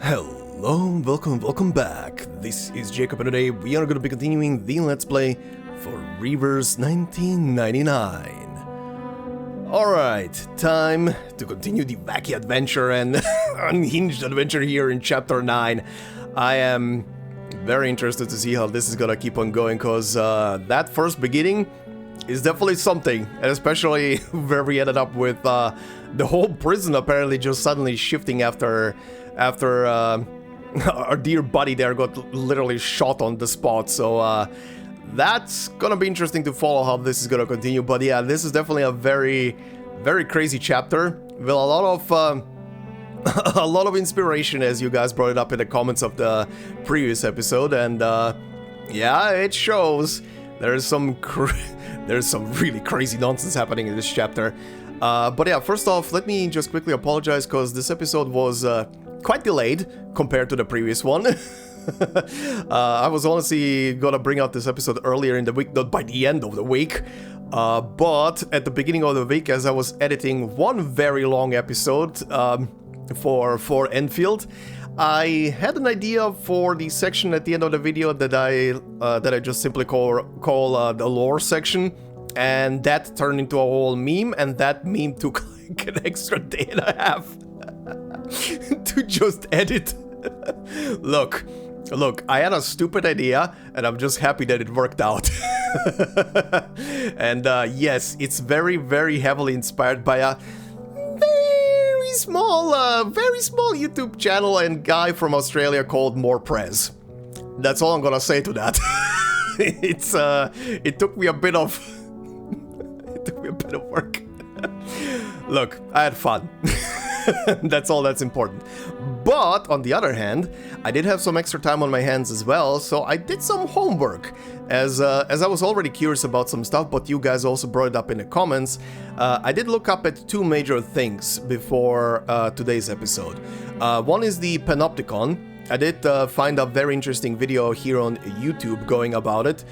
Hello, welcome back. This is Jacob, and today we are going to be continuing the Let's Play for Reavers 1999. Alright, time to continue the wacky adventure and unhinged adventure here in Chapter 9. I am very interested to see how this is going to keep on going, because that first beginning is definitely something, and especially where we ended up with the whole prison apparently just suddenly shifting after our dear buddy there got literally shot on the spot. So that's gonna be interesting to follow how this is gonna continue. But yeah, this is definitely a very crazy chapter with a lot of a lot of inspiration, as you guys brought it up in the comments of the previous episode. And yeah, it shows. There's some really crazy nonsense happening in this chapter. But yeah, first off, let me just quickly apologize, because this episode was quite delayed compared to the previous one. I was honestly gonna bring out this episode earlier in the week, not by the end of the week. But at the beginning of the week, as I was editing one very long episode for Enfield, I had an idea for the section at the end of the video that I just simply call the lore section, and that turned into a whole meme, and that meme took like an extra day and a half to just edit. Look, I had a stupid idea, and I'm just happy that it worked out. And yes, it's very heavily inspired by a very small YouTube channel and guy from Australia called Morprez. That's all I'm gonna say to that. It took me a bit of work. Look, I had fun. That's all that's important. But on the other hand, I did have some extra time on my hands as well, so I did some homework. As I was already curious about some stuff, but you guys also brought it up in the comments. I did look up at two major things before today's episode. One is the Panopticon. I did find a very interesting video here on YouTube going about it,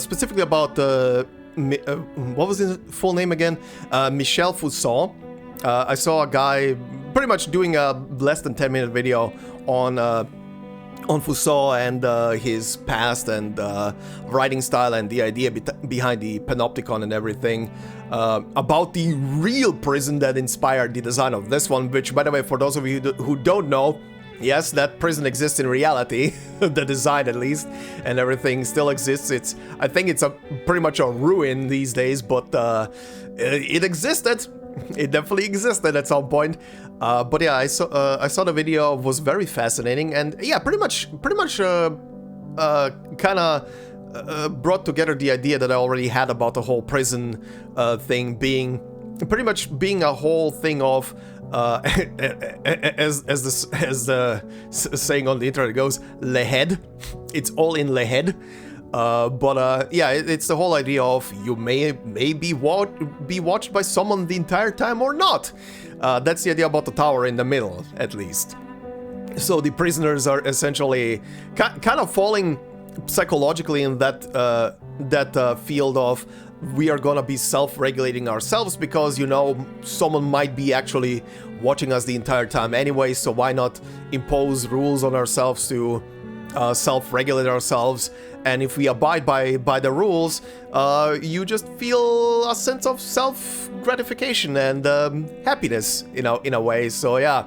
specifically about what was his full name again? Michel Fusson. I saw a guy pretty much doing a less than 10-minute video on Fusson and his past and writing style and the idea behind the Panopticon and everything, about the real prison that inspired the design of this one, which, by the way, for those of you who don't know, yes, that prison exists in reality, the design at least, and everything still exists. I think it's pretty much a ruin these days, but it existed. It definitely existed at some point. But yeah, I saw the video, was very fascinating, and yeah, pretty much kind of brought together the idea that I already had about the whole prison thing being pretty much a whole thing of as the saying on the internet goes, lehead. It's all in lehead. But yeah, it's the whole idea of you may be watched by someone the entire time or not. That's the idea about the tower in the middle, at least. So the prisoners are essentially kind of falling psychologically in that field of, we are gonna be self-regulating ourselves because, you know, someone might be actually watching us the entire time anyway, so why not impose rules on ourselves to self-regulate ourselves. And if we abide by the rules, you just feel a sense of self-gratification and happiness, you know, in a way. So yeah,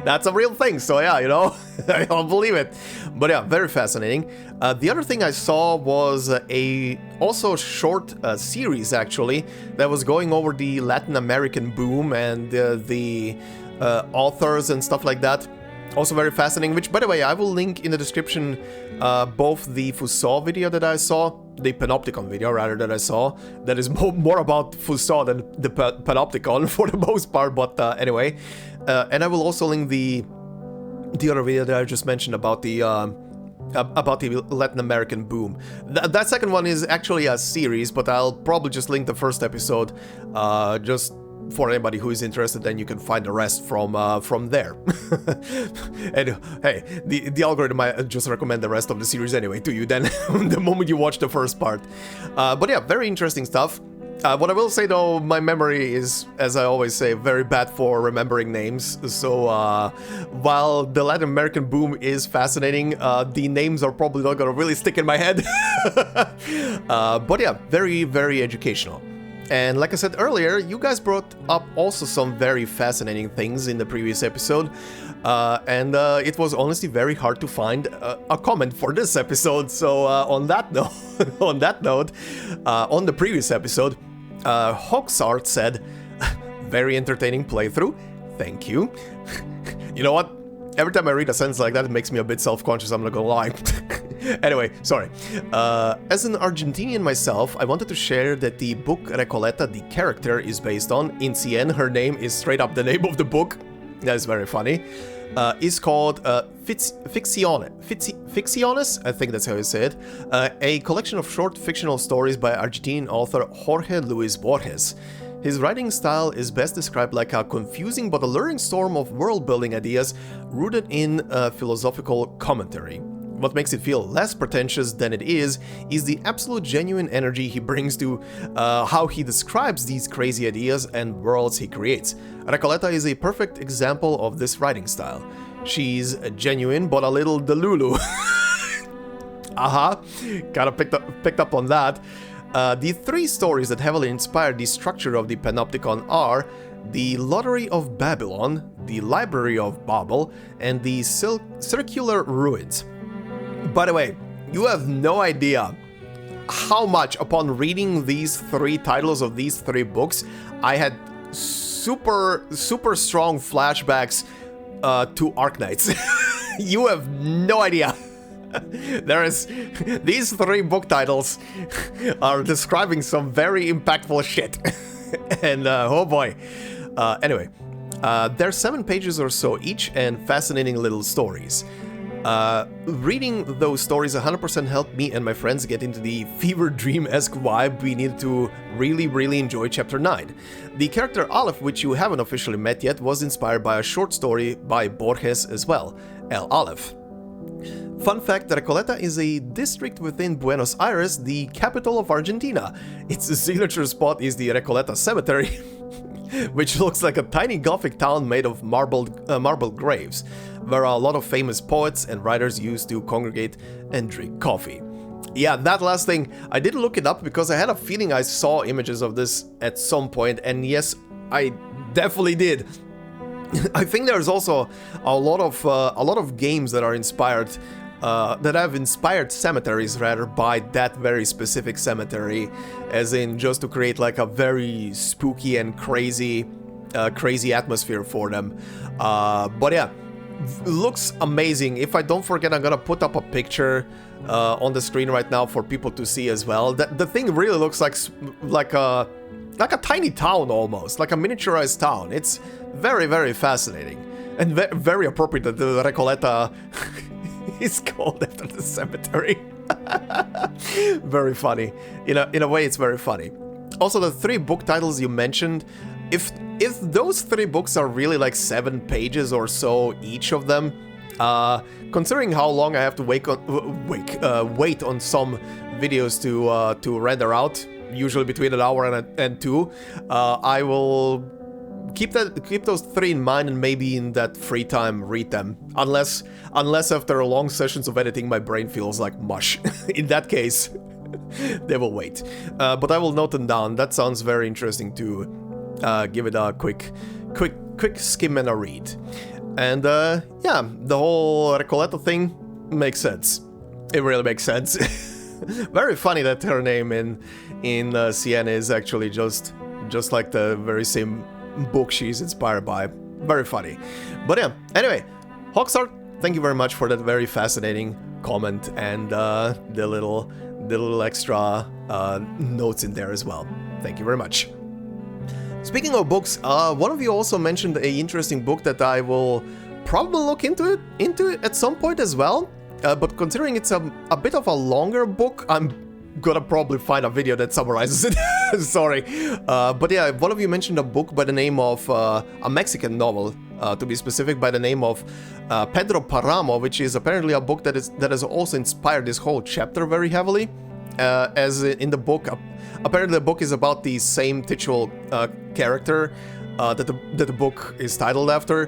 that's a real thing. So yeah, you know, I'll believe it. But yeah, very fascinating. The other thing I saw was a also short series, actually, that was going over the Latin American boom and the authors and stuff like that. Also very fascinating, which, by the way, I will link in the description both the Fusson video that I saw, the Panopticon video, rather, that I saw, that is more about Fusson than the Panopticon for the most part, but anyway. And I will also link the other video that I just mentioned about the Latin American boom. That second one is actually a series, but I'll probably just link the first episode, just for anybody who is interested, then you can find the rest from there. And hey, the algorithm might just recommend the rest of the series anyway to you then the moment you watch the first part. But yeah, very interesting stuff. What I will say though, my memory is, as I always say, very bad for remembering names. So while the Latin American boom is fascinating, the names are probably not gonna really stick in my head. But yeah, very, very educational. And like I said earlier, you guys brought up also some very fascinating things in the previous episode. And it was honestly very hard to find a comment for this episode. So on that note, on the previous episode, Hoxart said, very entertaining playthrough, thank you. You know what? Every time I read a sentence like that, it makes me a bit self-conscious, I'm not gonna lie. Anyway, sorry. As an Argentinian myself, I wanted to share that the book Recoleta the character is based on, in CN, her name is straight up the name of the book, that is very funny, is called Ficciones, I think that's how you say it, a collection of short fictional stories by Argentinian author Jorge Luis Borges. His writing style is best described like a confusing but alluring storm of world-building ideas rooted in philosophical commentary. What makes it feel less pretentious than it is the absolute genuine energy he brings to how he describes these crazy ideas and worlds he creates. Recoleta is a perfect example of this writing style. She's genuine but a little delulu. Kinda picked up on that. The three stories that heavily inspired the structure of the Panopticon are The Lottery of Babylon, The Library of Babel, and The Circular Ruins. By the way, you have no idea how much, upon reading these three titles of these three books, I had super strong flashbacks to Arcanists. You have no idea. These three book titles are describing some very impactful shit. And oh boy. Anyway, they're 7 pages or so each and fascinating little stories. Reading those stories 100% helped me and my friends get into the fever dream-esque vibe we needed to really enjoy Chapter 9. The character Aleph, which you haven't officially met yet, was inspired by a short story by Borges as well, El Aleph. Fun fact, Recoleta is a district within Buenos Aires, the capital of Argentina. Its signature spot is the Recoleta Cemetery, which looks like a tiny Gothic town made of marble graves, where a lot of famous poets and writers used to congregate and drink coffee. Yeah, that last thing, I did look it up because I had a feeling I saw images of this at some point, and yes, I definitely did. I think there's also a lot of games that are inspired, that have inspired cemeteries rather by that very specific cemetery, as in just to create like a very spooky and crazy atmosphere for them. But yeah, looks amazing. If I don't forget, I'm gonna put up a picture on the screen right now for people to see as well. The thing really looks like a tiny town almost, like a miniaturized town. It's very fascinating and very appropriate that the Recoleta is called after the cemetery. Very funny. In a way, it's very funny. Also, the 3 book titles you mentioned, if those 3 books are really like 7 pages or so each of them, considering how long I have to wait on some videos to render out, usually between an hour and 2, I will keep those 3 in mind and maybe in that free time read them. Unless after long sessions of editing my brain feels like mush. In that case, they will wait. But I will note them down. That sounds very interesting to give it a quick skim and a read. And yeah, the whole Recoleta thing makes sense. It really makes sense. Very funny that her name in Siena is actually just like the very same book she's inspired by. Very funny. But yeah, anyway, Hoxart, thank you very much for that very fascinating comment and the little extra notes in there as well. Thank you very much. Speaking of books, one of you also mentioned an interesting book that I will probably look into it at some point as well. But considering it's a bit of a longer book, I'm gonna probably find a video that summarizes it. Sorry. But yeah, one of you mentioned a book by the name of a Mexican novel, to be specific, by the name of Pedro Paramo, which is apparently a book that has also inspired this whole chapter very heavily. as in the book. Apparently, the book is about the same titular character that the book is titled after,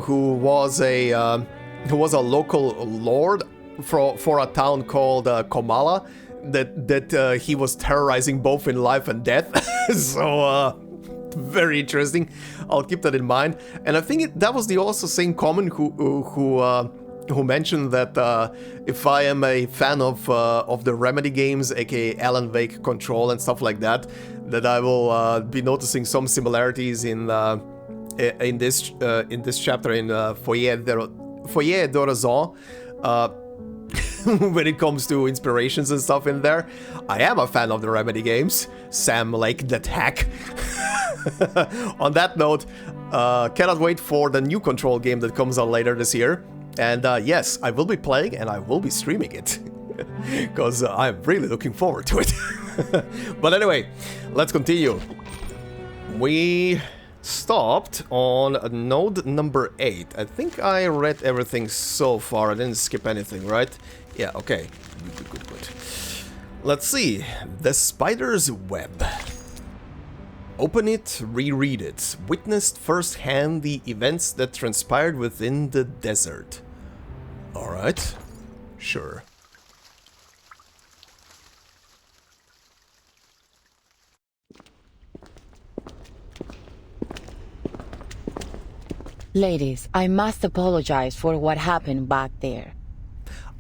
who was a local lord for a town called Komala that he was terrorizing both in life and death. So very interesting. I'll keep that in mind. And I think that was the also same comment who mentioned that if I am a fan of the Remedy games, aka Alan Wake Control and stuff like that, that I will be noticing some similarities in this chapter in Foyer d'Horizon. When it comes to inspirations and stuff in there. I am a fan of the Remedy games. Sam Lake that hack. On that note, cannot wait for the new Control game that comes out later this year. And yes, I will be playing and I will be streaming it. Because I'm really looking forward to it. But anyway, let's continue. We stopped on node number 8. I think I read everything so far. I didn't skip anything, right? Yeah, okay. Good. Let's see. The Spider's Web. Open it, reread it. Witnessed firsthand the events that transpired within the desert. Alright. Sure. Ladies, I must apologize for what happened back there.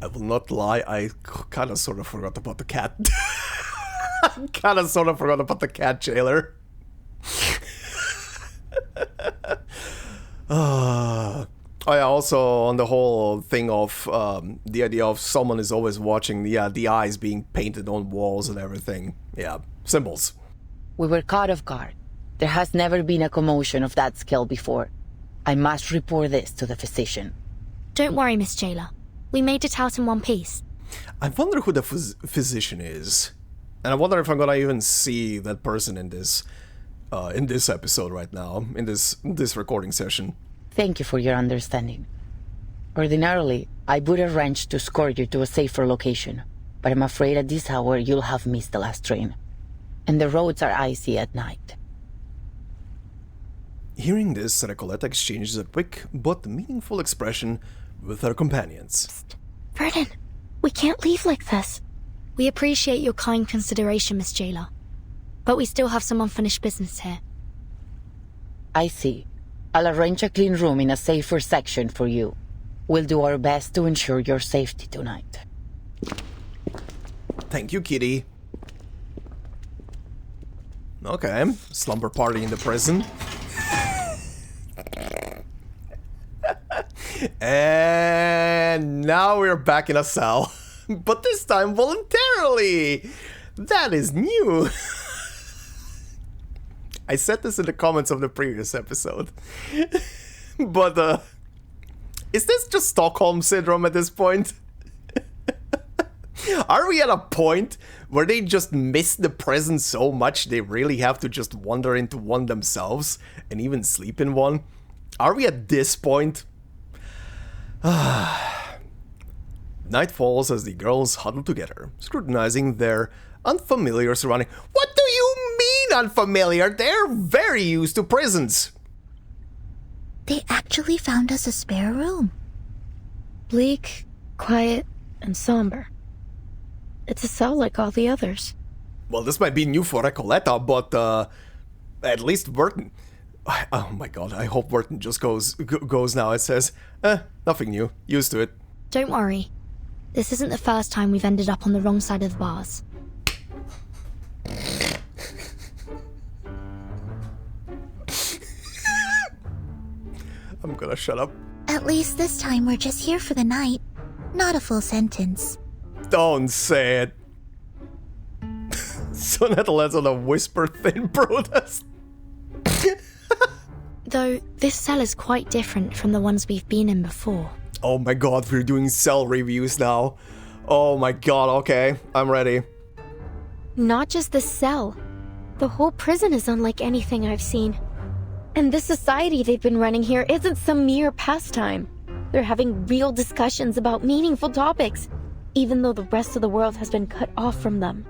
I will not lie, I kinda sorta forgot about the cat. I kinda sorta forgot about the cat jailer. Oh yeah, also on the whole thing of the idea of someone is always watching, the eyes being painted on walls and everything. Yeah, symbols. We were caught off guard. There has never been a commotion of that scale before. I must report this to the physician. Don't worry, Miss Jailer. We made it out in one piece. I wonder who the physician is. And I wonder if I'm gonna even see that person in this episode right now, in this recording session. Thank you for your understanding. Ordinarily, I would arrange to escort you to a safer location, but I'm afraid at this hour you'll have missed the last train. And the roads are icy at night. Hearing this, Recoleta exchanges a quick but meaningful expression with her companions. Psst. Vertin, we can't leave like this. We appreciate your kind consideration, Miss Jailer. But we still have some unfinished business here. I see. I'll arrange a clean room in a safer section for you. We'll do our best to ensure your safety tonight. Thank you, kitty. Okay, slumber party in the prison. And now we're back in a cell. But this time voluntarily! That is new! I said this in the comments of the previous episode. But, is this just Stockholm Syndrome at this point? Are we at a point where they just miss the present so much they really have to just wander into one themselves and even sleep in one? Are we at this point? Night falls as the girls huddle together, scrutinizing their unfamiliar surrounding. What do you mean unfamiliar? They're very used to prisons. They actually found us a spare room. Bleak, quiet, and somber. It's a cell like all the others. Well, this might be new for Recoleta, but at least Vertin. Oh my god, I hope Vertin just goes now. It says, nothing new. Used to it. Don't worry. This isn't the first time we've ended up on the wrong side of the bars. I'm gonna shut up. At least this time we're just here for the night. Not a full sentence. Don't say it. Sonetto lets on a whisper thin protest. Though, this cell is quite different from the ones we've been in before. Oh my god, we're doing cell reviews now. Oh my god, okay, I'm ready. Not just the cell. The whole prison is unlike anything I've seen. And the society they've been running here isn't some mere pastime. They're having real discussions about meaningful topics. even though the rest of the world has been cut off from them.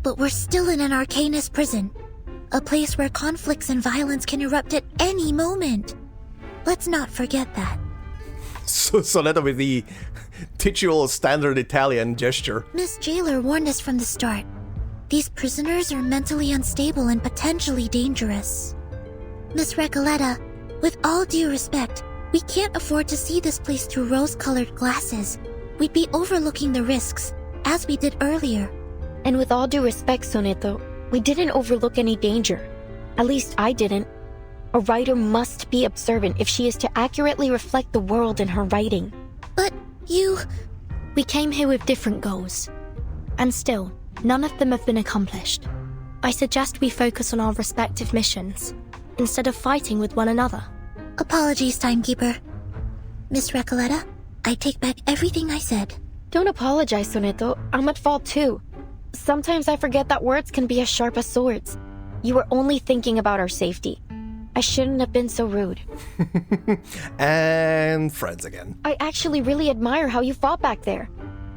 But we're still in an Arcanist prison. A place where conflicts and violence can erupt at any moment. Let's not forget that. So Sonetto with the titular standard Italian gesture. Miss Jailer warned us from the start. These prisoners are mentally unstable and potentially dangerous. Miss Recoleta, with all due respect, we can't afford to see this place through rose-colored glasses. We'd be overlooking the risks, as we did earlier. And with all due respect, Sonetto, we didn't overlook any danger. At least I didn't. A writer must be observant if she is to accurately reflect the world in her writing. But you... We came here with different goals. And still, none of them have been accomplished. I suggest we focus on our respective missions, instead of fighting with one another. Apologies, Timekeeper. Miss Recoleta, I take back everything I said. Don't apologize, Sonetto. I'm at fault too. Sometimes I forget that words can be as sharp as swords. You were only thinking about our safety. I shouldn't have been so rude. And friends again. I actually really admire how you fought back there.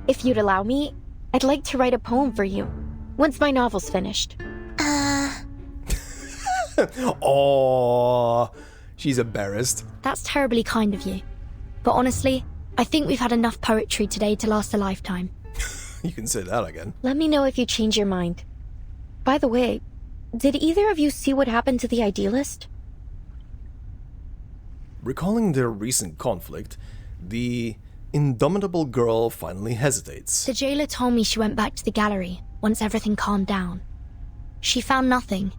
If you'd allow me, I'd like to write a poem for you, once my novel's finished. Oh, she's embarrassed. That's terribly kind of you. But honestly, I think we've had enough poetry today to last a lifetime. You can say that again. Let me know if you change your mind. By the way, did either of you see what happened to the Idealist? Recalling their recent conflict, the indomitable girl finally hesitates. The jailer told me she went back to the gallery once everything calmed down. She found nothing.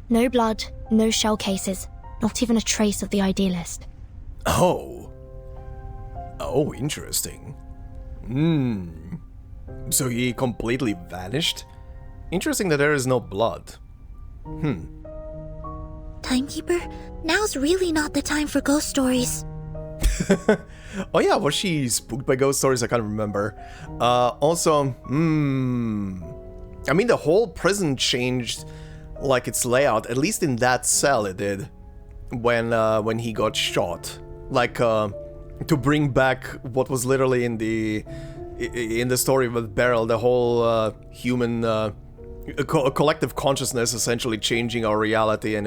No blood, no shell cases, not even a trace of the Idealist. Oh, interesting. So he completely vanished? Interesting that there is no blood. Timekeeper, now's really not the time for ghost stories. Oh yeah, was she spooked by ghost stories? I can't remember. Also, I mean, the whole prison changed, like, its layout. At least in that cell it did, when he got shot. Like, to bring back what was literally in the story with Beryl, the whole human collective consciousness essentially changing our reality and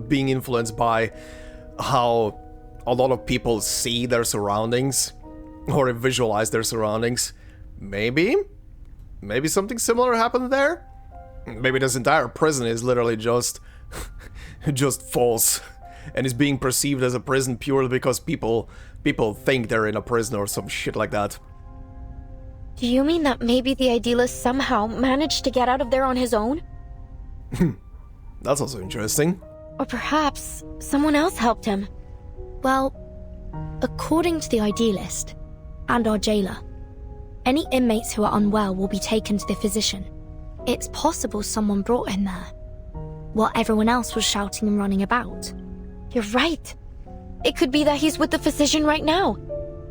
being influenced by how a lot of people see their surroundings or visualize their surroundings. Maybe something similar happened there. Maybe this entire prison is literally just false and is being perceived as a prison purely because people think they're in a prison or some shit like that. Do you mean that maybe the Idealist somehow managed to get out of there on his own? That's also interesting. Or perhaps someone else helped him. Well, according to the Idealist and our jailer, any inmates who are unwell will be taken to the physician. It's possible someone brought him there, while everyone else was shouting and running about. You're right. It could be that he's with the physician right now.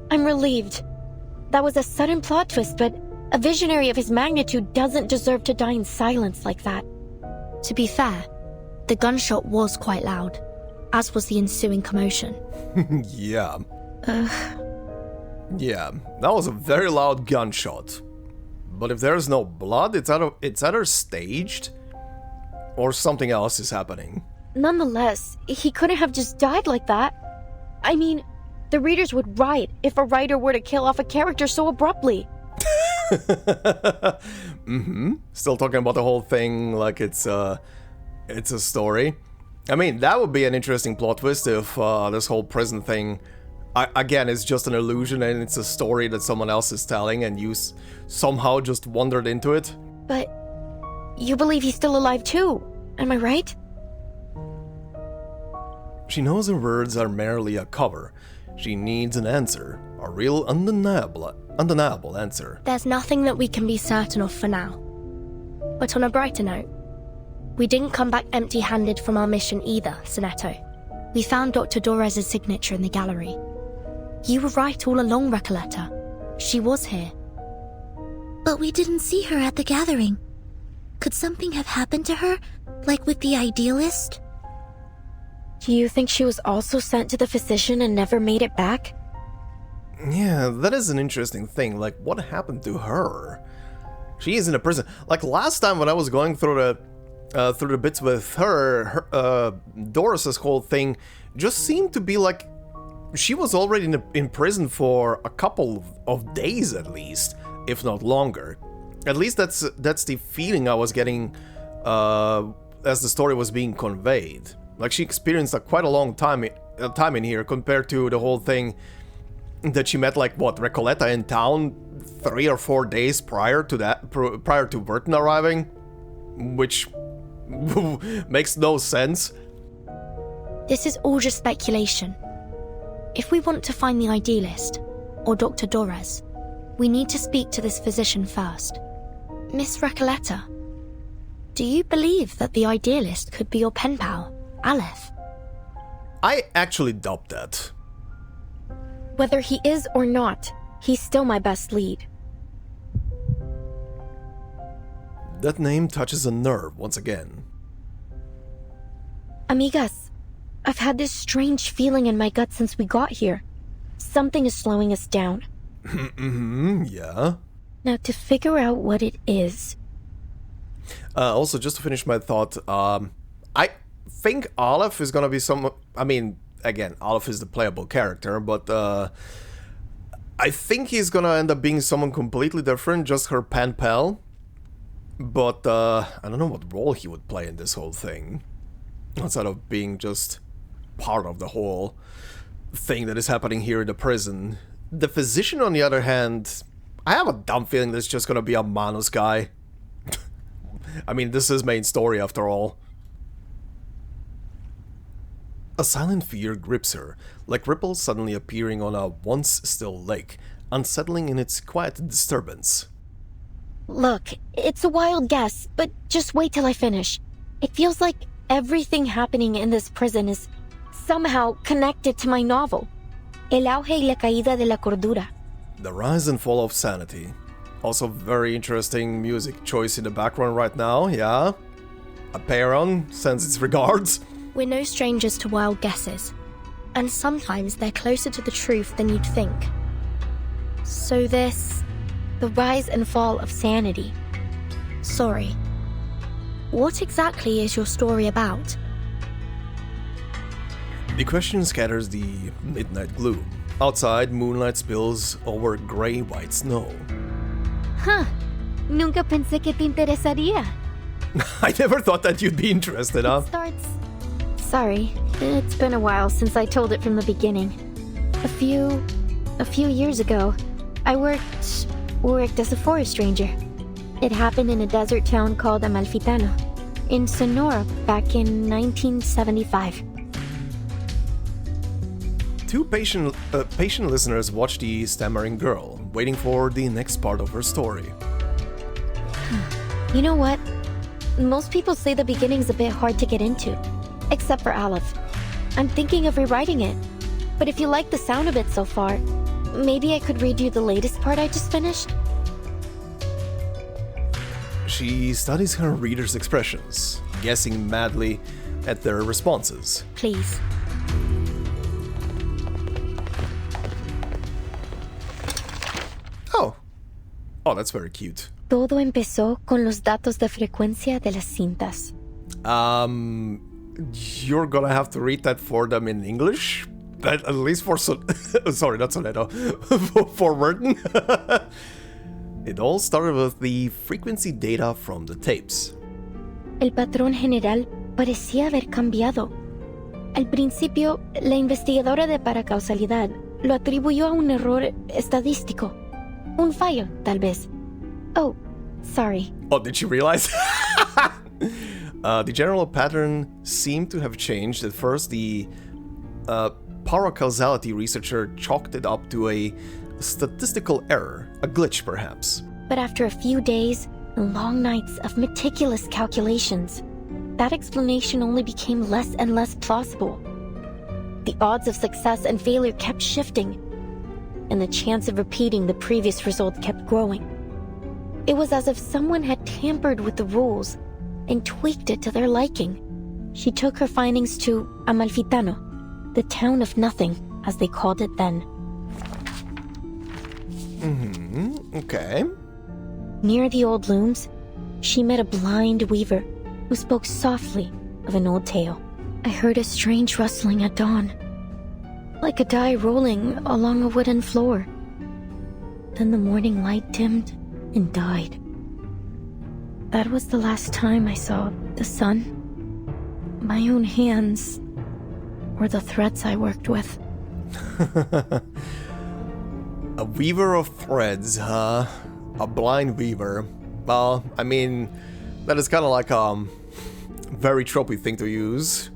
I'm relieved. That was a sudden plot twist, but a visionary of his magnitude doesn't deserve to die in silence like that. To be fair, the gunshot was quite loud, as was the ensuing commotion. Yeah. Yeah, that was a very loud gunshot. But if there's no blood, it's either staged or something else is happening. Nonetheless, he couldn't have just died like that. I mean, the readers would riot if a writer were to kill off a character so abruptly. Still talking about the whole thing like it's a story. I mean, that would be an interesting plot twist if this whole prison thing, again, is just an illusion and it's a story that someone else is telling and you somehow just wandered into it. But you believe he's still alive too, am I right? She knows her words are merely a cover. She needs an answer, a real undeniable answer. There's nothing that we can be certain of for now. But on a brighter note, we didn't come back empty-handed from our mission either, Sonetto. We found Dr. Dorez's signature in the gallery. You were right all along, Recoleta. She was here. But we didn't see her at the gathering. Could something have happened to her, like with the Idealist? Do you think she was also sent to the physician and never made it back? Yeah, that is an interesting thing. Like, what happened to her? She is in a prison. Like, last time when I was going through the bits with her, Doris's whole thing just seemed to be like she was already in prison for a couple of days at least, if not longer. At least that's the feeling I was getting as the story was being conveyed. Like, she experienced quite a long time in here compared to the whole thing that she met, like, what, Recoleta in town 3 or 4 days prior to Vertin arriving, which makes no sense. This is all just speculation. If we want to find the Idealist, or Dr. Dorez, we need to speak to this physician first. Miss Recoleta, do you believe that the Idealist could be your pen pal, Aleph? I actually doubt that. Whether he is or not, he's still my best lead. That name touches a nerve once again. Amigas, I've had this strange feeling in my gut since we got here. Something is slowing us down. Yeah. Now, to figure out what it is... Also, just to finish my thought, I think Aleph is gonna be some... I mean, again, Aleph is the playable character, but I think he's gonna end up being someone completely different, just her pen pal. But I don't know what role he would play in this whole thing, outside of being just part of the whole thing that is happening here in the prison. The physician, on the other hand, I have a dumb feeling this is just gonna be a Manus guy. I mean, this is main story after all. A silent fear grips her, like ripples suddenly appearing on a once still lake, unsettling in its quiet disturbance. Look, it's a wild guess, but just wait till I finish. It feels like everything happening in this prison is somehow connected to my novel. El auge y la caída de la cordura. The rise and fall of sanity. Also very interesting music choice in the background right now, yeah? Aperon sends its regards. We're no strangers to wild guesses, and sometimes they're closer to the truth than you'd think. So this... the rise and fall of sanity. Sorry. What exactly is your story about? The question scatters the midnight gloom. Outside, moonlight spills over gray-white snow. Huh. Nunca pensé que te interesaría. I never thought that you'd be interested, huh? It starts... Sorry, it's been a while since I told it from the beginning. A few years ago, I worked as a forest ranger. It happened in a desert town called Amalfitano, in Sonora back in 1975. Two patient listeners watch the stammering girl, waiting for the next part of her story. You know what? Most people say the beginning's a bit hard to get into, except for Aleph. I'm thinking of rewriting it, but if you like the sound of it so far, maybe I could read you the latest part I just finished? She studies her readers' expressions, guessing madly at their responses. Please. Oh, that's very cute. Todo empezó con los datos de frecuencia de las cintas. You're gonna have to read that for them in English? At least for sorry, not Sonetto. for Vertin. It all started with the frequency data from the tapes. El patrón general parecía haber cambiado. Al principio, la investigadora de paracausalidad lo atribuyó a un error estadístico. Un fallo, tal vez. Oh, sorry. Oh, did you realize? The general pattern seemed to have changed. At first, the paracausality researcher chalked it up to a statistical error, a glitch perhaps. But after a few days and long nights of meticulous calculations, that explanation only became less and less plausible. The odds of success and failure kept shifting, and the chance of repeating the previous result kept growing. It was as if someone had tampered with the rules and tweaked it to their liking. She took her findings to Amalfitano, the town of nothing, as they called it then. Okay. Near the old looms, she met a blind weaver who spoke softly of an old tale. I heard a strange rustling at dawn, like a die rolling along a wooden floor. Then the morning light dimmed and died. That was the last time I saw the sun. My own hands were the threads I worked with. A weaver of threads, huh? A blind weaver. Well, I mean, that is kind of like a very tropey thing to use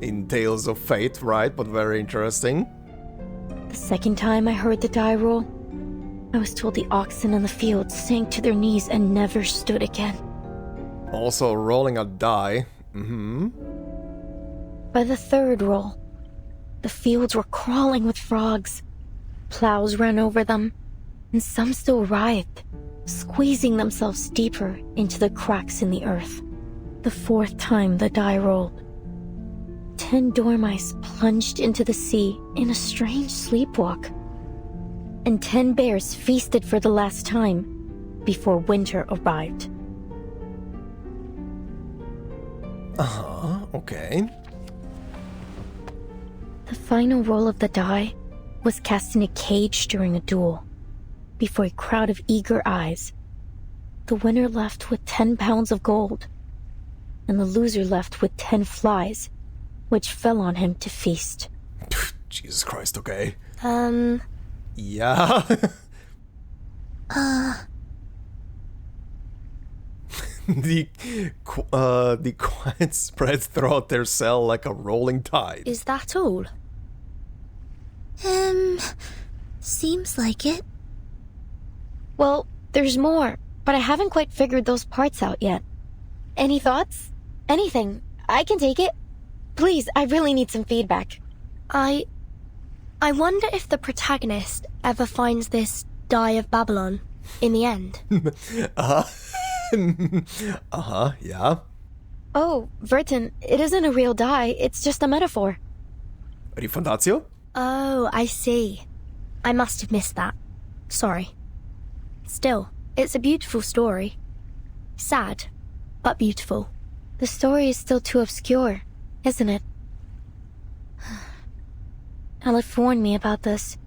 in Tales of Fate, right? But very interesting. The second time I heard the die roll, I was told the oxen in the field sank to their knees and never stood again. Also rolling a die. By the third roll, the fields were crawling with frogs. Plows ran over them, and some still writhed, squeezing themselves deeper into the cracks in the earth. The fourth time the die rolled, 10 dormice plunged into the sea in a strange sleepwalk, and 10 bears feasted for the last time before winter arrived. Okay. The final roll of the die was cast in a cage during a duel. Before a crowd of eager eyes, the winner left with 10 pounds of gold, and the loser left with 10 flies, which fell on him to feast. Jesus Christ, okay. Uh... Yeah. The quiet spreads throughout their cell like a rolling tide. Is that all? Seems like it. Well, there's more, but I haven't quite figured those parts out yet. Any thoughts? Anything. I can take it. Please, I really need some feedback. I wonder if the protagonist ever finds this Die of Babylon in the end. Yeah. Oh, Vertin, it isn't a real die, it's just a metaphor. Rifondatio? Oh, I see. I must have missed that. Sorry. Still, it's a beautiful story. Sad, but beautiful. The story is still too obscure, isn't it? Aleph warned me about this.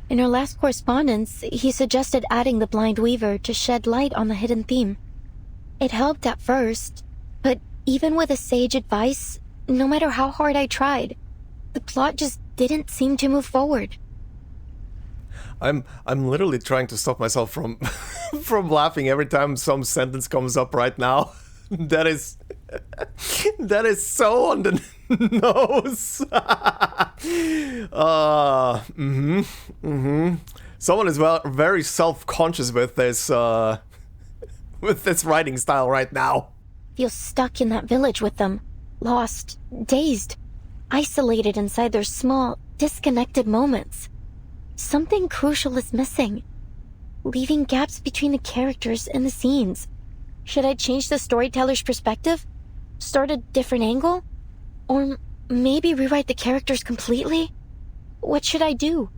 In our last correspondence, he suggested adding the blind weaver to shed light on the hidden theme. It helped at first, but even with a sage advice, no matter how hard I tried, the plot just didn't seem to move forward. I'm literally trying to stop myself from from laughing every time some sentence comes up right now. That is so on the nose. Someone is very self-conscious with this writing style right now. Feel stuck in that village with them, lost, dazed, isolated inside their small, disconnected moments. Something crucial is missing, leaving gaps between the characters and the scenes. Should I change the storyteller's perspective? Start a different angle? Or maybe rewrite the characters completely? What should I do?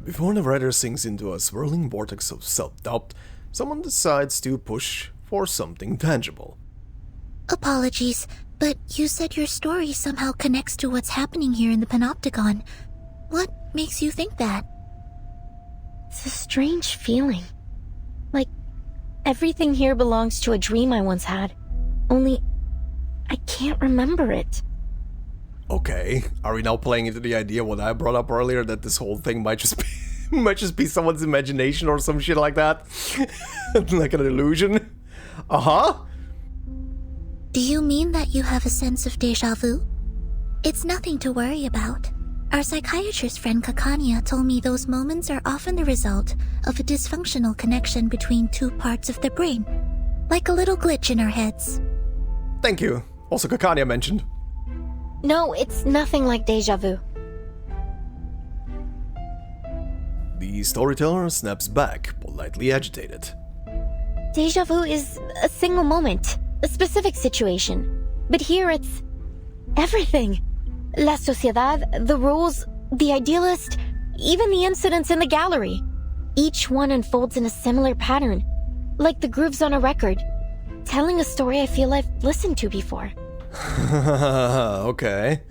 Before the writer sinks into a swirling vortex of self-doubt, someone decides to push for something tangible. Apologies, but you said your story somehow connects to what's happening here in the Panopticon. What makes you think that? It's a strange feeling. Like everything here belongs to a dream I once had. Only I can't remember it. Okay, are we now playing into the idea what I brought up earlier, that this whole thing might just be someone's imagination or some shit like that? Like an illusion? Do you mean that you have a sense of déjà vu? It's nothing to worry about. Our psychiatrist friend Kakania told me those moments are often the result of a dysfunctional connection between two parts of the brain. Like a little glitch in our heads. Thank you. Also Kakania mentioned. No, it's nothing like déjà vu. The storyteller snaps back, politely agitated. Déjà vu is a single moment, a specific situation. But here it's everything. La sociedad, the rules, the idealist, even the incidents in the gallery. Each one unfolds in a similar pattern, like the grooves on a record, telling a story I feel I've listened to before. Okay.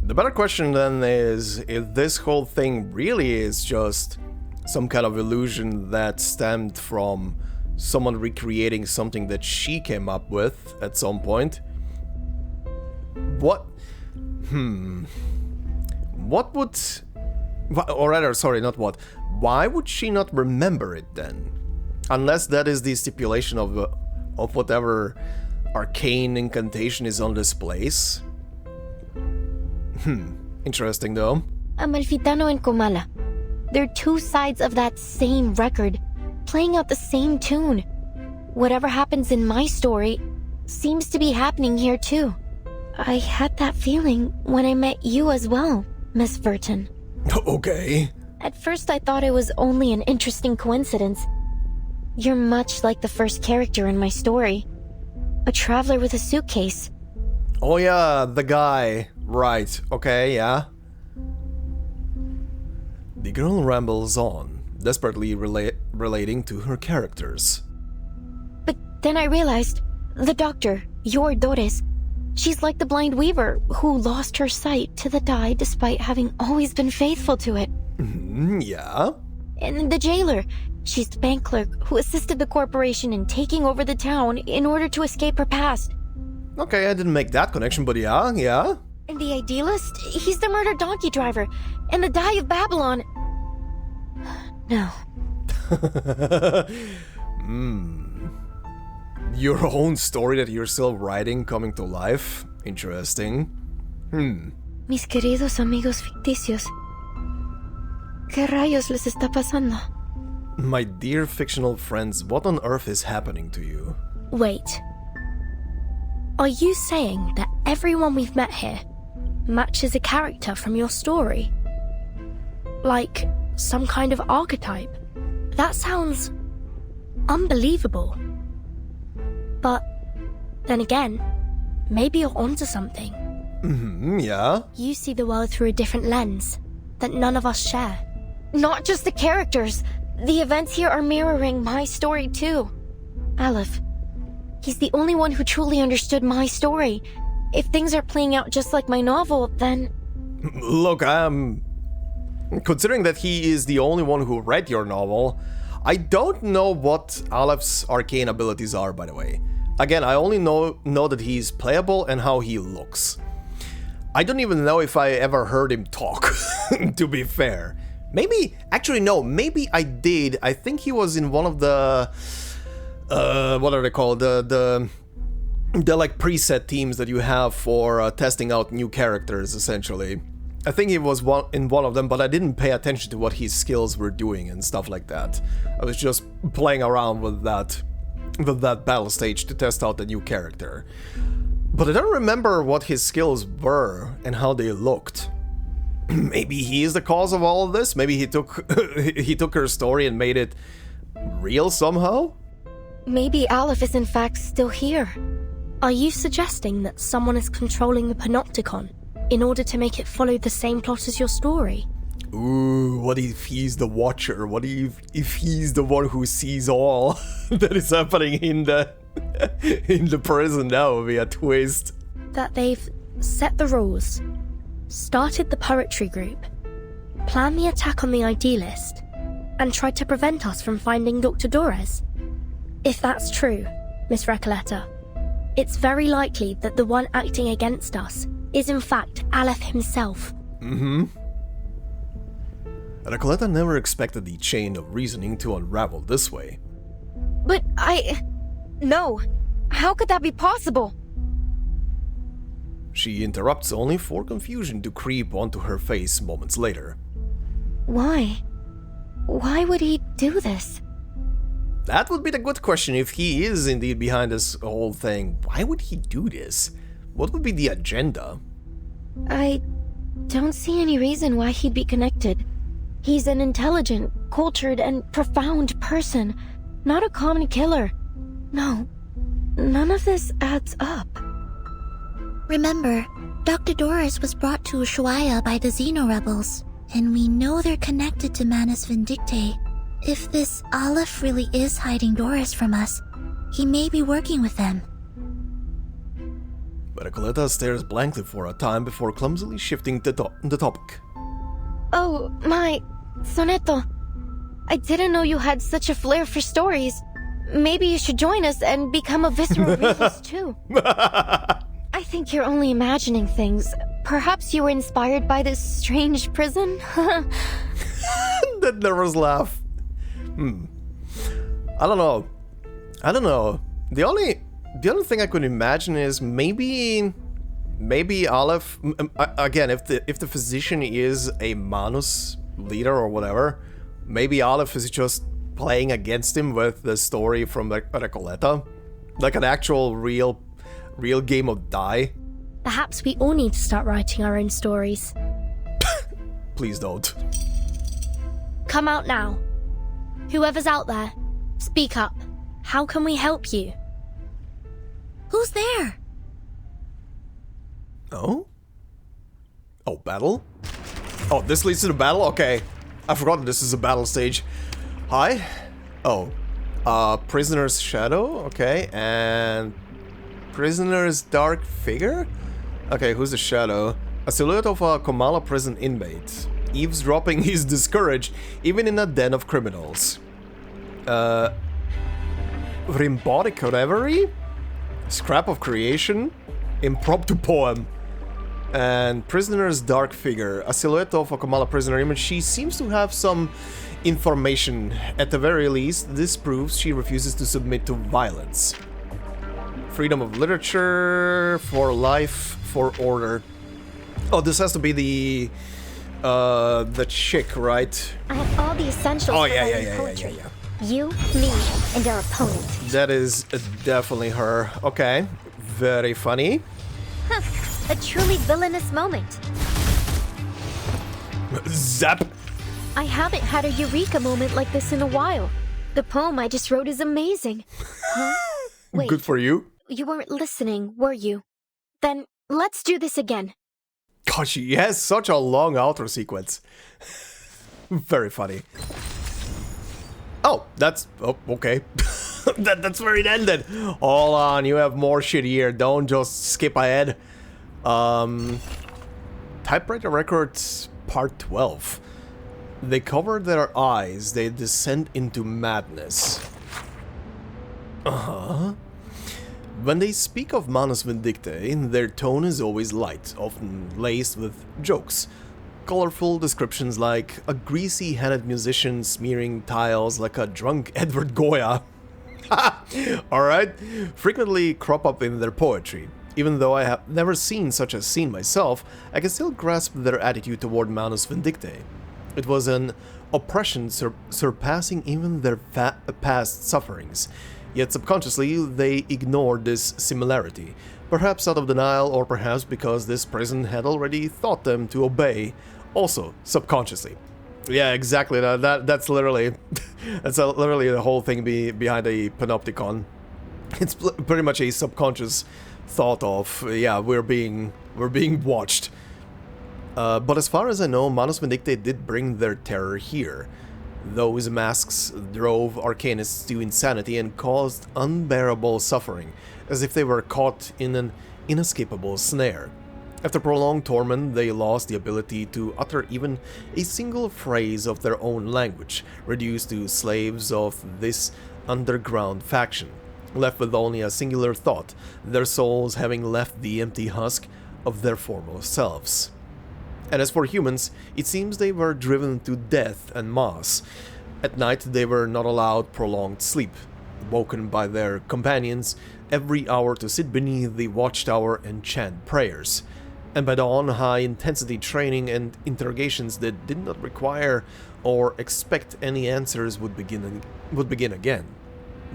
The better question then is if this whole thing really is just some kind of illusion that stemmed from someone recreating something that she came up with at some point. What would... Or rather, sorry, not what. Why would she not remember it then? Unless that is the stipulation of whatever arcane incantation is on this place. Interesting though. Amalfitano and Comala. They're two sides of that same record, playing out the same tune. Whatever happens in my story seems to be happening here too. I had that feeling when I met you as well, Miss Vertin. Okay. At first I thought it was only an interesting coincidence. You're much like the first character in my story. A traveler with a suitcase. Oh yeah, the guy. Right, okay, yeah. The girl rambles on, desperately relating to her characters. But then I realized, the doctor, your Dores, she's like the blind weaver who lost her sight to the dye despite having always been faithful to it. Yeah? And the jailer, she's the bank clerk who assisted the corporation in taking over the town in order to escape her past. Okay, I didn't make that connection, but yeah. And the idealist, he's the murdered donkey driver, and the dye of Babylon. No. Your own story that you're still writing coming to life? Interesting. Mis queridos amigos ficticios. ¿Qué rayos les está pasando? My dear fictional friends, what on earth is happening to you? Wait. Are you saying that everyone we've met here matches a character from your story? Like some kind of archetype? That sounds unbelievable. But then again, maybe you're onto something. Yeah? You see the world through a different lens that none of us share. Not just the characters. The events here are mirroring my story too. Aleph, he's the only one who truly understood my story. If things are playing out just like my novel, then... Look, considering that he is the only one who read your novel, I don't know what Aleph's arcane abilities are, by the way. Again, I only know that he's playable and how he looks. I don't even know if I ever heard him talk, to be fair. Maybe, actually no, maybe I did. I think he was in one of the, what are they called? The like preset teams that you have for testing out new characters, essentially. I think he was in one of them, but I didn't pay attention to what his skills were doing and stuff like that. I was just playing around with that battle stage to test out the new character. But I don't remember what his skills were and how they looked. Maybe he is the cause of all of this? Maybe he took her story and made it real somehow? Maybe Aleph is in fact still here. Are you suggesting that someone is controlling the Panopticon in order to make it follow the same plot as your story? Ooh, what if he's the Watcher? What if he's the one who sees all that is happening in the prison now via twist? That they've set the rules, started the poetry group, planned the attack on the Idealist, and tried to prevent us from finding Dr. Dores? If that's true, Miss Recoleta, it's very likely that the one acting against us is in fact Aleph himself. Recoleta never expected the chain of reasoning to unravel this way. But No. How could that be possible? She interrupts only for confusion to creep onto her face moments later. Why? Why would he do this? That would be the good question. If he is indeed behind this whole thing, why would he do this? What would be the agenda? I don't see any reason why he'd be connected. He's an intelligent, cultured, and profound person, not a common killer. No, none of this adds up. Remember, Dr. Dores was brought to Ushuaia by the Xeno rebels. And we know they're connected to Manus Vindictae. If this Aleph really is hiding Doris from us, he may be working with them. Recolleta stares blankly for a time before clumsily shifting the topic. Oh, my... Sonetto. I didn't know you had such a flair for stories. Maybe you should join us and become a visceral realist too. I think you're only imagining things. Perhaps you were inspired by this strange prison? That nervous laugh. I don't know. The only thing I could imagine is maybe Aleph, again, if the physician is a Manus leader or whatever, maybe Aleph is just playing against him with the story from Recolleta, like an actual real game of die. Perhaps we all need to start writing our own stories. Please don't. Come out now. Whoever's out there, speak up. How can we help you? Who's there? Oh, battle? Oh, this leads to the battle? Okay. I forgot this is a battle stage. Hi. Oh. Prisoner's Shadow? Okay. And Prisoner's Dark Figure? Okay, who's the Shadow? A silhouette of a Komala prison inmate. Eavesdropping is discouraged, even in a den of criminals. Rimbotic Reverie? Scrap of Creation? Impromptu Poem. And Prisoner's Dark Figure, a silhouette of a Komala prisoner image. She seems to have some information. At the very least, this proves she refuses to submit to violence. Freedom of literature, for life, for order. Oh, this has to be the chick, right? I have all the essentials for writing poetry. You, me, and our opponent. That is definitely her. Okay, very funny. Huh. A truly villainous moment. Zap! I haven't had a eureka moment like this in a while. The poem I just wrote is amazing. Huh? Wait. Good for you. You weren't listening, were you? Then let's do this again. Gosh, she has such a long outro sequence. Very funny. Oh, that's... Oh, okay. That's where it ended. Hold on, you have more shit here. Don't just skip ahead. Typewriter Records Part 12. They cover their eyes. They descend into madness. When they speak of Manus Vindictae, their tone is always light, often laced with jokes. Colorful descriptions like a greasy-headed musician smearing tiles like a drunk Edward Goya. Alright, frequently crop up in their poetry. Even though I have never seen such a scene myself, I can still grasp their attitude toward Manus Vindictae. It was an oppression surpassing even their past sufferings. Yet subconsciously, they ignored this similarity, perhaps out of denial or perhaps because this prison had already taught them to obey, also subconsciously. Yeah, exactly, that's literally literally the whole thing behind a panopticon. It's pretty much a subconscious thought of, yeah, we're being watched. But as far as I know, Manus Vindictae did bring their terror here. Those masks drove Arcanists to insanity and caused unbearable suffering, as if they were caught in an inescapable snare. After prolonged torment, they lost the ability to utter even a single phrase of their own language, reduced to slaves of this underground faction, left with only a singular thought, their souls having left the empty husk of their former selves. And as for humans, it seems they were driven to death en masse. At night they were not allowed prolonged sleep, woken by their companions every hour to sit beneath the watchtower and chant prayers. And by dawn, high-intensity training and interrogations that did not require or expect any answers would begin again.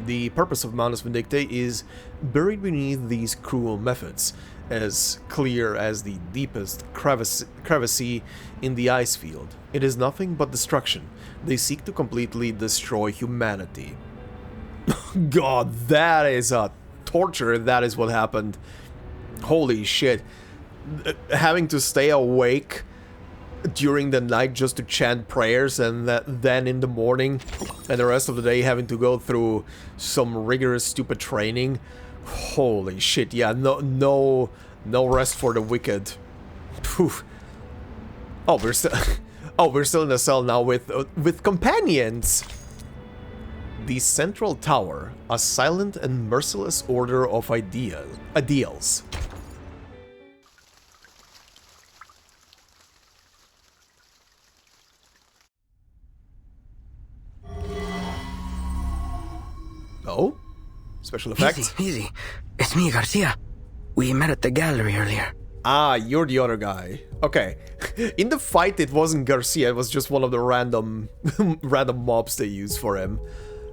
The purpose of Manus Vindictae is buried beneath these cruel methods, as clear as the deepest crevice in the ice field. It is nothing but destruction. They seek to completely destroy humanity. God, that is a torture. That is what happened. Holy shit. Having to stay awake during the night just to chant prayers, and then in the morning and the rest of the day having to go through some rigorous stupid training. Holy shit, yeah, no rest for the wicked. Phew. Oh, we're still in the cell now with companions. The Central Tower, a silent and merciless order of ideals. Oh? Special effects? Easy. It's me, Garcia. We met at the gallery earlier. Ah, you're the other guy. Okay. In the fight, it wasn't Garcia, it was just one of the random mobs they used for him.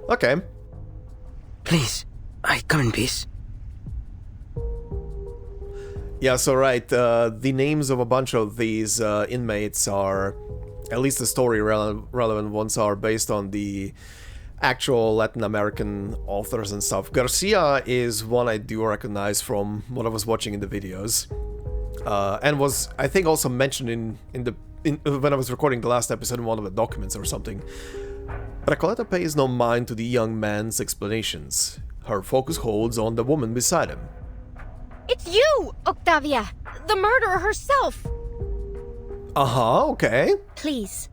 Okay. Please, I come in peace. Yeah, so right, the names of a bunch of these inmates are, at least the story relevant ones, are based on the actual Latin American authors and stuff. Garcia is one I do recognize from what I was watching in the videos. And was, I think, also mentioned when I was recording the last episode in one of the documents or something. Recoleta pays no mind to the young man's explanations. Her focus holds on the woman beside him. It's you, Octavia! The murderer herself! Uh-huh, okay. Please,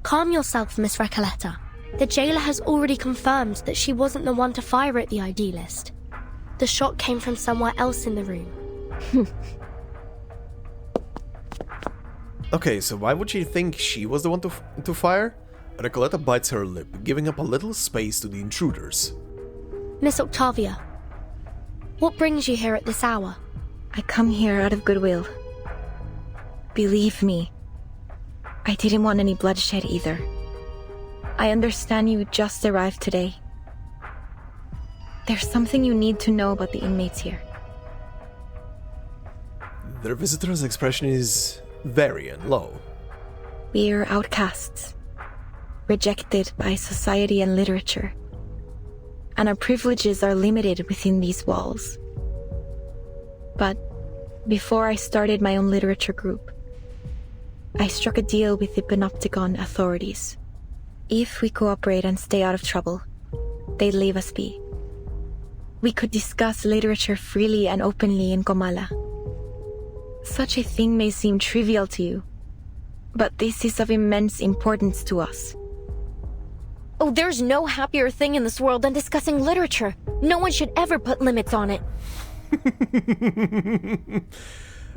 calm yourself, Miss Recoleta. The jailer has already confirmed that she wasn't the one to fire at the idealist. The shot came from somewhere else in the room. Okay, so why would she think she was the one to fire? Recoleta bites her lip, giving up a little space to the intruders. Miss Octavia, what brings you here at this hour? I come here out of goodwill. Believe me, I didn't want any bloodshed either. I understand you just arrived today. There's something you need to know about the inmates here. Their visitor's expression is very low. We're outcasts, rejected by society and literature, and our privileges are limited within these walls. But before I started my own literature group, I struck a deal with the Panopticon authorities. If we cooperate and stay out of trouble, they'd leave us be. We could discuss literature freely and openly in Comala. Such a thing may seem trivial to you, but this is of immense importance to us. Oh, there's no happier thing in this world than discussing literature. No one should ever put limits on it.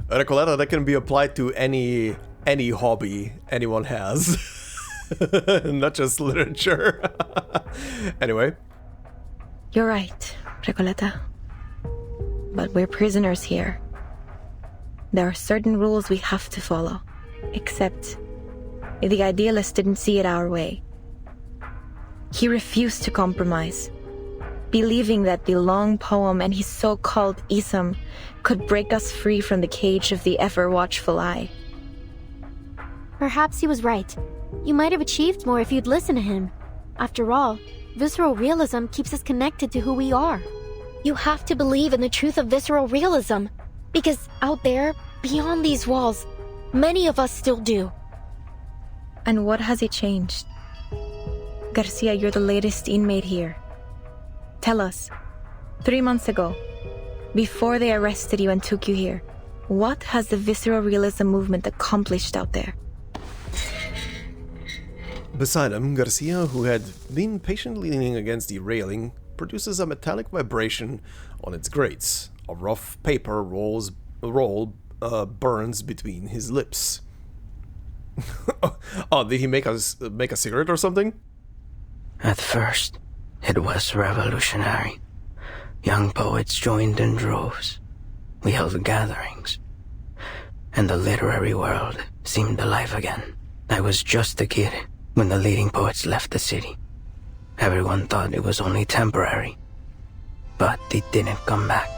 Recoleta, that can be applied to any hobby anyone has. Not just literature. Anyway. You're right, Recoleta. But we're prisoners here. There are certain rules we have to follow. Except, the idealist didn't see it our way. He refused to compromise, believing that the long poem and his so-called ism could break us free from the cage of the ever-watchful eye. Perhaps he was right. You might have achieved more if you'd listened to him. After all, visceral realism keeps us connected to who we are. You have to believe in the truth of visceral realism, because out there, beyond these walls, many of us still do. And what has it changed? Garcia, you're the latest inmate here. Tell us, 3 months ago, before they arrested you and took you here, what has the visceral realism movement accomplished out there? Beside him, Garcia, who had been patiently leaning against the railing, produces a metallic vibration on its grates. A rough paper roll burns between his lips. Oh, did he make a cigarette or something? At first, it was revolutionary. Young poets joined in droves. We held gatherings. And the literary world seemed alive again. I was just a kid when the leading poets left the city. Everyone thought it was only temporary. But they didn't come back.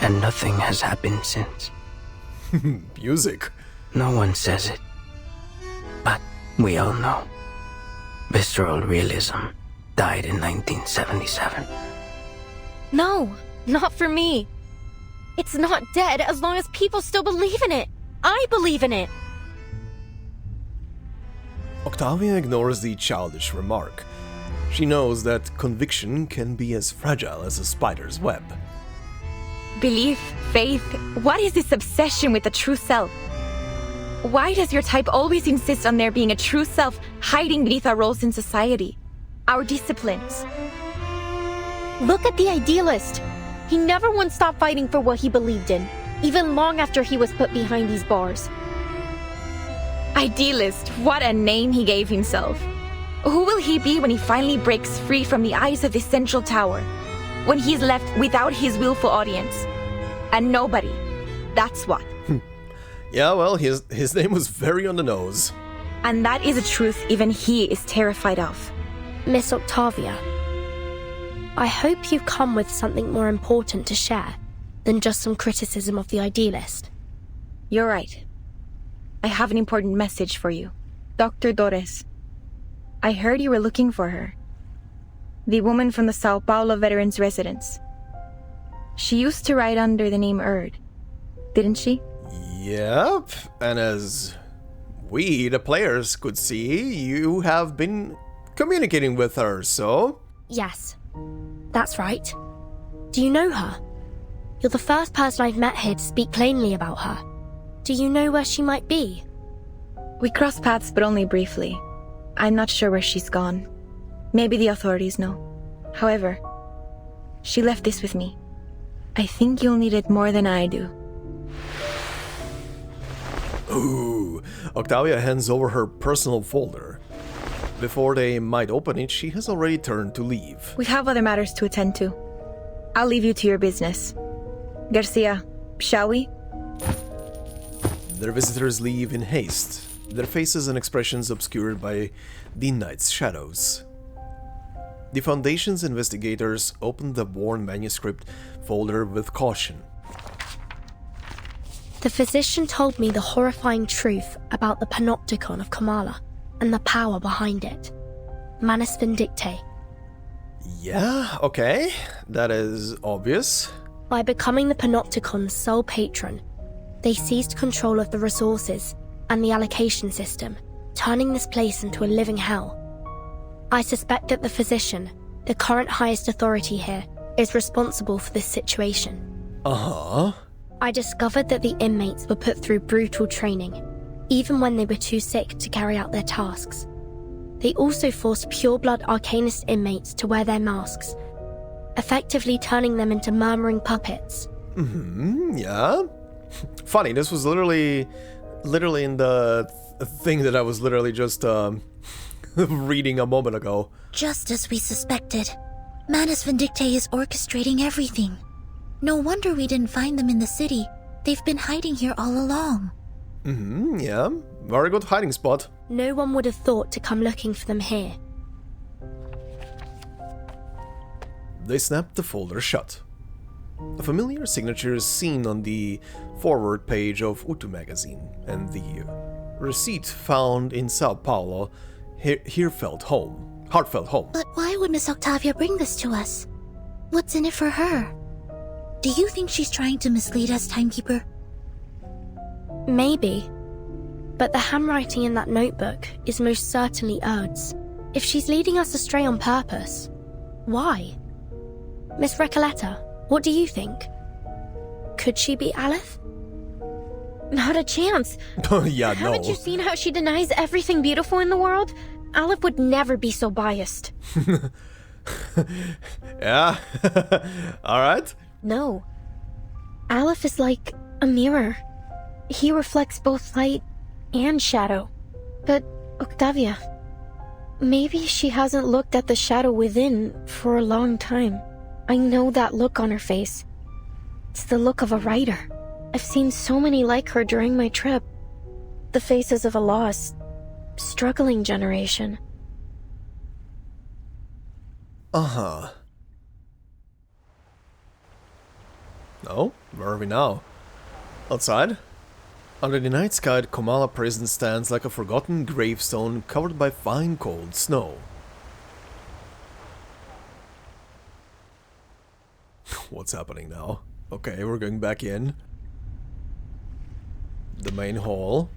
And nothing has happened since. Music. No one says it. But we all know. Visceral realism died in 1977. No, not for me. It's not dead as long as people still believe in it. I believe in it. Octavia ignores the childish remark. She knows that conviction can be as fragile as a spider's web. Belief, faith, what is this obsession with the true self? Why does your type always insist on there being a true self hiding beneath our roles in society? Our disciplines? Look at the idealist. He never once stopped fighting for what he believed in, even long after he was put behind these bars. Idealist, what a name he gave himself. Who will he be when he finally breaks free from the eyes of this central tower? When he's left without his willful audience? And nobody. That's what. Yeah, well, his name was very on the nose. And that is a truth even he is terrified of. Miss Octavia, I hope you've come with something more important to share than just some criticism of the idealist. You're right. I have an important message for you. Dr. Torres. I heard you were looking for her. The woman from the Sao Paulo Veterans Residence. She used to write under the name Erd, didn't she? Yep, and as we, the players, could see, you have been communicating with her, so... Yes, that's right. Do you know her? You're the first person I've met here to speak plainly about her. Do you know where she might be? We crossed paths, but only briefly. I'm not sure where she's gone. Maybe the authorities know. However, she left this with me. I think you'll need it more than I do. Ooh, Octavia hands over her personal folder. Before they might open it, she has already turned to leave. We have other matters to attend to. I'll leave you to your business. Garcia, shall we? Their visitors leave in haste, their faces and expressions obscured by the night's shadows. The Foundation's investigators opened the worn manuscript folder with caution. The physician told me the horrifying truth about the panopticon of Kamala and the power behind it. Manus Vindictae. Yeah, okay, that is obvious. By becoming the panopticon's sole patron, they seized control of the resources and the allocation system, turning this place into a living hell. I suspect that the physician, the current highest authority here, is responsible for this situation. Uh-huh. I discovered that the inmates were put through brutal training, even when they were too sick to carry out their tasks. They also forced pure-blood Arcanist inmates to wear their masks, effectively turning them into murmuring puppets. Yeah. Funny, this was literally in the thing that I was literally just reading a moment ago. Just as we suspected. Manus Vindictae is orchestrating everything. No wonder we didn't find them in the city. They've been hiding here all along. Yeah. Very good hiding spot. No one would have thought to come looking for them here. They snapped the folder shut. A familiar signature is seen on the forward page of Utu magazine, and the receipt found in Sao Paulo heartfelt home. But why would Miss Octavia bring this to us? What's in it for her? Do you think she's trying to mislead us, Timekeeper? Maybe. But the handwriting in that notebook is most certainly Erd's. If she's leading us astray on purpose, why? Miss Recoleta, what do you think? Could she be Aleph? Not a chance. Yeah, no. Haven't you seen how she denies everything beautiful in the world? Aleph would never be so biased. Yeah. Alright. No. Aleph is like a mirror. He reflects both light and shadow. But Octavia, maybe she hasn't looked at the shadow within for a long time. I know that look on her face. It's the look of a writer. I've seen so many like her during my trip. The faces of a lost, struggling generation. Uh-huh. No? Where are we now? Outside? Under the night sky, Kamala prison stands like a forgotten gravestone covered by fine cold snow. What's happening now? Okay, we're going back in. The main hall.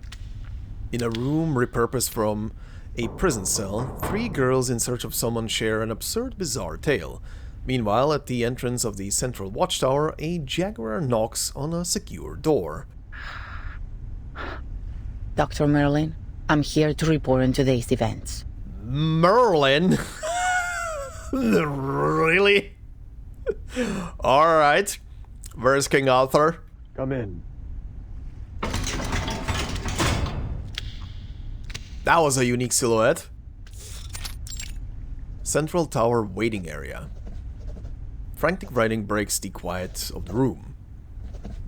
In a room repurposed from A prison cell, 3 girls in search of someone share an absurd, bizarre tale. Meanwhile, at the entrance of the central watchtower, a jaguar knocks on a secure door. Dr. Merlin, I'm here to report on today's events. Merlin? Really? Alright. Where's King Arthur? Come in. That was a unique silhouette. Central Tower waiting area. Frantic writing breaks the quiet of the room.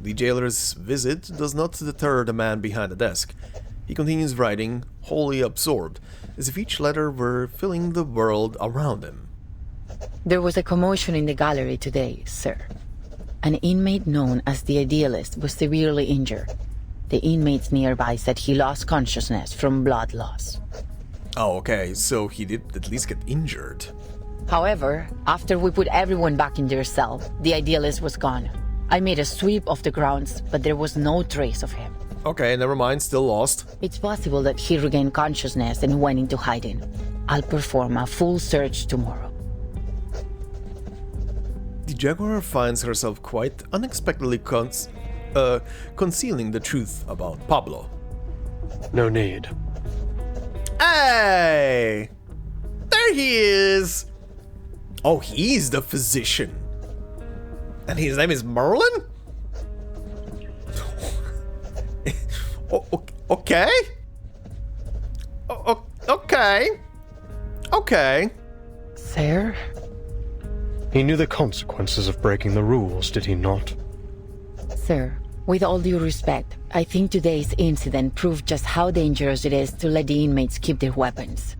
The jailer's visit does not deter the man behind the desk. He continues writing, wholly absorbed, as if each letter were filling the world around him. There was a commotion in the gallery today, sir. An inmate known as the Idealist was severely injured. The inmates nearby said he lost consciousness from blood loss. Oh, okay, so he did at least get injured. However, after we put everyone back in their cell, the Idealist was gone. I made a sweep of the grounds, but there was no trace of him. Okay, never mind, still lost. It's possible that he regained consciousness and went into hiding. I'll perform a full search tomorrow. The Jaguar finds herself quite unexpectedly concealing the truth about Pablo. No need. Hey! There he is! Oh, he's the physician. And his name is Merlin? Okay. Okay. Sir? He knew the consequences of breaking the rules, did he not? Sir, with all due respect, I think today's incident proved just how dangerous it is to let the inmates keep their weapons.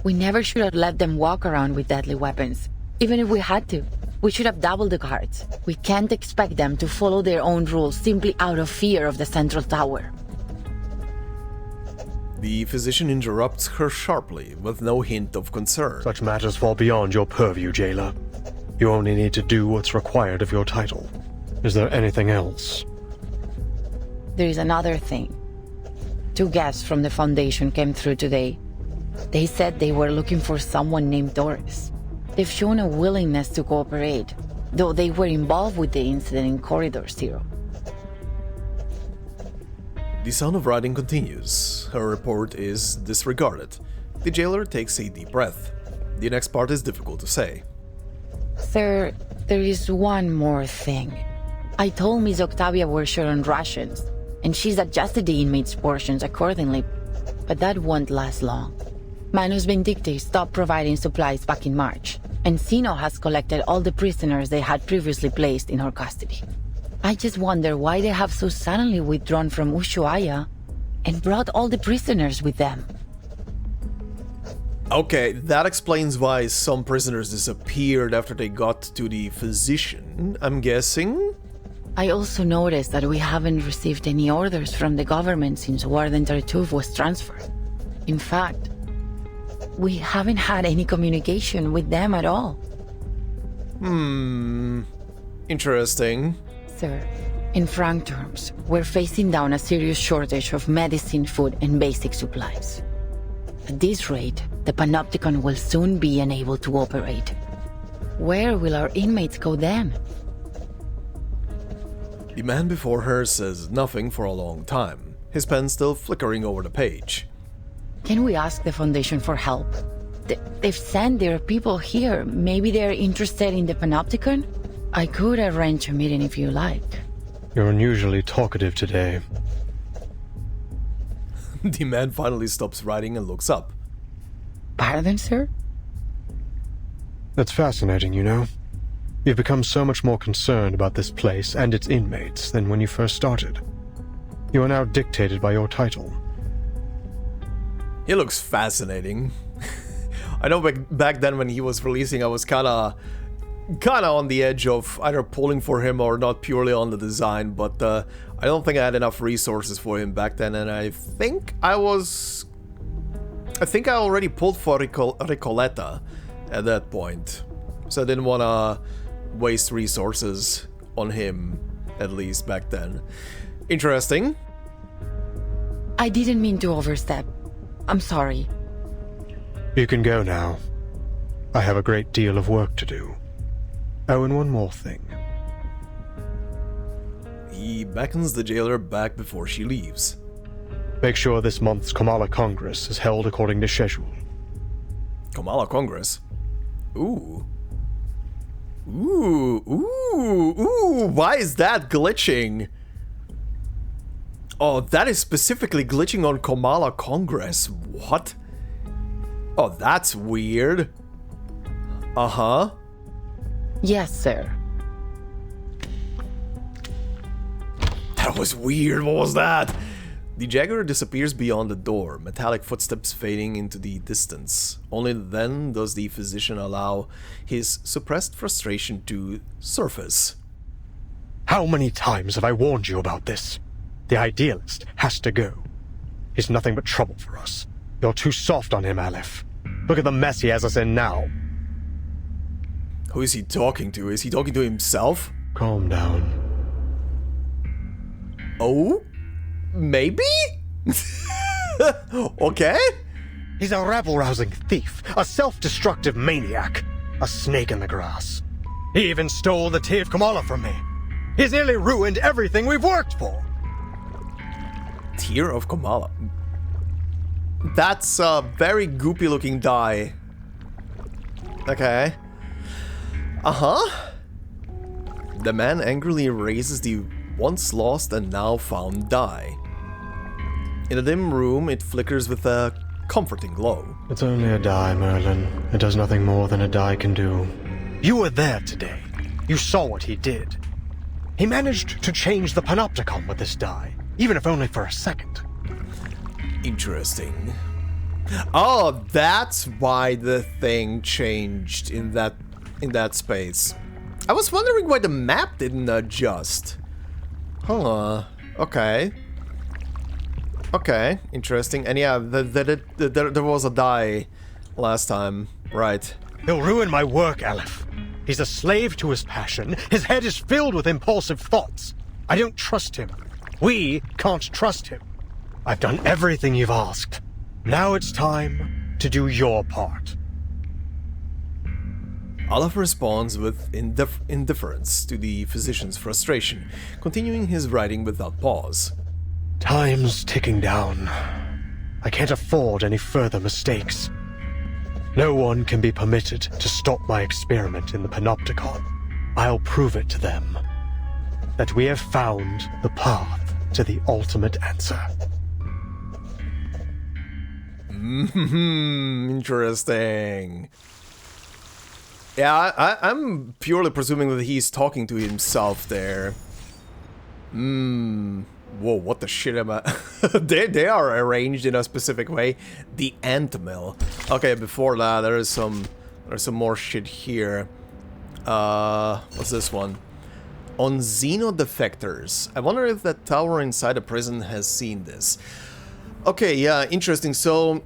We never should have let them walk around with deadly weapons. Even if we had to, we should have doubled the guards. We can't expect them to follow their own rules simply out of fear of the central tower. The physician interrupts her sharply, with no hint of concern. Such matters fall beyond your purview, jailer. You only need to do what's required of your title. Is there anything else? There is another thing. 2 guests from the Foundation came through today. They said they were looking for someone named Doris. They've shown a willingness to cooperate, though they were involved with the incident in Corridor 0. The sound of writing continues. Her report is disregarded. The jailer takes a deep breath. The next part is difficult to say. Sir, there is one more thing. I told Miss Octavia we're short on rations, and she's adjusted the inmates' portions accordingly, but that won't last long. Manus Vindicti stopped providing supplies back in March, and Sino has collected all the prisoners they had previously placed in her custody. I just wonder why they have so suddenly withdrawn from Ushuaia and brought all the prisoners with them. Okay, that explains why some prisoners disappeared after they got to the physician, I'm guessing? I also noticed that we haven't received any orders from the government since Warden Tartuffe was transferred. In fact, we haven't had any communication with them at all. Interesting. Sir, in frank terms, we're facing down a serious shortage of medicine, food, and basic supplies. At this rate, the Panopticon will soon be unable to operate. Where will our inmates go then? The man before her says nothing for a long time, his pen still flickering over the page. Can we ask the Foundation for help? They've sent their people here. Maybe they're interested in the Panopticon? I could arrange a meeting if you like. You're unusually talkative today. The man finally stops writing and looks up. Pardon, sir? That's fascinating, you know. You've become so much more concerned about this place and its inmates than when you first started. You are now dictated by your title. He looks fascinating. I know back then when he was releasing, I was kinda on the edge of either pulling for him or not purely on the design, but I don't think I had enough resources for him back then, and I think I already pulled for Recoleta at that point, so I didn't want to waste resources on him, at least back then. Interesting. I didn't mean to overstep. I'm sorry. You can go now. I have a great deal of work to do. Oh, and one more thing. He beckons the jailer back before she leaves. Make sure this month's Kamala Congress is held according to schedule. Kamala Congress? Ooh. Ooh, ooh, ooh, why is that glitching? Oh, that is specifically glitching on Kamala Congress. What? Oh, that's weird. Uh-huh. Yes, sir. That was weird. What was that? The Jaguar disappears beyond the door, metallic footsteps fading into the distance. Only then does the physician allow his suppressed frustration to surface. How many times have I warned you about this? The idealist has to go. He's nothing but trouble for us. You're too soft on him, Aleph. Look at the mess he has us in now. Who is he talking to? Is he talking to himself? Calm down. Oh? Maybe? Okay? He's a rabble-rousing thief, a self-destructive maniac, a snake in the grass. He even stole the Tea of Kamala from me. He's nearly ruined everything we've worked for. Tear of Kamala. That's a very goopy looking die. Okay. Uh-huh. The man angrily raises the once lost and now found die. In a dim room, it flickers with a comforting glow. It's only a die, Merlin. It does nothing more than a die can do. You were there today. You saw what he did. He managed to change the panopticon with this die, even if only for a second. Interesting. Oh, that's why the thing changed in that space. I was wondering why the map didn't adjust. Huh. Okay. Okay, interesting. And yeah, there was a die last time, right? He'll ruin my work, Aleph. He's a slave to his passion. His head is filled with impulsive thoughts. I don't trust him. We can't trust him. I've done everything you've asked. Now it's time to do your part. Aleph responds with indifference to the physician's frustration, continuing his writing without pause. Time's ticking down. I can't afford any further mistakes. No one can be permitted to stop my experiment in the Panopticon. I'll prove it to them that we have found the path to the ultimate answer. Interesting. Yeah, I'm purely presuming that he's talking to himself there. Whoa, what the shit am I... they are arranged in a specific way. The ant mill. Okay, before that, there's some more shit here. What's this one? On Xeno defectors. I wonder if that tower inside the prison has seen this. Okay, yeah, interesting. So,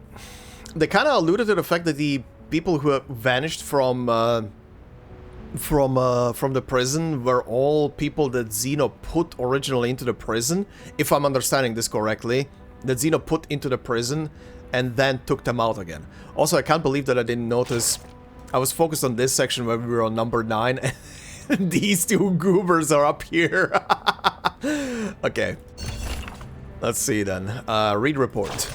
they kind of alluded to the fact that the people who have vanished from the prison were all people that Xeno put originally into the prison, if I'm understanding this correctly, that Xeno put into the prison and then took them out again. Also, I can't believe that I didn't notice. I was focused on this section where we were on number 9, and these two goobers are up here. Okay. Let's see then. Read report.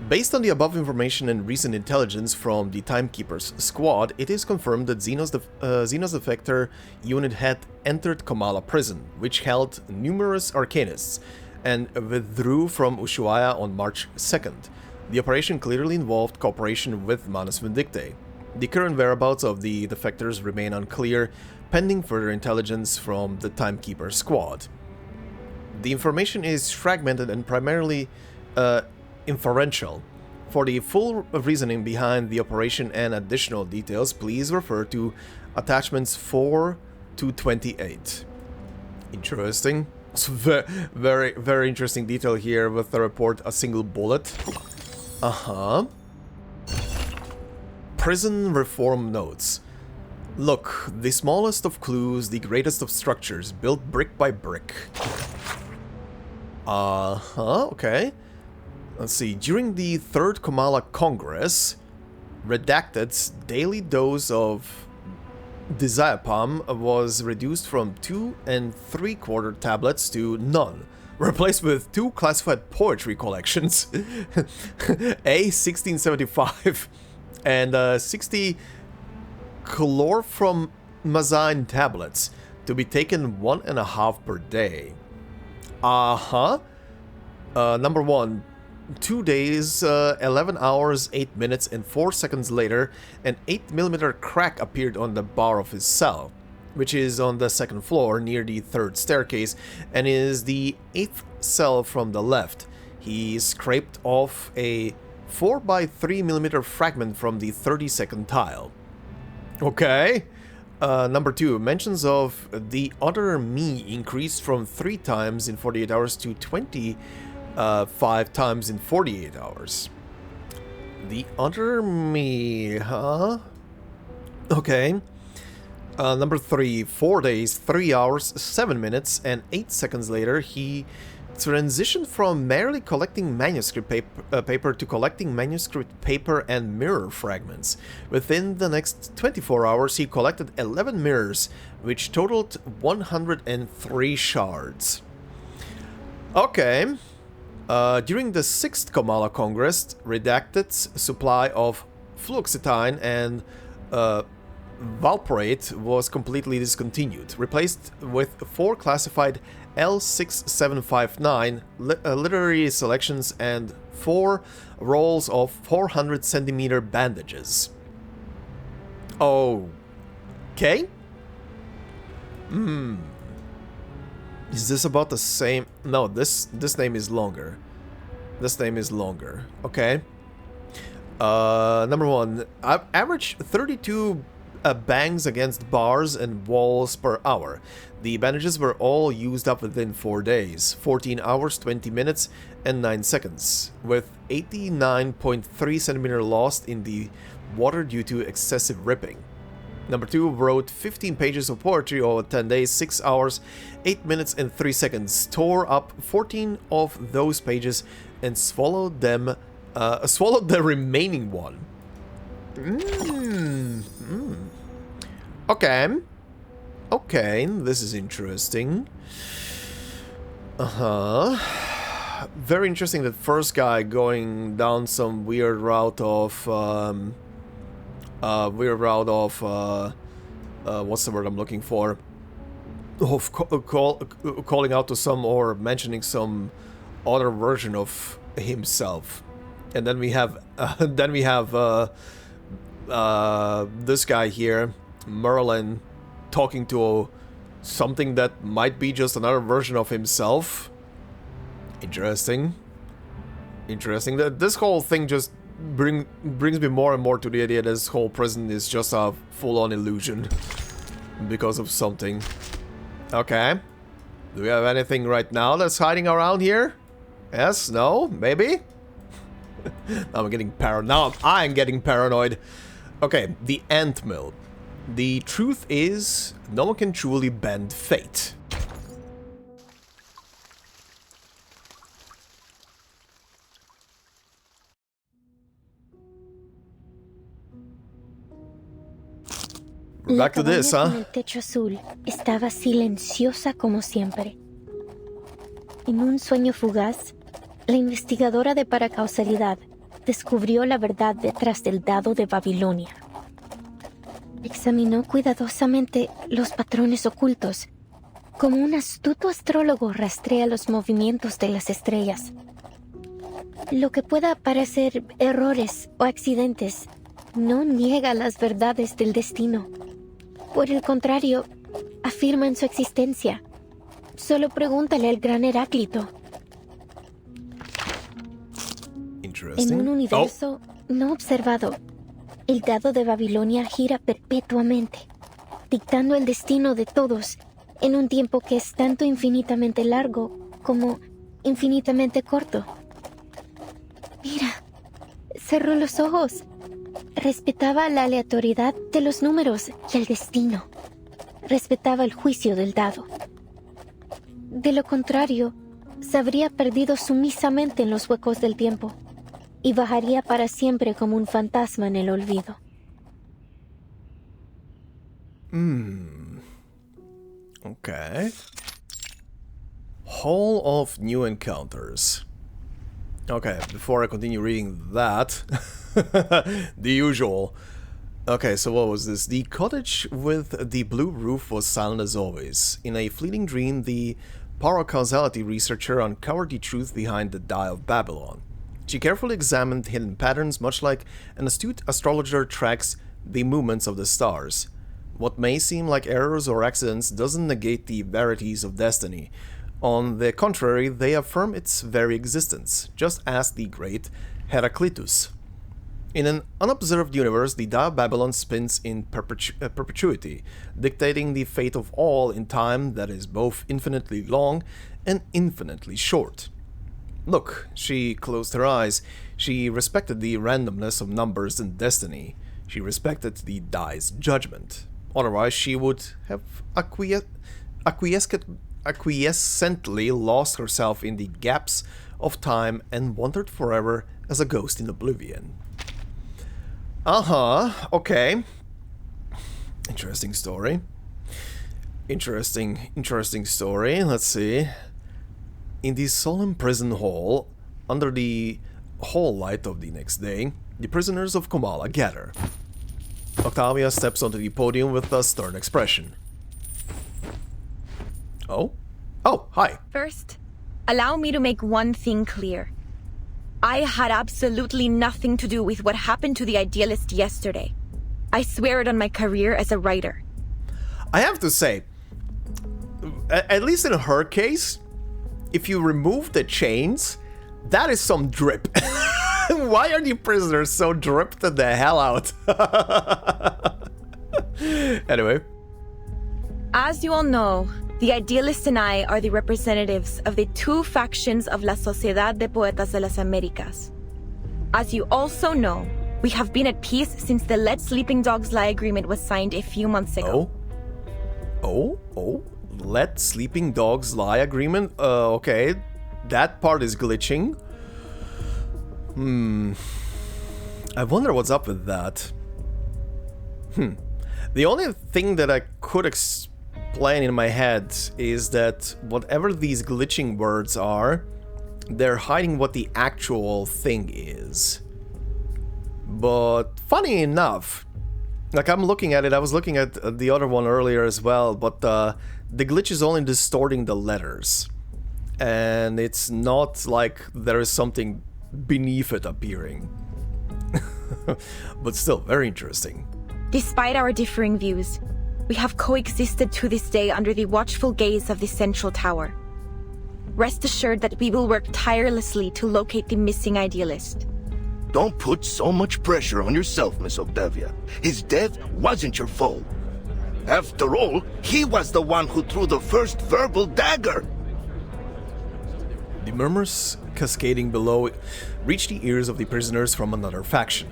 Based on the above information and recent intelligence from the Timekeeper's squad, it is confirmed that Xeno's defector unit had entered Kamala prison, which held numerous Arcanists, and withdrew from Ushuaia on March 2nd. The operation clearly involved cooperation with Manus Vindictae. The current whereabouts of the defectors remain unclear, pending further intelligence from the Timekeeper squad. The information is fragmented and primarily inferential. For the full reasoning behind the operation and additional details, please refer to attachments 4 to 28. Interesting. So very, very interesting detail here with the report, a single bullet. Uh-huh. Prison reform notes. Look, the smallest of clues, the greatest of structures, built brick by brick. Uh-huh, okay. Let's see. During the Third Kamala Congress, Redacted's daily dose of diazepam was reduced from 2 3/4 tablets to none, replaced with 2 classified poetry collections, A 1675 and 60 chlorpromazine tablets, to be taken 1.5 per day. Number 1. 2 days, 11 hours, 8 minutes, and 4 seconds later, an 8mm crack appeared on the bar of his cell, which is on the 2nd floor near the 3rd staircase, and is the 8th cell from the left. He scraped off a 4x3mm fragment from the 32nd tile. Okay. Number 2. Mentions of the other me increased from 3 times in 48 hours to 25 times in 48 hours. The other me, huh? Okay. Number 3. 4 days, 3 hours, 7 minutes, and 8 seconds later, he transitioned from merely collecting manuscript paper to collecting manuscript paper and mirror fragments. Within the next 24 hours, he collected 11 mirrors, which totaled 103 shards. Okay. During the 6th Kamala Congress, Redacted's supply of fluoxetine and valproate was completely discontinued, replaced with 4 classified L6759 literary selections and 4 rolls of 400 centimeter bandages. Okay. Is this about the same? No, this name is longer. This name is longer. Okay. Number 1. Average 32 bangs against bars and walls per hour. The bandages were all used up within 4 days, 14 hours, 20 minutes, and 9 seconds, with 89.3 centimeter lost in the water due to excessive ripping. Number 2 wrote 15 pages of poetry over 10 days, 6 hours, 8 minutes, and 3 seconds, tore up 14 of those pages, and swallowed the remaining one. Okay, this is interesting. Very interesting, that first guy going down some weird route of what's the word I'm looking for? Of calling out to some, or mentioning some other version of himself. And then we have this guy here, Merlin, talking to something that might be just another version of himself. Interesting. That this whole thing just brings me more and more to the idea that this whole prison is just a full-on illusion because of something. Okay. Do we have anything right now that's hiding around here? Yes? No? Maybe? I'm getting paranoid. Now I'm getting paranoid. Okay, the ant mill. The truth is, no one can truly bend fate. We're back to this, La cabaña con el techo azul estaba silenciosa como siempre. En un sueño fugaz, la investigadora de paracausalidad descubrió la verdad detrás del dado de Babilonia. Examinó cuidadosamente los patrones ocultos, como un astuto astrólogo rastrea los movimientos de las estrellas. Lo que pueda parecer errores o accidentes no niega las verdades del destino. Por el contrario, afirman su existencia. Solo pregúntale al gran Heráclito. En un universo no observado, el dado de Babilonia gira perpetuamente, dictando el destino de todos en un tiempo que es tanto infinitamente largo como infinitamente corto. Mira, cerró los ojos. Respetaba la aleatoriedad de los números y el destino. Respetaba el juicio del dado. De lo contrario, se habría perdido sumisamente en los huecos del tiempo y bajaría para siempre como un fantasma en el olvido. Okay. Hall of New Encounters. Okay, before I continue reading that, the usual. Okay, so what was this? The cottage with the blue roof was silent as always. In a fleeting dream, the paracausality researcher uncovered the truth behind the Die of Babylon. She carefully examined hidden patterns, much like an astute astrologer tracks the movements of the stars. What may seem like errors or accidents doesn't negate the verities of destiny. On the contrary, they affirm its very existence, just as the great Heraclitus. In an unobserved universe, the Die of Babylon spins in perpetuity, dictating the fate of all in time that is both infinitely long and infinitely short. Look, she closed her eyes. She respected the randomness of numbers and destiny. She respected the Die's judgment. Otherwise, she would have acquiescently lost herself in the gaps of time and wandered forever as a ghost in oblivion. Okay. Interesting story. Interesting story. Let's see. In the solemn prison hall, under the hall light of the next day, the prisoners of Komala gather. Octavia steps onto the podium with a stern expression. Oh, hi. First, allow me to make one thing clear. I had absolutely nothing to do with what happened to the Idealist yesterday. I swear it on my career as a writer. I have to say, at least in her case, if you remove the chains, that is some drip. Why are the prisoners so dripped the hell out? Anyway. As you all know, the Idealist and I are the representatives of the two factions of La Sociedad de Poetas de las Américas. As you also know, we have been at peace since the Let Sleeping Dogs Lie agreement was signed a few months ago. Let Sleeping Dogs Lie agreement? Okay. That part is glitching. I wonder what's up with that. The only thing that I could explain in my head is that whatever these glitching words are, they're hiding what the actual thing is. But funny enough, like I'm looking at it, I was looking at the other one earlier as well, but the glitch is only distorting the letters. And it's not like there is something beneath it appearing. But still, very interesting. Despite our differing views, we have coexisted to this day under the watchful gaze of the Central Tower. Rest assured that we will work tirelessly to locate the missing Idealist. Don't put so much pressure on yourself, Miss Octavia. His death wasn't your fault. After all, he was the one who threw the first verbal dagger. The murmurs cascading below reach the ears of the prisoners from another faction.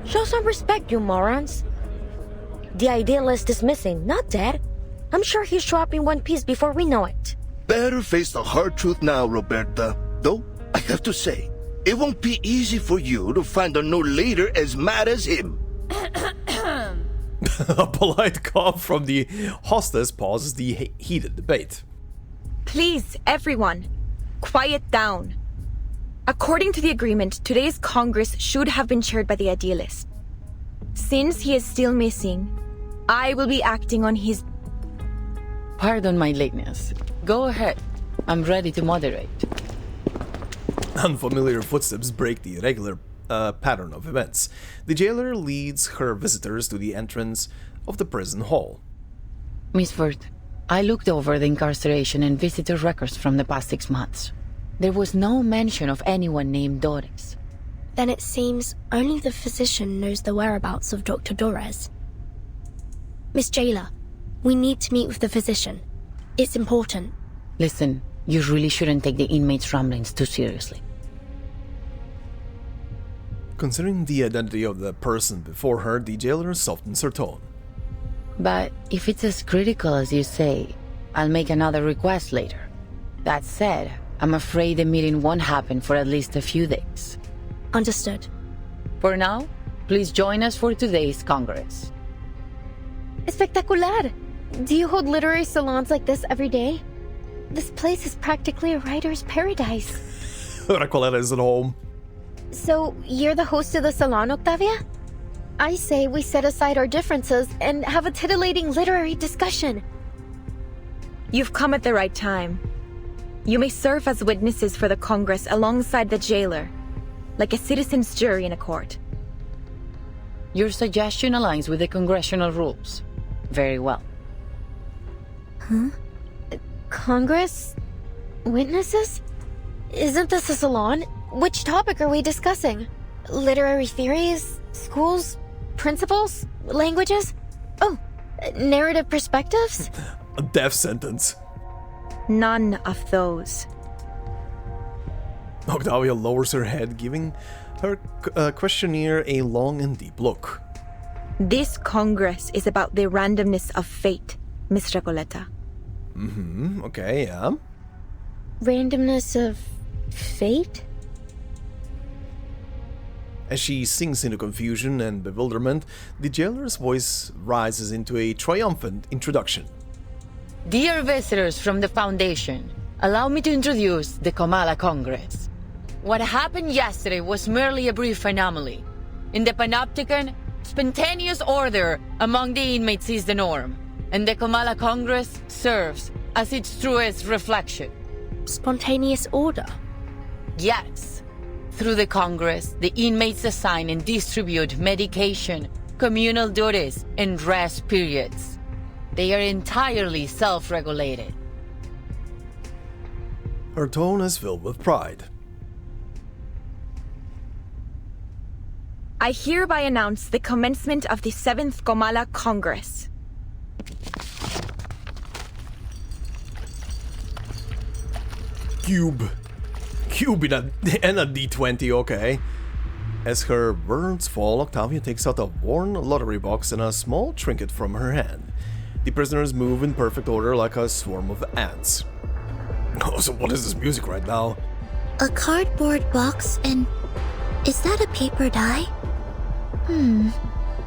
Show some respect, you morons. The Idealist is missing, not dead. I'm sure he'll show up in one piece before we know it. Better face the hard truth now, Roberta. Though, I have to say, it won't be easy for you to find a new leader as mad as him. A polite cough from the hostess pauses the heated debate. Please, everyone, quiet down. According to the agreement, today's Congress should have been chaired by the Idealist. Since he is still missing, I will be acting on his... Pardon my lateness. Go ahead. I'm ready to moderate. Unfamiliar footsteps break the irregular pattern of events. The jailer leads her visitors to the entrance of the prison hall. Miss Vertin, I looked over the incarceration and visitor records from the past 6 months. There was no mention of anyone named Doris. Then it seems only the physician knows the whereabouts of Dr. Dorez. Miss Jailer, we need to meet with the physician. It's important. Listen, you really shouldn't take the inmates' ramblings too seriously. Considering the identity of the person before her, the jailer softens her tone. But if it's as critical as you say, I'll make another request later. That said, I'm afraid the meeting won't happen for at least a few days. Understood. For now, please join us for today's Congress. Espectacular! Do you hold literary salons like this every day? This place is practically a writer's paradise. Recoleta is at home. So, you're the host of the salon, Octavia? I say we set aside our differences and have a titillating literary discussion. You've come at the right time. You may serve as witnesses for the Congress alongside the jailer, like a citizen's jury in a court. Your suggestion aligns with the congressional rules. Very well. Huh? Congress? Witnesses? Isn't this a salon? Which topic are we discussing? Literary theories? Schools? Principles? Languages? Oh, narrative perspectives? A death sentence. None of those. Octavia lowers her head, giving her questionnaire a long and deep look. This Congress is about the randomness of fate, Miss Recoleta. Okay, yeah. Randomness of fate? As she sinks into confusion and bewilderment, the jailer's voice rises into a triumphant introduction. Dear visitors from the Foundation, allow me to introduce the Kamala Congress. What happened yesterday was merely a brief anomaly. In the Panopticon, spontaneous order among the inmates is the norm, and the Kamala Congress serves as its truest reflection. Spontaneous order? Yes. Through the Congress, the inmates assign and distribute medication, communal duties, and rest periods. They are entirely self-regulated. Her tone is filled with pride. I hereby announce the commencement of the 7th Kamala Congress. Cube and a D20, okay. As her words fall, Octavia takes out a worn lottery box and a small trinket from her hand. The prisoners move in perfect order like a swarm of ants. Oh, so what is this music right now? A cardboard box and... is that a paper die?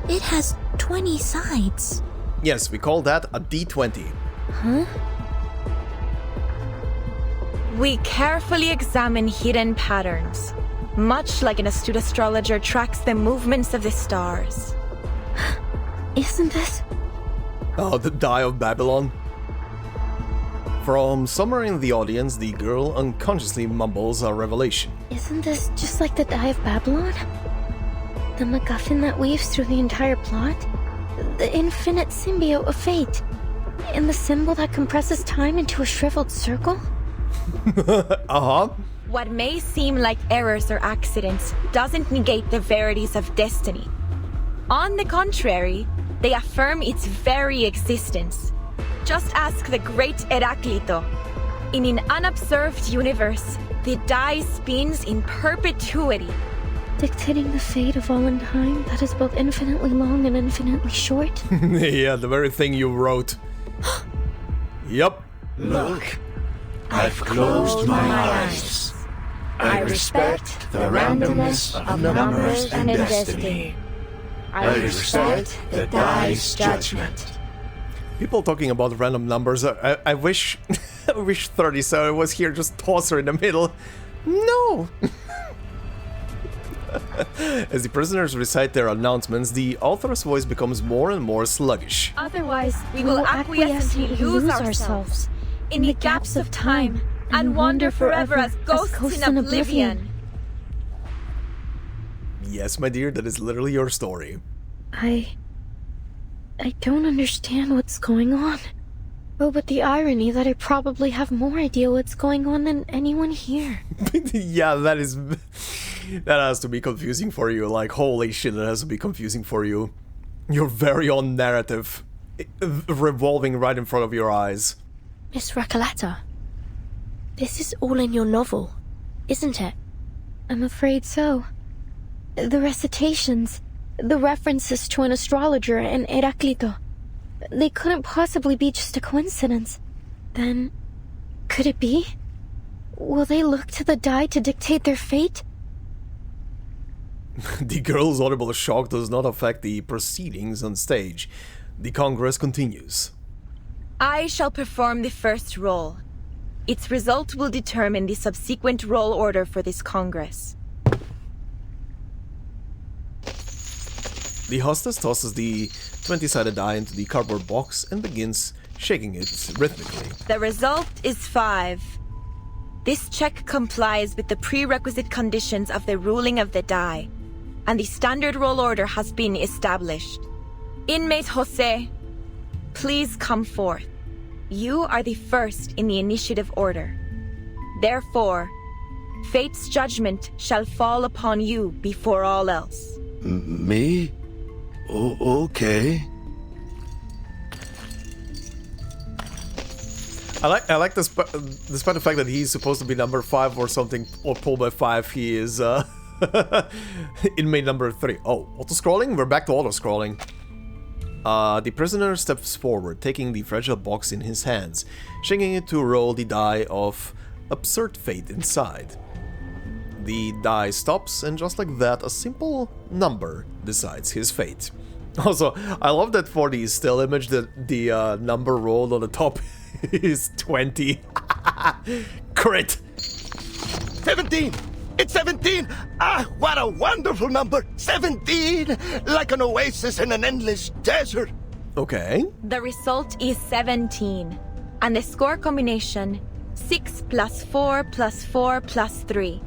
It has 20 sides. Yes, we call that a D20. Huh? We carefully examine hidden patterns, much like an astute astrologer tracks the movements of the stars. Isn't this... Oh, the Die of Babylon. From somewhere in the audience, the girl unconsciously mumbles a revelation. Isn't this just like the Die of Babylon? The MacGuffin that weaves through the entire plot? The infinite symbiote of fate? And the symbol that compresses time into a shriveled circle? Uh-huh. What may seem like errors or accidents doesn't negate the verities of destiny. On the contrary, they affirm its very existence. Just ask the great Heraclito. In an unobserved universe, the die spins in perpetuity. Dictating the fate of all in time that is both infinitely long and infinitely short? Yeah, the very thing you wrote. Yup. Look, I've closed my eyes. I respect the randomness of numbers and destiny. I respect the die's judgment. People talking about random numbers, I wish I wish 37 was here, just toss her in the middle. No! As the prisoners recite their announcements, the author's voice becomes more and more sluggish. Otherwise, we will acquiesce and lose ourselves in the gaps of time and wander forever as ghosts in oblivion. Yes, my dear, that is literally your story. I don't understand what's going on. Oh, but the irony that I probably have more idea what's going on than anyone here. Yeah, that has to be confusing for you. Like, holy shit, that has to be confusing for you. Your very own narrative revolving right in front of your eyes. Miss Recoleta, this is all in your novel, isn't it? I'm afraid so. The recitations, the references to an astrologer and Heraclito. They couldn't possibly be just a coincidence. Then, could it be? Will they look to the die to dictate their fate? The girl's audible shock does not affect the proceedings on stage. The Congress continues. I shall perform the first roll. Its result will determine the subsequent roll order for this Congress. The hostess tosses the 20-sided die into the cardboard box and begins shaking it rhythmically. The result is 5. This check complies with the prerequisite conditions of the ruling of the die, and the standard roll order has been established. Inmate Jose, please come forth. You are the first in the initiative order. Therefore, fate's judgment shall fall upon you before all else. Me? Okay. I like this, despite the fact that he's supposed to be number 5 or something, or pulled by 5, he is inmate number 3. Oh, auto-scrolling? We're back to auto-scrolling. The prisoner steps forward, taking the fragile box in his hands, shaking it to roll the die of absurd fate inside. The die stops, and just like that, a simple number decides his fate. Also, I love that for the still image, that the number rolled on the top is 20. Crit! 17! It's 17! Ah, what a wonderful number! 17! Like an oasis in an endless desert. Okay. The result is 17, and the score combination 6 + 4 + 4 + 3.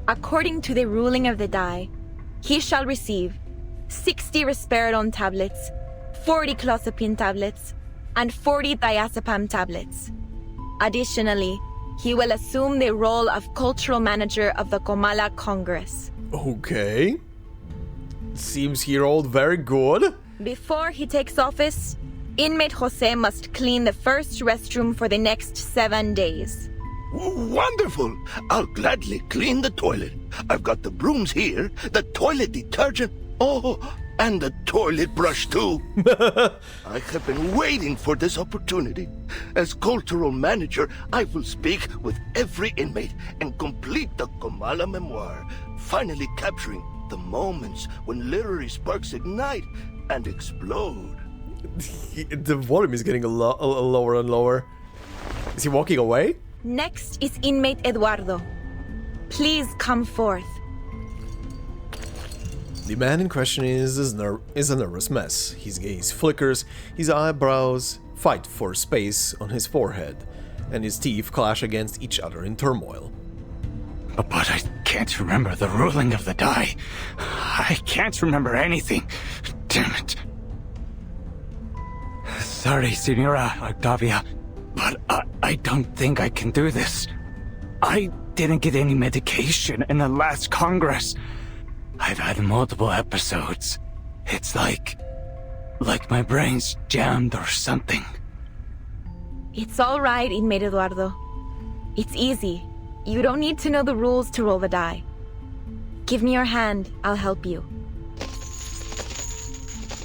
According to the ruling of the die, he shall receive 60 risperidone tablets, 40 clozapine tablets, and 40 diazepam tablets. Additionally, he will assume the role of cultural manager of the Comala Congress. Okay. Seems he rolled very good. Before he takes office, inmate Jose must clean the first restroom for the next 7 days. Wonderful! I'll gladly clean the toilet. I've got the brooms here, the toilet detergent, and the toilet brush too. I have been waiting for this opportunity. As cultural manager, I will speak with every inmate and complete the Comala memoir, finally capturing the moments when literary sparks ignite and explode. The volume is getting a lower and lower. Is he walking away? Next is inmate Eduardo. Please come forth. The man in question is a nervous mess. His gaze flickers, his eyebrows fight for space on his forehead, and his teeth clash against each other in turmoil. But I can't remember the ruling of the die. I can't remember anything. Damn it. Sorry, Senora Octavia, but I don't think I can do this. I didn't get any medication in the last Congress. I've had multiple episodes. It's like my brain's jammed or something. It's all right, inmate Eduardo. It's easy. You don't need to know the rules to roll the die. Give me your hand, I'll help you.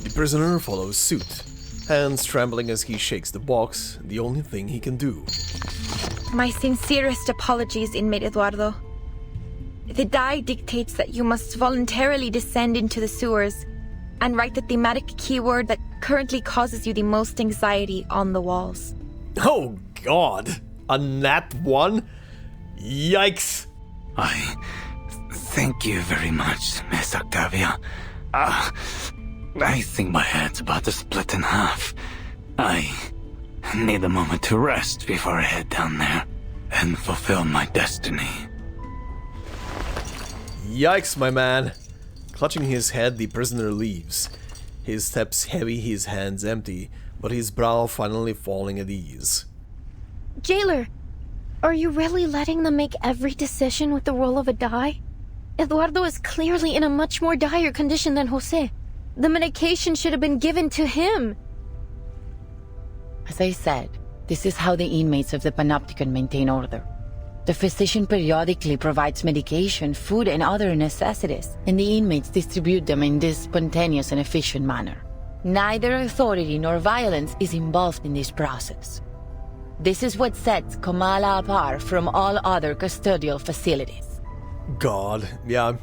The prisoner follows suit, hands trembling as he shakes the box, the only thing he can do. My sincerest apologies, inmate Eduardo. The die dictates that you must voluntarily descend into the sewers and write the thematic keyword that currently causes you the most anxiety on the walls. Oh god! A nat 1? Yikes! I thank you very much, Miss Octavia. I think my head's about to split in half. I need a moment to rest before I head down there and fulfill my destiny. Yikes, my man. Clutching his head, the prisoner leaves. His steps heavy, his hands empty, but his brow finally falling at ease. Jailer, are you really letting them make every decision with the roll of a die? Eduardo is clearly in a much more dire condition than Jose. The medication should have been given to him. As I said, this is how the inmates of the Panopticon maintain order. The physician periodically provides medication, food, and other necessities, and the inmates distribute them in this spontaneous and efficient manner. Neither authority nor violence is involved in this process. This is what sets Kamala apart from all other custodial facilities. God, yeah.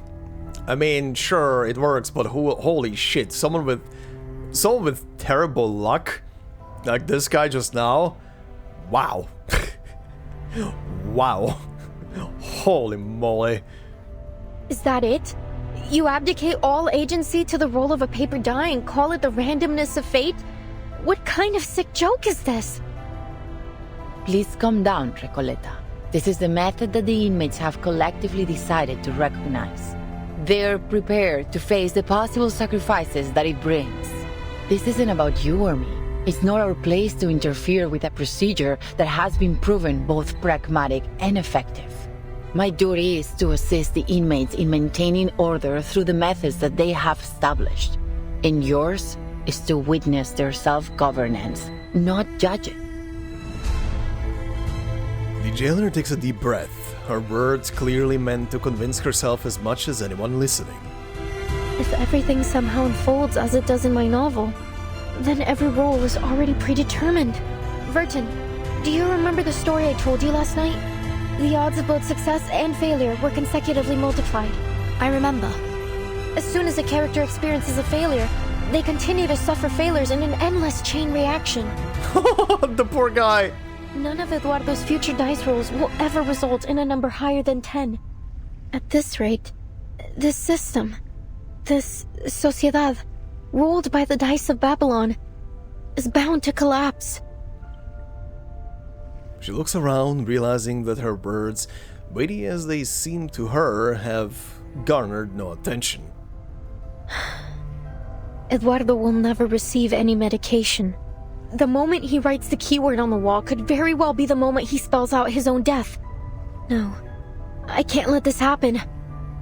I mean, sure, it works, but holy shit, someone with terrible luck, like this guy just now, wow. Wow. Holy moly. Is that it? You abdicate all agency to the role of a paper die and call it the randomness of fate? What kind of sick joke is this? Please calm down, Recoleta. This is the method that the inmates have collectively decided to recognize. They're prepared to face the possible sacrifices that it brings. This isn't about you or me. It's not our place to interfere with a procedure that has been proven both pragmatic and effective. My duty is to assist the inmates in maintaining order through the methods that they have established. And yours is to witness their self-governance, not judge it. The jailer takes a deep breath, her words clearly meant to convince herself as much as anyone listening. If everything somehow unfolds as it does in my novel, then every role is already predetermined. Vertin, do you remember the story I told you last night? The odds of both success and failure were consecutively multiplied. I remember. As soon as a character experiences a failure, they continue to suffer failures in an endless chain reaction. The poor guy! None of Eduardo's future dice rolls will ever result in a number higher than 10. At this rate, this system, this sociedad, ruled by the dice of Babylon, is bound to collapse. She looks around, realizing that her words, weighty as they seem to her, have garnered no attention. Eduardo will never receive any medication. The moment he writes the keyword on the wall could very well be the moment he spells out his own death. No, I can't let this happen.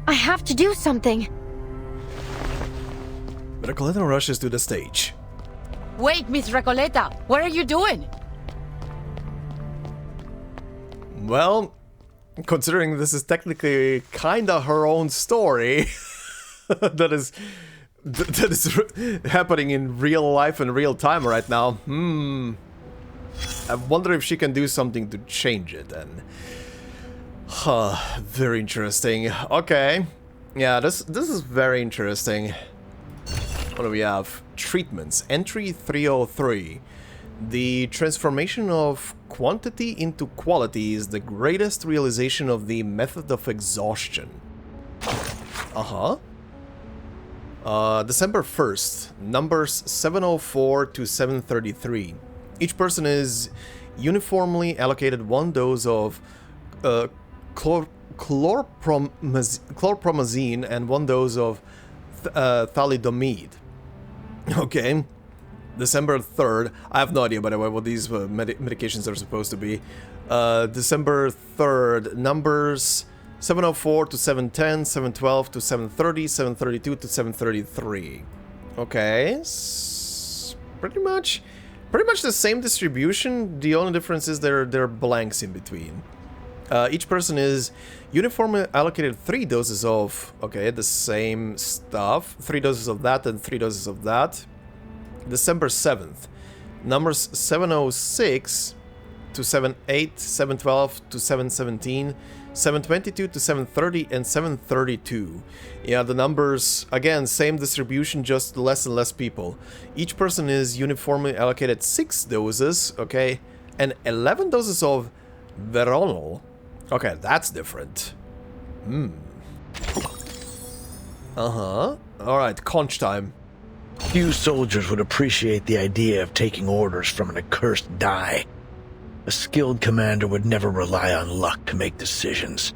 I have to do something. Recoleta rushes to the stage. Wait, Miss Recoleta, what are you doing? Well, considering this is technically kinda her own story, that is happening in real life and real time right now. I wonder if she can do something to change it then. Very interesting. Okay. Yeah, this is very interesting. What do we have? Treatments. Entry 303. The transformation of quantity into quality is the greatest realization of the method of exhaustion. December 1st, numbers 704 to 733. Each person is uniformly allocated one dose of chlorpromazine and one dose of thalidomide. Okay. December 3rd, I have no idea, by the way, what these medications are supposed to be. December 3rd, numbers 704 to 710, 712 to 730, 732 to 733. Okay, pretty much the same distribution. The only difference is there are blanks in between. Each person is uniformly allocated 3 doses of, okay, the same stuff. 3 doses of that and 3 doses of that. December 7th, numbers 706 to 78, 712 to 717, 722 to 730, and 732. Yeah, the numbers, again, same distribution, just less and less people. Each person is uniformly allocated 6 doses, okay, and 11 doses of Veronal. Okay, that's different. Alright, conch time. Few soldiers would appreciate the idea of taking orders from an accursed die. A skilled commander would never rely on luck to make decisions.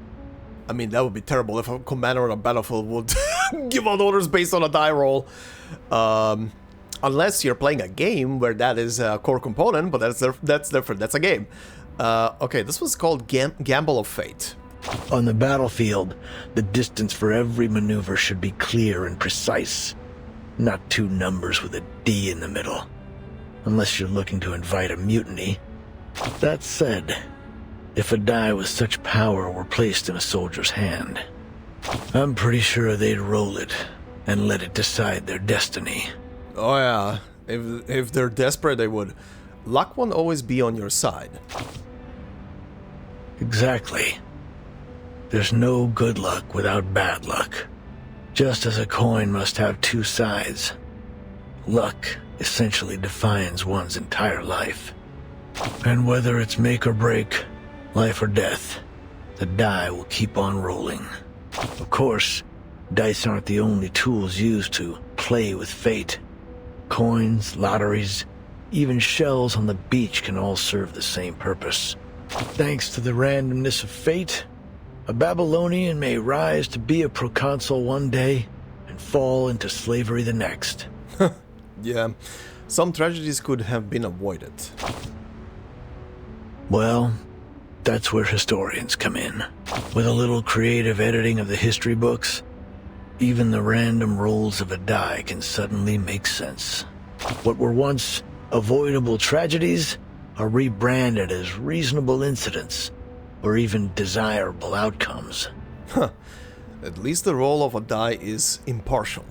I mean, that would be terrible if a commander on a battlefield would give out orders based on a die roll. Unless you're playing a game where that is a core component, but that's different. That's a game. Okay, this was called Gamble of Fate. On the battlefield, the distance for every maneuver should be clear and precise. Not 2 numbers with a D in the middle. Unless you're looking to invite a mutiny. That said, if a die with such power were placed in a soldier's hand, I'm pretty sure they'd roll it and let it decide their destiny. Oh yeah, If they're desperate, they would. Luck won't always be on your side. Exactly. There's no good luck without bad luck. Just as a coin must have two sides. Luck essentially defines one's entire life. And whether it's make or break, life or death, the die will keep on rolling. Of course, dice aren't the only tools used to play with fate. Coins, lotteries, even shells on the beach can all serve the same purpose. Thanks to the randomness of fate, a Babylonian may rise to be a proconsul one day and fall into slavery the next. Yeah, some tragedies could have been avoided. Well, that's where historians come in. With a little creative editing of the history books, even the random rolls of a die can suddenly make sense. What were once avoidable tragedies are rebranded as reasonable incidents, or even desirable outcomes. Huh. At least the roll of a die is impartial.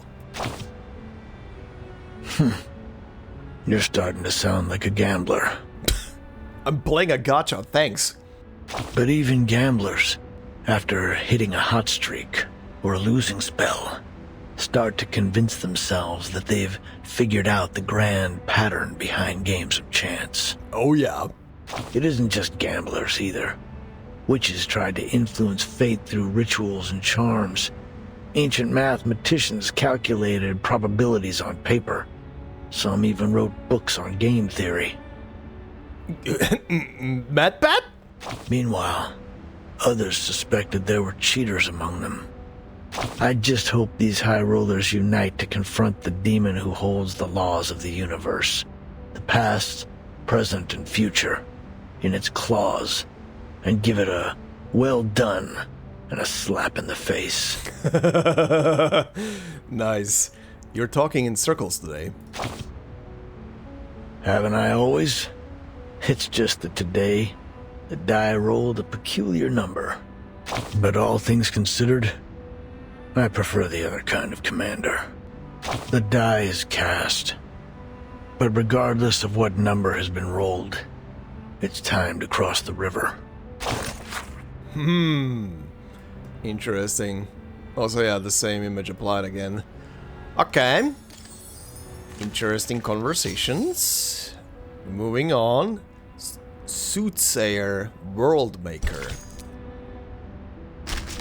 You're starting to sound like a gambler. I'm playing a gacha, thanks. But even gamblers, after hitting a hot streak or a losing spell, start to convince themselves that they've figured out the grand pattern behind games of chance. Oh yeah. It isn't just gamblers either. Witches tried to influence fate through rituals and charms. Ancient mathematicians calculated probabilities on paper. Some even wrote books on game theory. MatPat? Meanwhile, others suspected there were cheaters among them. I just hope these high rollers unite to confront the demon who holds the laws of the universe, the past, present, and future, in its claws, and give it a well done and a slap in the face. Nice. You're talking in circles today. Haven't I always? It's just that today, the die rolled a peculiar number. But all things considered, I prefer the other kind of commander. The die is cast. But regardless of what number has been rolled, it's time to cross the river. Interesting. Also, yeah, the same image applied again. Okay. Interesting conversations. Moving on. Soothsayer, Worldmaker.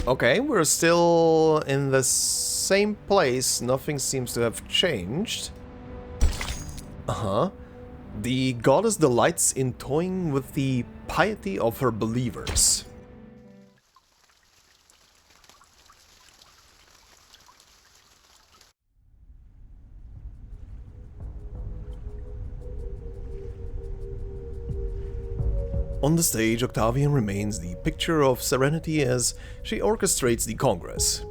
Okay, we're still in the same place. Nothing seems to have changed. The goddess delights in toying with the piety of her believers. On the stage, Octavian remains the picture of serenity as she orchestrates the Congress.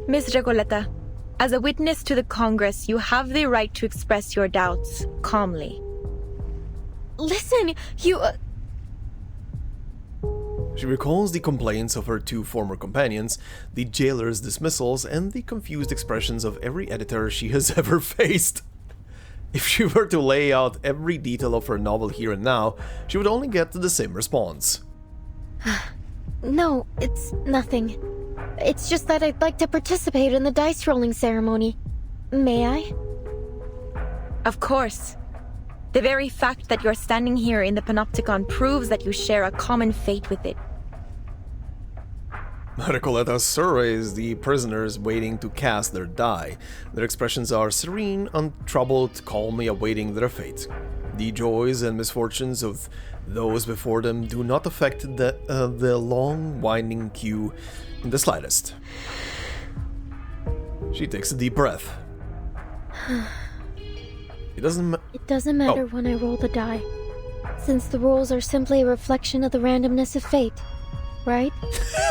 Miss Recoleta, as a witness to the Congress, you have the right to express your doubts calmly. Listen, you... She recalls the complaints of her two former companions, the jailer's dismissals, and the confused expressions of every editor she has ever faced. If she were to lay out every detail of her novel here and now, she would only get the same response. No, it's nothing. It's just that I'd like to participate in the dice rolling ceremony. May I? Of course. The very fact that you're standing here in the Panopticon proves that you share a common fate with it. Recoleta surveys the prisoners waiting to cast their die. Their expressions are serene, untroubled, calmly awaiting their fate. The joys and misfortunes of those before them do not affect the long, winding queue in the slightest. She takes a deep breath. It doesn't matter when I roll the die, since the rolls are simply a reflection of the randomness of fate, right?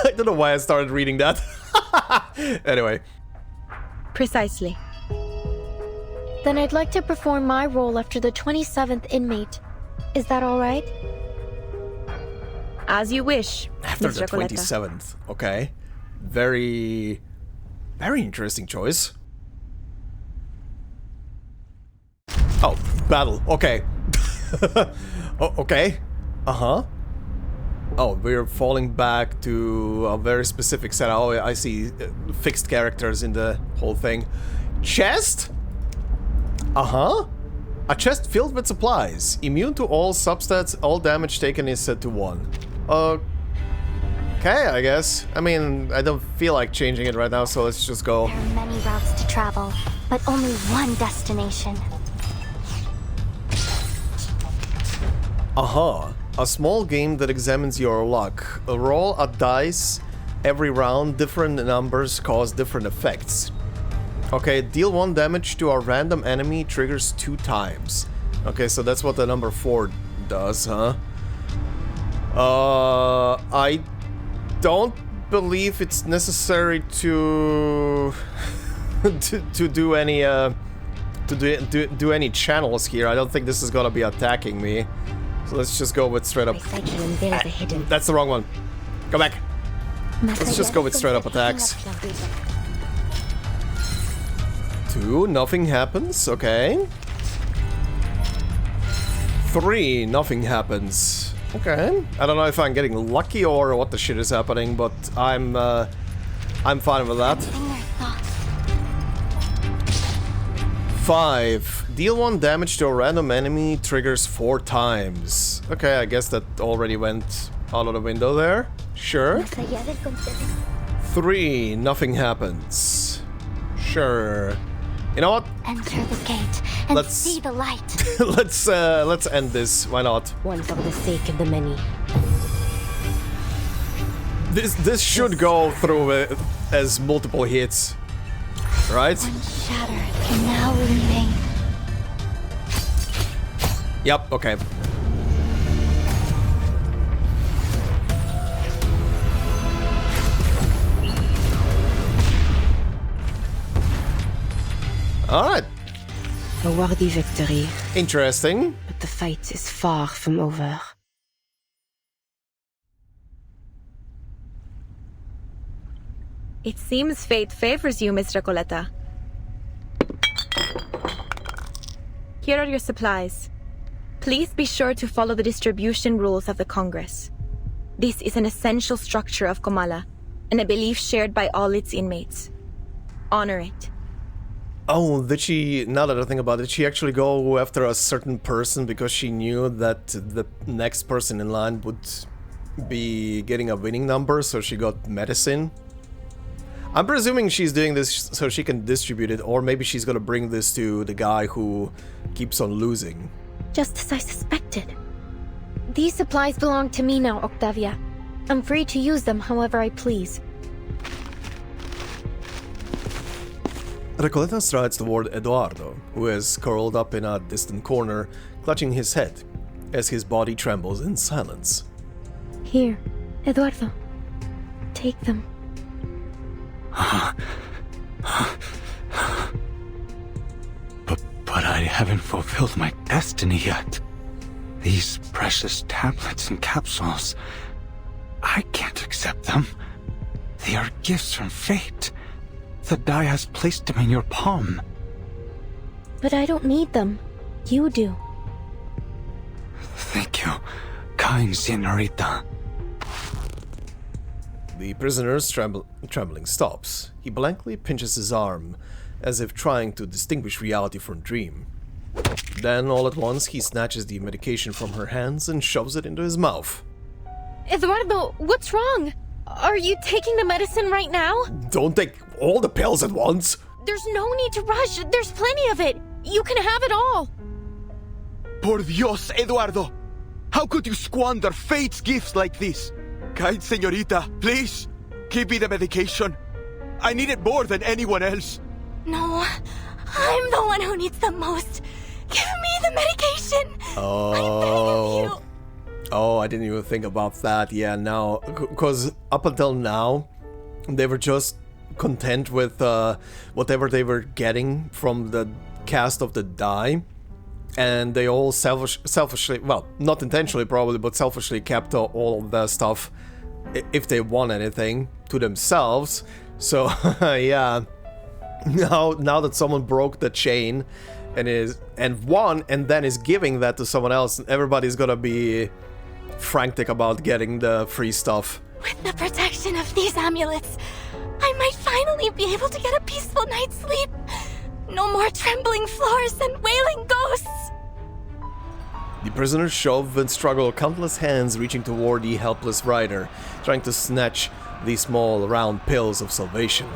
I don't know why I started reading that. Anyway. Precisely. Then I'd like to perform my role after the 27th inmate. Is that alright? As you wish, After Ms. the Recoleta. 27th, okay. Very interesting choice. Oh, Battle. Okay. Okay. Uh-huh. Oh, we're falling back to a very specific set. Oh, I see fixed characters in the whole thing. Chest? Uh-huh. A chest filled with supplies. Immune to all substats. All damage taken is set to 1. Okay, I guess. I mean, I don't feel like changing it right now, so let's just go. There are many routes to travel, but only one destination. Uh-huh. A small game that examines your luck. Roll a dice every round. Different numbers cause different effects. Okay, deal 1 damage to a random enemy, triggers 2 times. Okay, so that's what the number 4 does, huh? I don't believe it's necessary to to do any do any channels here. I don't think this is gonna be attacking me. So let's just go with straight up. That's the wrong one. Go back. Let's just go with straight up attacks. 2, nothing happens. Okay. 3, nothing happens. Okay. I don't know if I'm getting lucky or what the shit is happening, but I'm fine with that. 5. Deal 1 damage to a random enemy, triggers 4 times. Okay, I guess that already went out of the window there. Sure. 3, nothing happens. Sure. You know what? Enter the gate and see the light. let's end this. Why not? One for the sake of the many. This should go through as multiple hits, right? One shatter can now remain. Yep. Okay. Alright. A worthy victory. Interesting. But the fight is far from over. It seems fate favors you, Miss Recoleta. Here are your supplies. Please be sure to follow the distribution rules of the Congress. This is an essential structure of Comala, and a belief shared by all its inmates. Honor it. Oh, did she, now that I think about it, did she actually go after a certain person because she knew that the next person in line would be getting a winning number, so she got medicine? I'm presuming she's doing this so she can distribute it, or maybe she's gonna bring this to the guy who keeps on losing. Just as I suspected. These supplies belong to me now, Octavia. I'm free to use them however I please. Recoleta strides toward Eduardo, who is curled up in a distant corner, clutching his head, as his body trembles in silence. Here, Eduardo. Take them. But I haven't fulfilled my destiny yet. These precious tablets and capsules, I can't accept them. They are gifts from fate. The die has placed them in your palm. But I don't need them. You do. Thank you, kind señorita. The prisoner's trembling stops. He blankly pinches his arm, as if trying to distinguish reality from dream. Then, all at once, he snatches the medication from her hands and shoves it into his mouth. Eduardo, what's wrong? Are you taking the medicine right now? Don't take all the pills at once! There's no need to rush. There's plenty of it. You can have it all. Por Dios, Eduardo! How could you squander fate's gifts like this? Kind señorita, please, give me the medication. I need it more than anyone else. No, I'm the one who needs the most. Give me the medication. Oh. Oh, I didn't even think about that. Yeah, now, because up until now, they were just content with whatever they were getting from the cast of the die, and they all selfishly, well, not intentionally probably, but selfishly kept all of the stuff, if they want anything, to themselves. So, yeah, now that someone broke the chain and then is giving that to someone else, everybody's gonna be frantic about getting the free stuff. With the protection of these amulets, I might finally be able to get a peaceful night's sleep. No more trembling floors and wailing ghosts. The prisoners shove and struggle, countless hands reaching toward the helpless rider, trying to snatch the small round pills of salvation.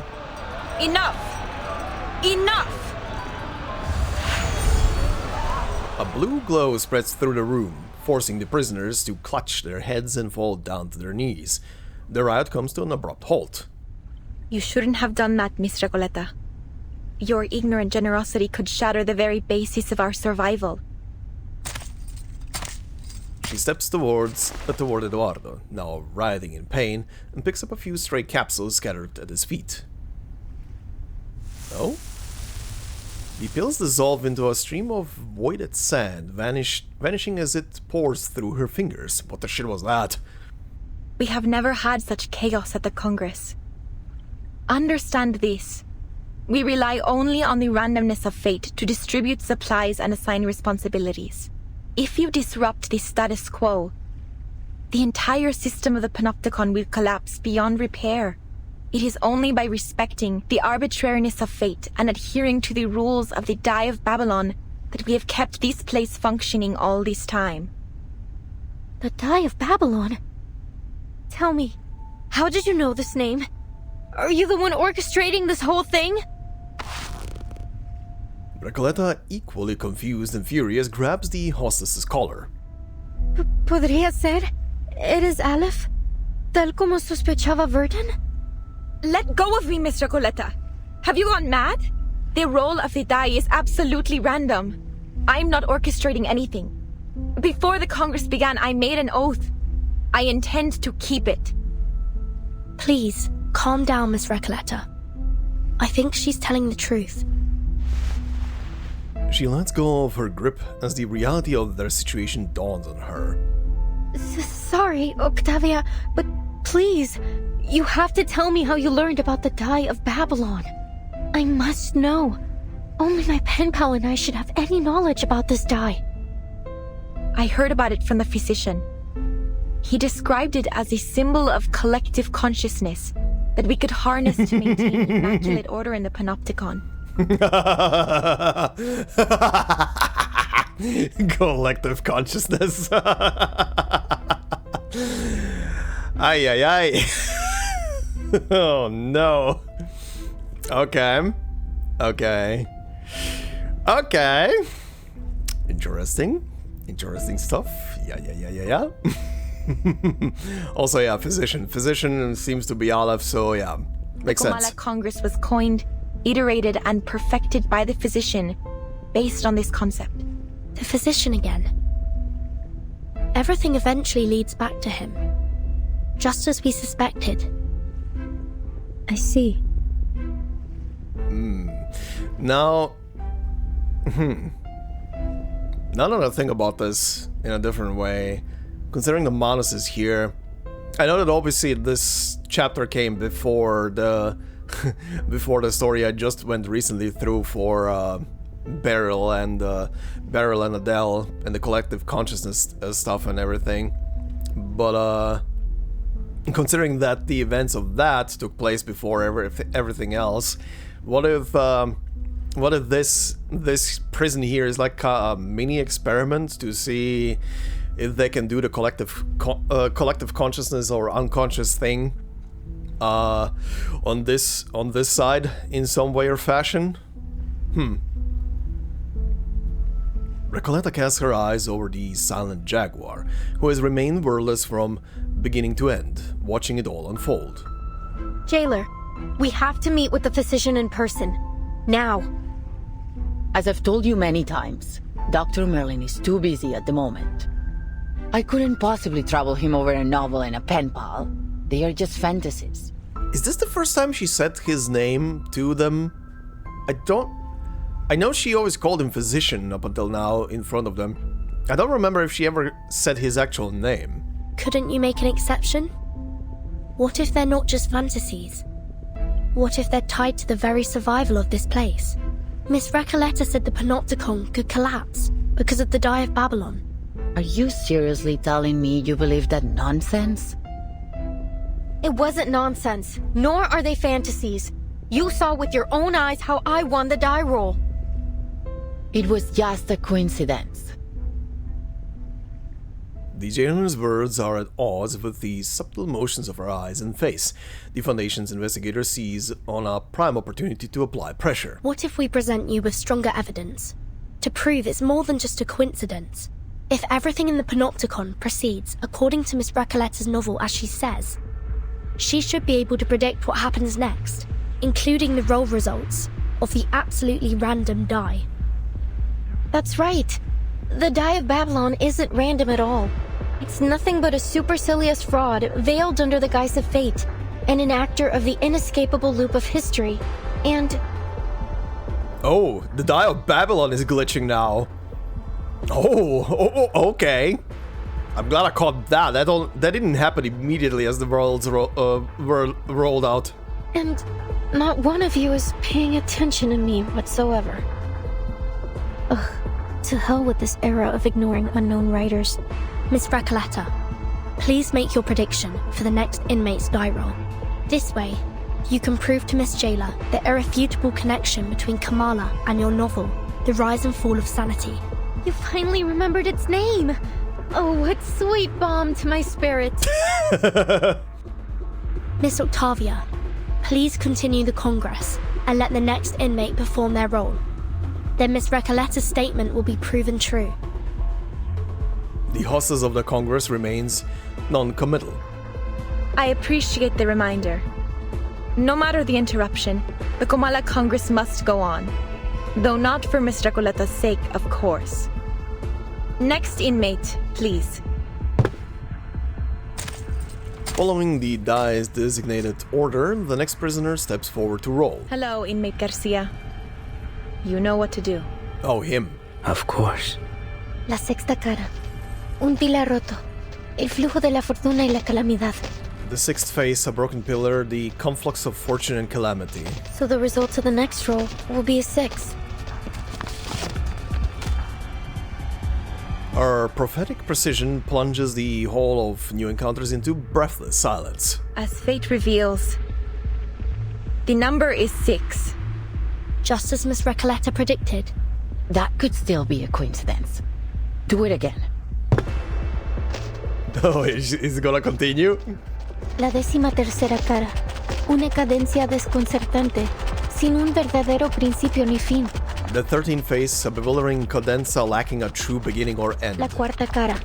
Enough! Enough! A blue glow spreads through the room, forcing the prisoners to clutch their heads and fall down to their knees. The riot comes to an abrupt halt. You shouldn't have done that, Miss Recoleta. Your ignorant generosity could shatter the very basis of our survival. She steps toward Eduardo, now writhing in pain, and picks up a few stray capsules scattered at his feet. Oh? The pills dissolve into a stream of voided sand, vanishing as it pours through her fingers. What the shit was that? We have never had such chaos at the Congress. Understand this. We rely only on the randomness of fate to distribute supplies and assign responsibilities. If you disrupt the status quo, the entire system of the Panopticon will collapse beyond repair. It is only by respecting the arbitrariness of fate and adhering to the rules of the Die of Babylon that we have kept this place functioning all this time. The Die of Babylon? Tell me, how did you know this name? Are you the one orchestrating this whole thing? Recoleta, equally confused and furious, grabs the hostess's collar. ¿Podría ser? ¿Eres Aleph? ¿Tal como sospechaba Vertin? Let go of me, Miss Recoleta. Have you gone mad? The roll of the die is absolutely random. I'm not orchestrating anything. Before the Congress began, I made an oath. I intend to keep it. Please, calm down, Miss Recoleta. I think she's telling the truth. She lets go of her grip as the reality of their situation dawns on her. Sorry, Octavia, but please, you have to tell me how you learned about the Die of Babylon. I must know. Only my pen pal and I should have any knowledge about this die. I heard about it from the physician. He described it as a symbol of collective consciousness that we could harness to maintain immaculate order in the Panopticon. Collective consciousness. Ay, ay, ay. Oh, no. Okay. Okay. Okay. Interesting. Interesting stuff. Yeah. Also, yeah, physician. Physician seems to be Aleph, so yeah. Makes sense. The Comala Congress was coined, iterated, and perfected by the physician based on this concept. The physician again. Everything eventually leads back to him. Just as we suspected. I see. Now that I think about this in a different way, considering the Manus is here, I know that obviously this chapter came before the before the story I just went recently through for Beryl and Adele and the collective consciousness stuff and everything. But considering that the events of that took place before everything else, what if this prison here is like a mini experiment to see if they can do the collective consciousness or unconscious thing on this side in some way or fashion? Recoleta casts her eyes over the silent jaguar, who has remained wordless from beginning to end, watching it all unfold. Jailer, we have to meet with the physician in person. Now. As I've told you many times, Dr. Merlin is too busy at the moment. I couldn't possibly trouble him over a novel and a pen pal. They are just fantasies. Is this the first time she said his name to them? I know she always called him physician up until now in front of them. I don't remember if she ever said his actual name. Couldn't you make an exception? What if they're not just fantasies? What if they're tied to the very survival of this place? Miss Recoleta said the Panopticon could collapse because of the Die of Babylon. Are you seriously telling me you believe that nonsense? It wasn't nonsense, nor are they fantasies. You saw with your own eyes how I won the die roll. It was just a coincidence. The jailer's words are at odds with the subtle motions of her eyes and face. The Foundation's investigator sees on a prime opportunity to apply pressure. What if we present you with stronger evidence to prove it's more than just a coincidence? If everything in the Panopticon proceeds according to Miss Recoleta's novel as she says, she should be able to predict what happens next, including the roll results of the absolutely random die. That's right. The Die of Babylon isn't random at all. It's nothing but a supercilious fraud veiled under the guise of fate, and an actor of the inescapable loop of history, and... Oh, the Die of Babylon is glitching now. Oh, okay. I'm glad I caught that. That didn't happen immediately as the worlds were rolled out. And not one of you is paying attention to me whatsoever. Ugh. To hell with this era of ignoring unknown writers. Miss Recoleta, please make your prediction for the next inmate's die roll. This way, you can prove to Miss Jailer the irrefutable connection between Kamala and your novel, The Rise and Fall of Sanity. You finally remembered its name! Oh, what sweet balm to my spirit! Miss Octavia, please continue the Congress and let the next inmate perform their role. Then Miss Recoleta's statement will be proven true. The hostess of the Congress remains non-committal. I appreciate the reminder. No matter the interruption, the Kamala Congress must go on. Though not for Miss Recoleta's sake, of course. Next inmate, please. Following the die's designated order, the next prisoner steps forward to roll. Hello, inmate Garcia. You know what to do. Oh, him. Of course. La sexta cara. Un pilar roto. El flujo de la fortuna y la calamidad. The sixth face, a broken pillar, the conflux of fortune and calamity. So the result of the next roll will be a 6. Our prophetic precision plunges the whole of new encounters into breathless silence. As fate reveals, the number is 6. Just as Miss Recoleta predicted. That could still be a coincidence. Do it again. Oh, is it gonna continue? La 13ª cara. Una cadencia desconcertante, sin un verdadero principio ni fin. The 13th face, a bewildering cadenza lacking a true beginning or end. La 4ª cara.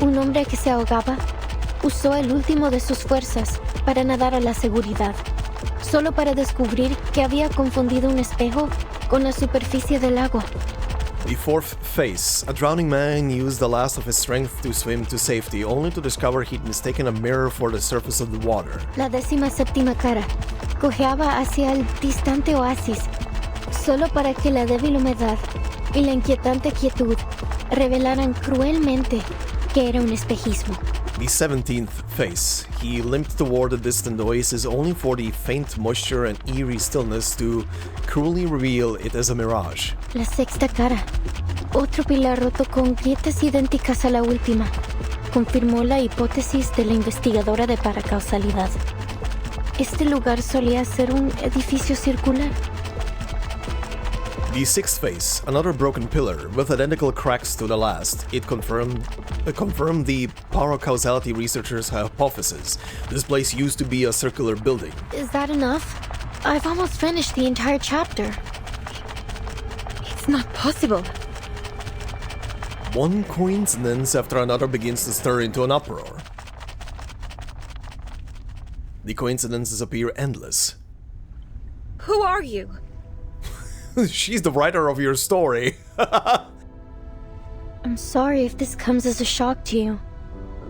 Un hombre que se ahogaba usó el último de sus fuerzas para nadar a la seguridad. Solo para descubrir que había confundido un espejo con la superficie del agua. The 4th face, a drowning man used the last of his strength to swim to safety, only to discover he'd mistaken a mirror for the surface of the water. La 17ª cara, cojeaba hacia el distante oasis, solo para que la débil humedad y la inquietante quietud revelaran cruelmente que era un espejismo. The 17th face, he limped toward the distant oasis only for the faint moisture and eerie stillness to cruelly reveal it as a mirage. La sexta cara, otro pilar roto con grietas idénticas a la última, confirmó la hipótesis de la investigadora de paracausalidad. Este lugar solía ser un edificio circular. The 6th face, another broken pillar, with identical cracks to the last. It confirmed the paracausality researchers' hypothesis. This place used to be a circular building. Is that enough? I've almost finished the entire chapter. It's not possible. One coincidence after another begins to stir into an uproar. The coincidences appear endless. Who are you? She's the writer of your story. I'm sorry if this comes as a shock to you,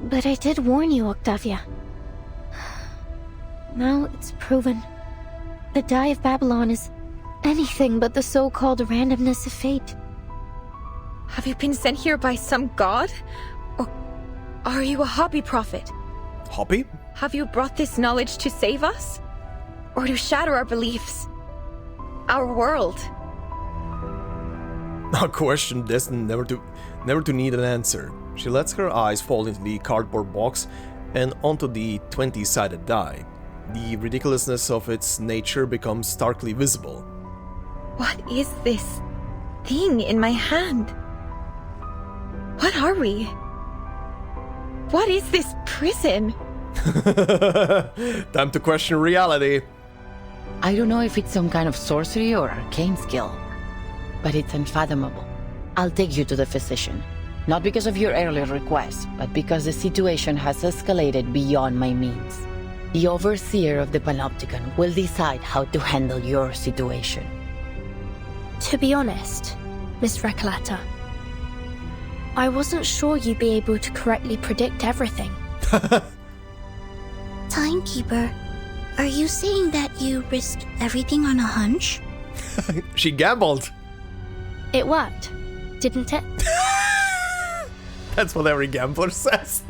but I did warn you, Octavia. Now it's proven. The Die of Babylon is anything but the so-called randomness of fate. Have you been sent here by some god? Or are you a hobby prophet? Hobby? Have you brought this knowledge to save us? Or to shatter our beliefs? Our world? A question destined never to need an answer. She lets her eyes fall into the cardboard box and onto the 20-sided die. The ridiculousness of its nature becomes starkly visible. What is this thing in my hand? What are we? What is this prison? Time to question reality. I don't know if it's some kind of sorcery or arcane skill, but it's unfathomable. I'll take you to the physician. Not because of your earlier request, but because the situation has escalated beyond my means. The overseer of the Panopticon will decide how to handle your situation. To be honest, Miss Recoleta, I wasn't sure you'd be able to correctly predict everything. Timekeeper, are you saying that you risked everything on a hunch? She gambled. It worked, didn't it? That's what every gambler says.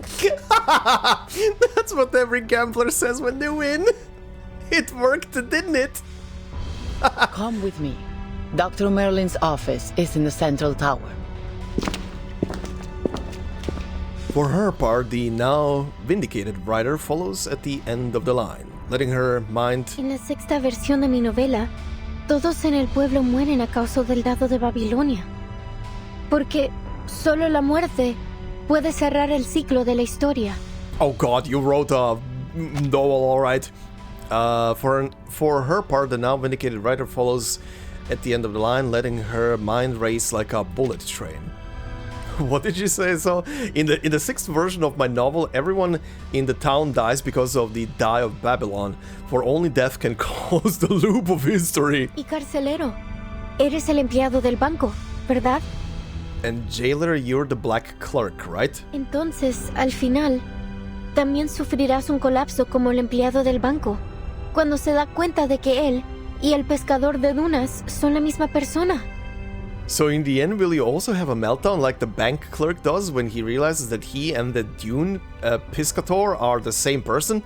That's what every gambler says when they win. It worked, didn't it? Come with me. Dr. Merlin's office is in the central tower. For her part, the now vindicated writer follows at the end of the line, letting her mind... En la sexta versión de mi novela, todos en el pueblo mueren a causa del dado de Babilonia. Porque solo la muerte puede cerrar el ciclo de la historia. Oh god, you wrote a novel, alright. For her part, the now vindicated writer follows at the end of the line, letting her mind race like a bullet train. What did you say? So, in the sixth version of my novel, everyone in the town dies because of the die of Babylon, for only death can close the loop of history. Y carcelero, eres el empleado del banco, ¿verdad? And jailer, you're the black clerk, right? Entonces, al final, también sufrirás un colapso como el empleado del banco, cuando se da cuenta de que él y el pescador de dunas son la misma persona. So in the end, will you also have a meltdown like the bank clerk does when he realizes that he and the dune piscator are the same person?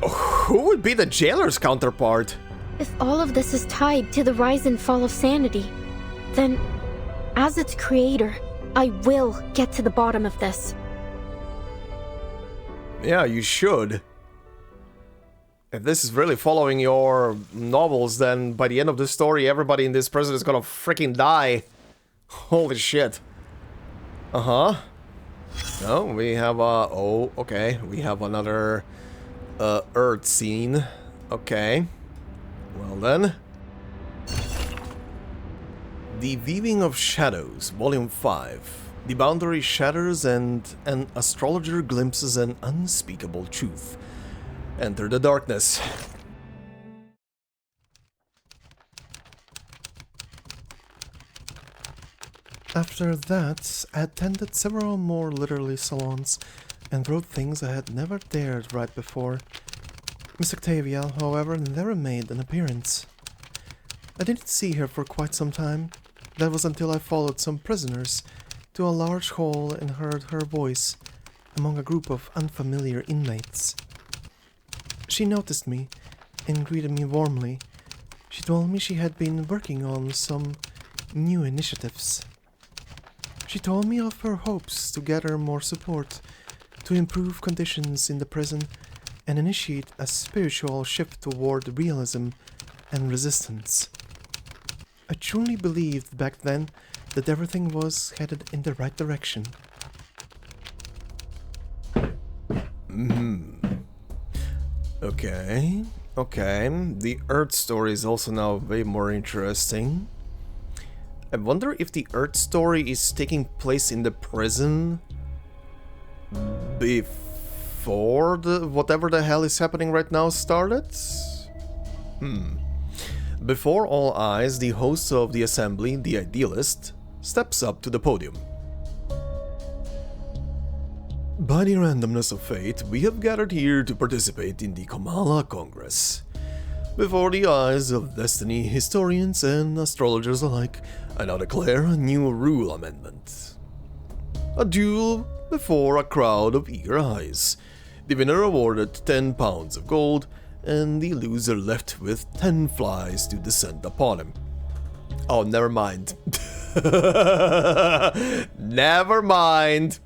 Who would be the jailer's counterpart? If all of this is tied to the rise and fall of sanity, then, as its creator, I will get to the bottom of this. Yeah, you should. If this is really following your novels, then by the end of the story, everybody in this prison is gonna freaking die. Holy shit. Uh-huh. No, we have oh, okay. We have another Earth scene. Okay. Well then. The Weaving of Shadows, Volume 5. The boundary shatters and an astrologer glimpses an unspeakable truth. Enter the darkness. After that, I attended several more literary salons and wrote things I had never dared write before. Miss Octavia, however, never made an appearance. I didn't see her for quite some time. That was until I followed some prisoners to a large hall and heard her voice among a group of unfamiliar inmates. She noticed me and greeted me warmly. She told me she had been working on some new initiatives. She told me of her hopes to gather more support, to improve conditions in the prison, and initiate a spiritual shift toward realism and resistance. I truly believed back then that everything was headed in the right direction. Okay. The Earth story is also now way more interesting. I wonder if the Earth story is taking place in the prison before whatever the hell is happening right now started? Before all eyes, the host of the assembly, the Idealist, steps up to the podium. By the randomness of fate, we have gathered here to participate in the Comala Congress. Before the eyes of destiny historians and astrologers alike, I now declare a new rule amendment. A duel before a crowd of eager eyes. The winner awarded 10 pounds of gold and the loser left with 10 flies to descend upon him. Oh, never mind. Never mind.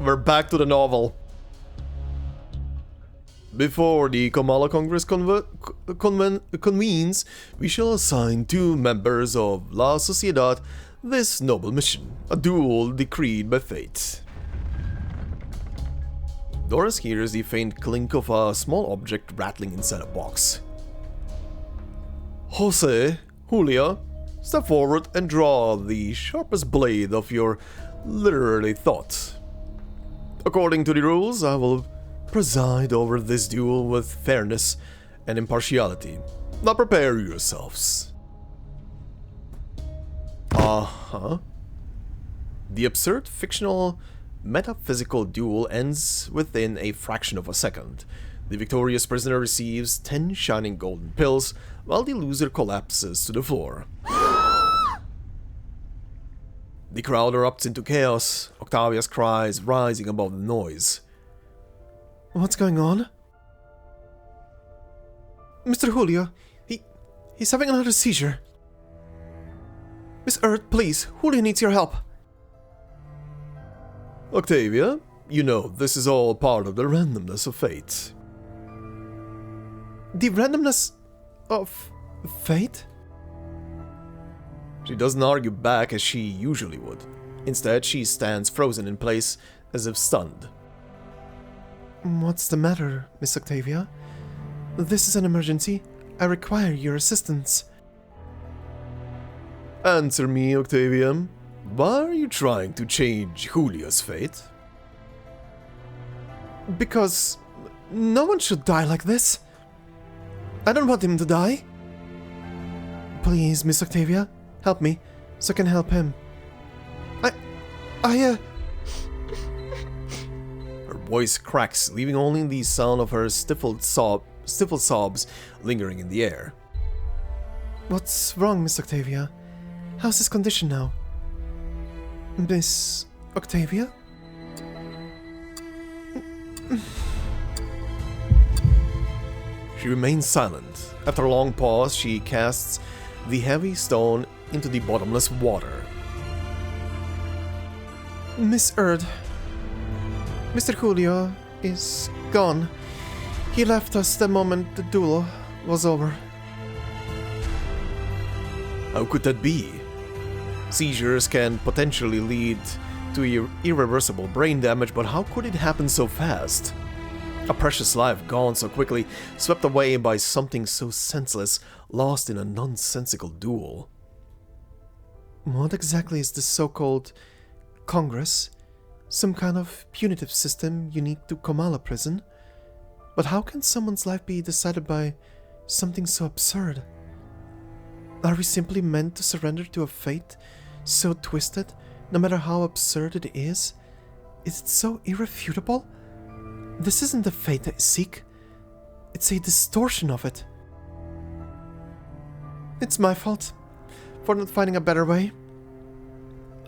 We're back to the novel. Before the Comala Congress convenes, we shall assign 2 members of La Sociedad this noble mission, a duel decreed by fate. Doris hears the faint clink of a small object rattling inside a box. Jose, Julia, step forward and draw the sharpest blade of your literary thought. According to the rules, I will preside over this duel with fairness and impartiality. Now prepare yourselves. The absurd fictional metaphysical duel ends within a fraction of a second. The victorious prisoner receives 10 shining golden pills, while the loser collapses to the floor. The crowd erupts into chaos, Octavia's cries rising above the noise. What's going on? Mr. Julio, he's having another seizure. Miss Earth, please, Julio needs your help. Octavia, you know this is all part of the randomness of fate. The randomness of fate? She doesn't argue back as she usually would. Instead, she stands frozen in place, as if stunned. What's the matter, Miss Octavia? This is an emergency. I require your assistance. Answer me, Octavia. Why are you trying to change Julia's fate? Because no one should die like this. I don't want him to die. Please, Miss Octavia, help me, so I can help him. Her voice cracks, leaving only the sound of her stifled sobs lingering in the air. What's wrong, Miss Octavia? How's his condition now? Miss Octavia? She remains silent. After a long pause, she casts the heavy stone into the bottomless water. Miss Erd, Mr. Julio is gone. He left us the moment the duel was over. How could that be? Seizures can potentially lead to irreversible brain damage, but how could it happen so fast? A precious life gone so quickly, swept away by something so senseless, lost in a nonsensical duel. What exactly is this so-called Congress? Some kind of punitive system unique to Comala prison? But how can someone's life be decided by something so absurd? Are we simply meant to surrender to a fate so twisted, no matter how absurd it is? Is it so irrefutable? This isn't the fate I seek. It's a distortion of it. It's my fault for not finding a better way.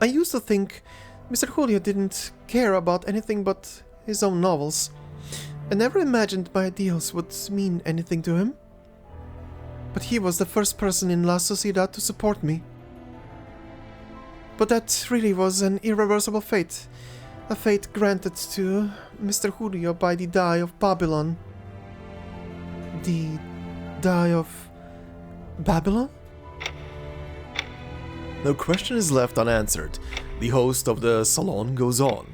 I used to think Mr. Julio didn't care about anything but his own novels. I never imagined my ideals would mean anything to him. But he was the first person in La Sociedad to support me. But that really was an irreversible fate. A fate granted to Mr. Julio by the Die of Babylon. The Die of Babylon? No question is left unanswered. The host of the salon goes on.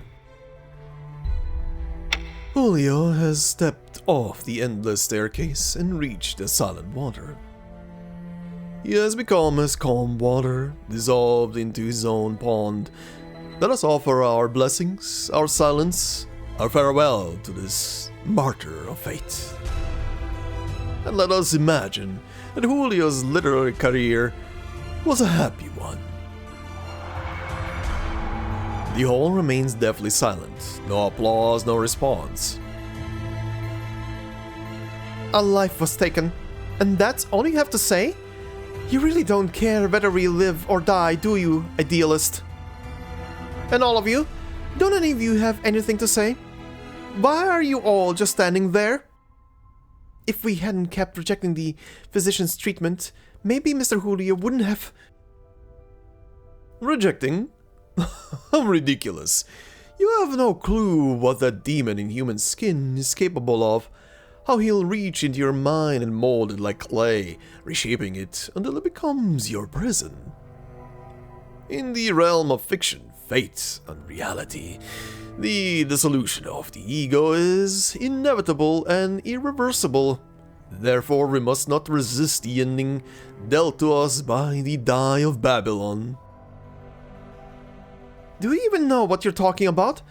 Julio has stepped off the endless staircase and reached the silent water. He has become as calm water, dissolved into his own pond. Let us offer our blessings, our silence, our farewell to this martyr of fate. And let us imagine that Julio's literary career was a happy one. The hall remains deathly silent. No applause, no response. A life was taken, and that's all you have to say? You really don't care whether we live or die, do you, idealist? And all of you? Don't any of you have anything to say? Why are you all just standing there? if we hadn't kept rejecting the physician's treatment, maybe Mr. Julio wouldn't have... Rejecting? How ridiculous. You have no clue what that demon in human skin is capable of. How he'll reach into your mind and mold it like clay, reshaping it until it becomes your prison. In the realm of fiction, fate, and reality, the dissolution of the ego is inevitable and irreversible. Therefore, we must not resist the ending dealt to us by the die of Babylon. Do you even know what you're talking about?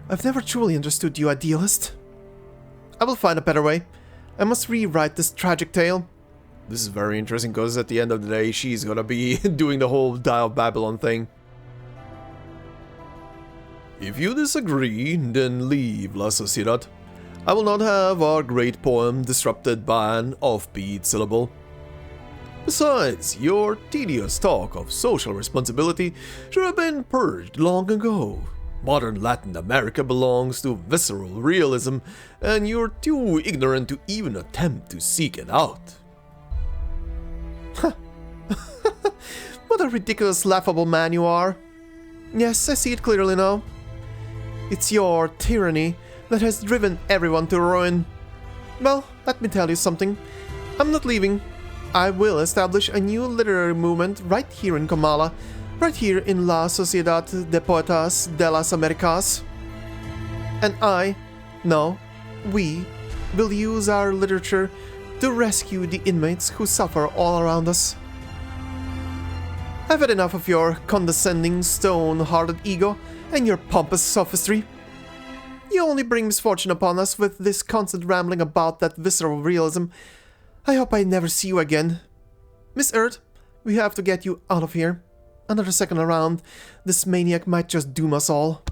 I've never truly understood you, idealist. I will find a better way. I must rewrite this tragic tale. This is very interesting because at the end of the day, she's gonna be doing the whole Die of Babylon thing. If you disagree, then leave, La Sociedad. I will not have our great poem disrupted by an offbeat syllable. Besides, your tedious talk of social responsibility should have been purged long ago. Modern Latin America belongs to visceral realism, and you're too ignorant to even attempt to seek it out. What a ridiculous, laughable man you are. Yes, I see it clearly now. It's your tyranny that has driven everyone to ruin. Well, let me tell you something. I'm not leaving. I will establish a new literary movement right here in Comala, right here in La Sociedad de Poetas de las Americas. And we, will use our literature to rescue the inmates who suffer all around us. I've had enough of your condescending, stone-hearted ego and your pompous sophistry. You only bring misfortune upon us with this constant rambling about that visceral realism. I hope I never see you again. Miss Earth, we have to get you out of here. Another second around, this maniac might just doom us all.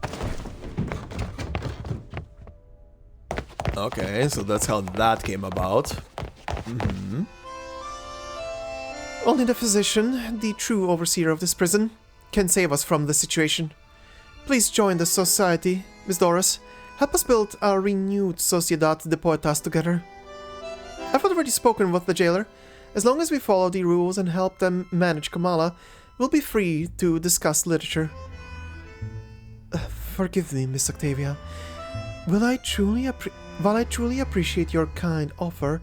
Okay, so that's how that came about. Only the physician, the true overseer of this prison, can save us from this situation. Please join the society, Miss Doris. Help us build our renewed Sociedad de Poetas together. I've already spoken with the jailer. As long as we follow the rules and help them manage Comala, we'll be free to discuss literature. Forgive me, Miss Octavia. While I truly appreciate your kind offer,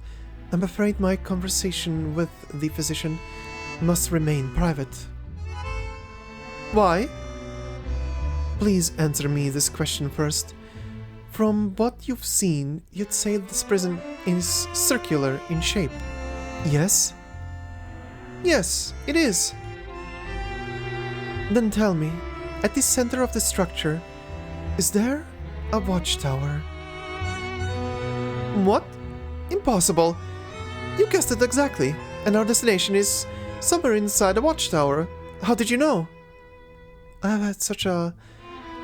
I'm afraid my conversation with the physician must remain private. Why? Please answer me this question first. From what you've seen, you'd say this prison is circular in shape. Yes? Yes, it is. Then tell me, at the center of the structure, is there a watchtower? What? Impossible. You guessed it exactly, and our destination is somewhere inside a watchtower. How did you know? I've had such a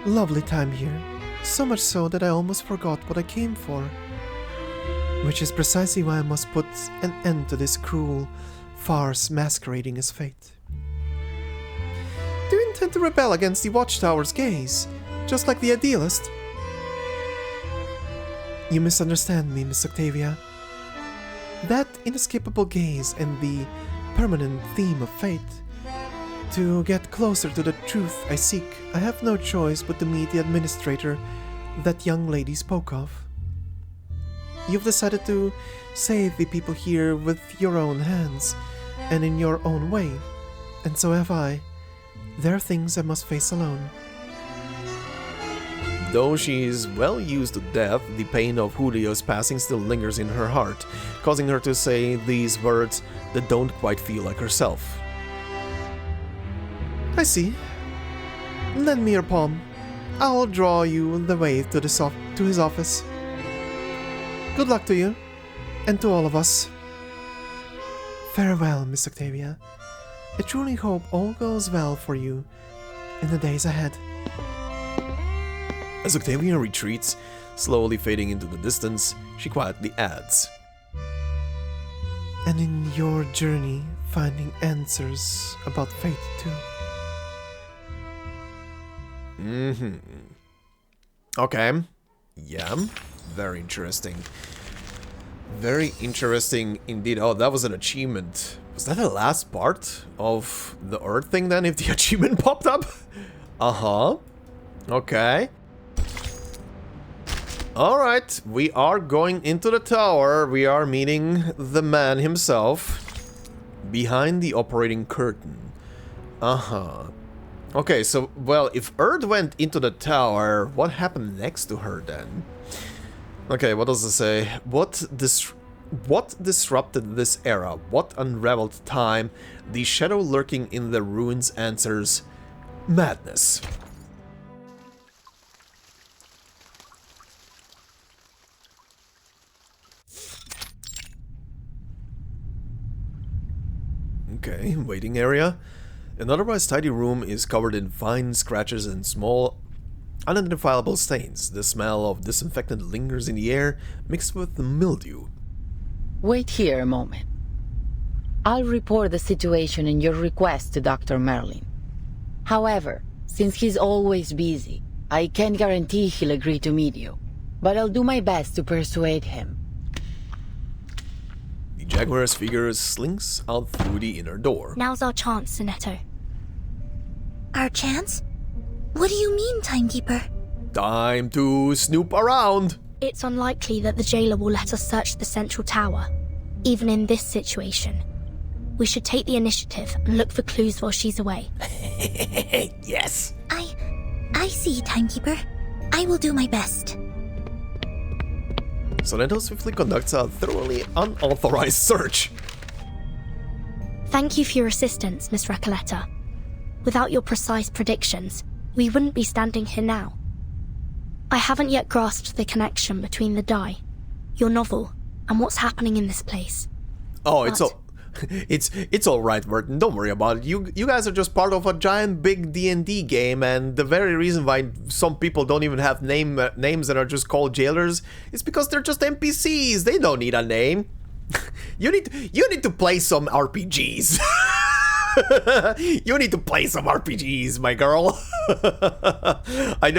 lovely time here. So much so that I almost forgot what I came for. Which is precisely why I must put an end to this cruel farce masquerading as fate. Do you intend to rebel against the Watchtower's gaze, just like the idealist? You misunderstand me, Miss Octavia. That inescapable gaze and the permanent theme of fate. To get closer to the truth I seek, I have no choice but to meet the administrator that young lady spoke of. You've decided to save the people here with your own hands, and in your own way, and so have I. There are things I must face alone. Though she is well used to death, the pain of Julio's passing still lingers in her heart, causing her to say these words that don't quite feel like herself. I see. Lend me your palm. I'll draw you the way to his office. Good luck to you, and to all of us. Farewell, Miss Octavia. I truly hope all goes well for you in the days ahead. As Octavia retreats, slowly fading into the distance, she quietly adds, and in your journey, finding answers about fate too. Okay. Yeah. Very interesting. Very interesting indeed. Oh, that was an achievement. Was that the last part of the Earth thing then, if the achievement popped up? Uh-huh. Okay. Alright, we are going into the tower. We are meeting the man himself. Behind the operating curtain. Uh-huh. Okay, so, well, if Earth went into the tower, what happened next to her then? Okay, what does it say? What disrupted this era? What unraveled time? The shadow lurking in the ruins answers madness. Okay, waiting area. An otherwise tidy room is covered in fine scratches and small, unidentifiable stains. The smell of disinfectant lingers in the air, mixed with the mildew. Wait here a moment. I'll report the situation and your request to Dr. Merlin. However, since he's always busy, I can't guarantee he'll agree to meet you. But I'll do my best to persuade him. The Jaguar's figure slinks out through the inner door. Now's our chance, Sonetto. Our chance? What do you mean, Timekeeper? Time to snoop around. It's unlikely that the jailer will let us search the central tower, even in this situation. We should take the initiative and look for clues while she's away. Yes. I see, Timekeeper. I will do my best. Sonetto swiftly conducts a thoroughly unauthorized search. Thank you for your assistance, Miss Recoleta. Without your precise predictions, we wouldn't be standing here now. I haven't yet grasped the connection between the die, your novel, and what's happening in this place. Oh, it's all right, Vertin. Don't worry about it. You guys are just part of a giant big D&D game, and the very reason why some people don't even have names and are just called jailers is because they're just NPCs. They don't need a name. You need to play some RPGs. You need to play some RPGs, my girl. I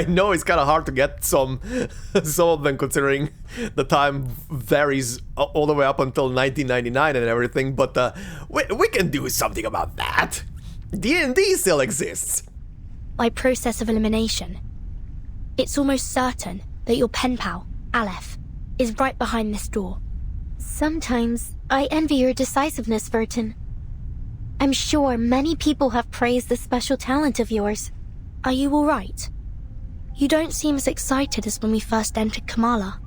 know it's kind of hard to get some of them, considering the time varies all the way up until 1999 and everything, but we can do something about that. D&D still exists. By process of elimination, it's almost certain that your pen pal, Aleph, is right behind this door. Sometimes I envy your decisiveness, Vertin. I'm sure many people have praised this special talent of yours. Are you all right? You don't seem as excited as when we first entered Kamala.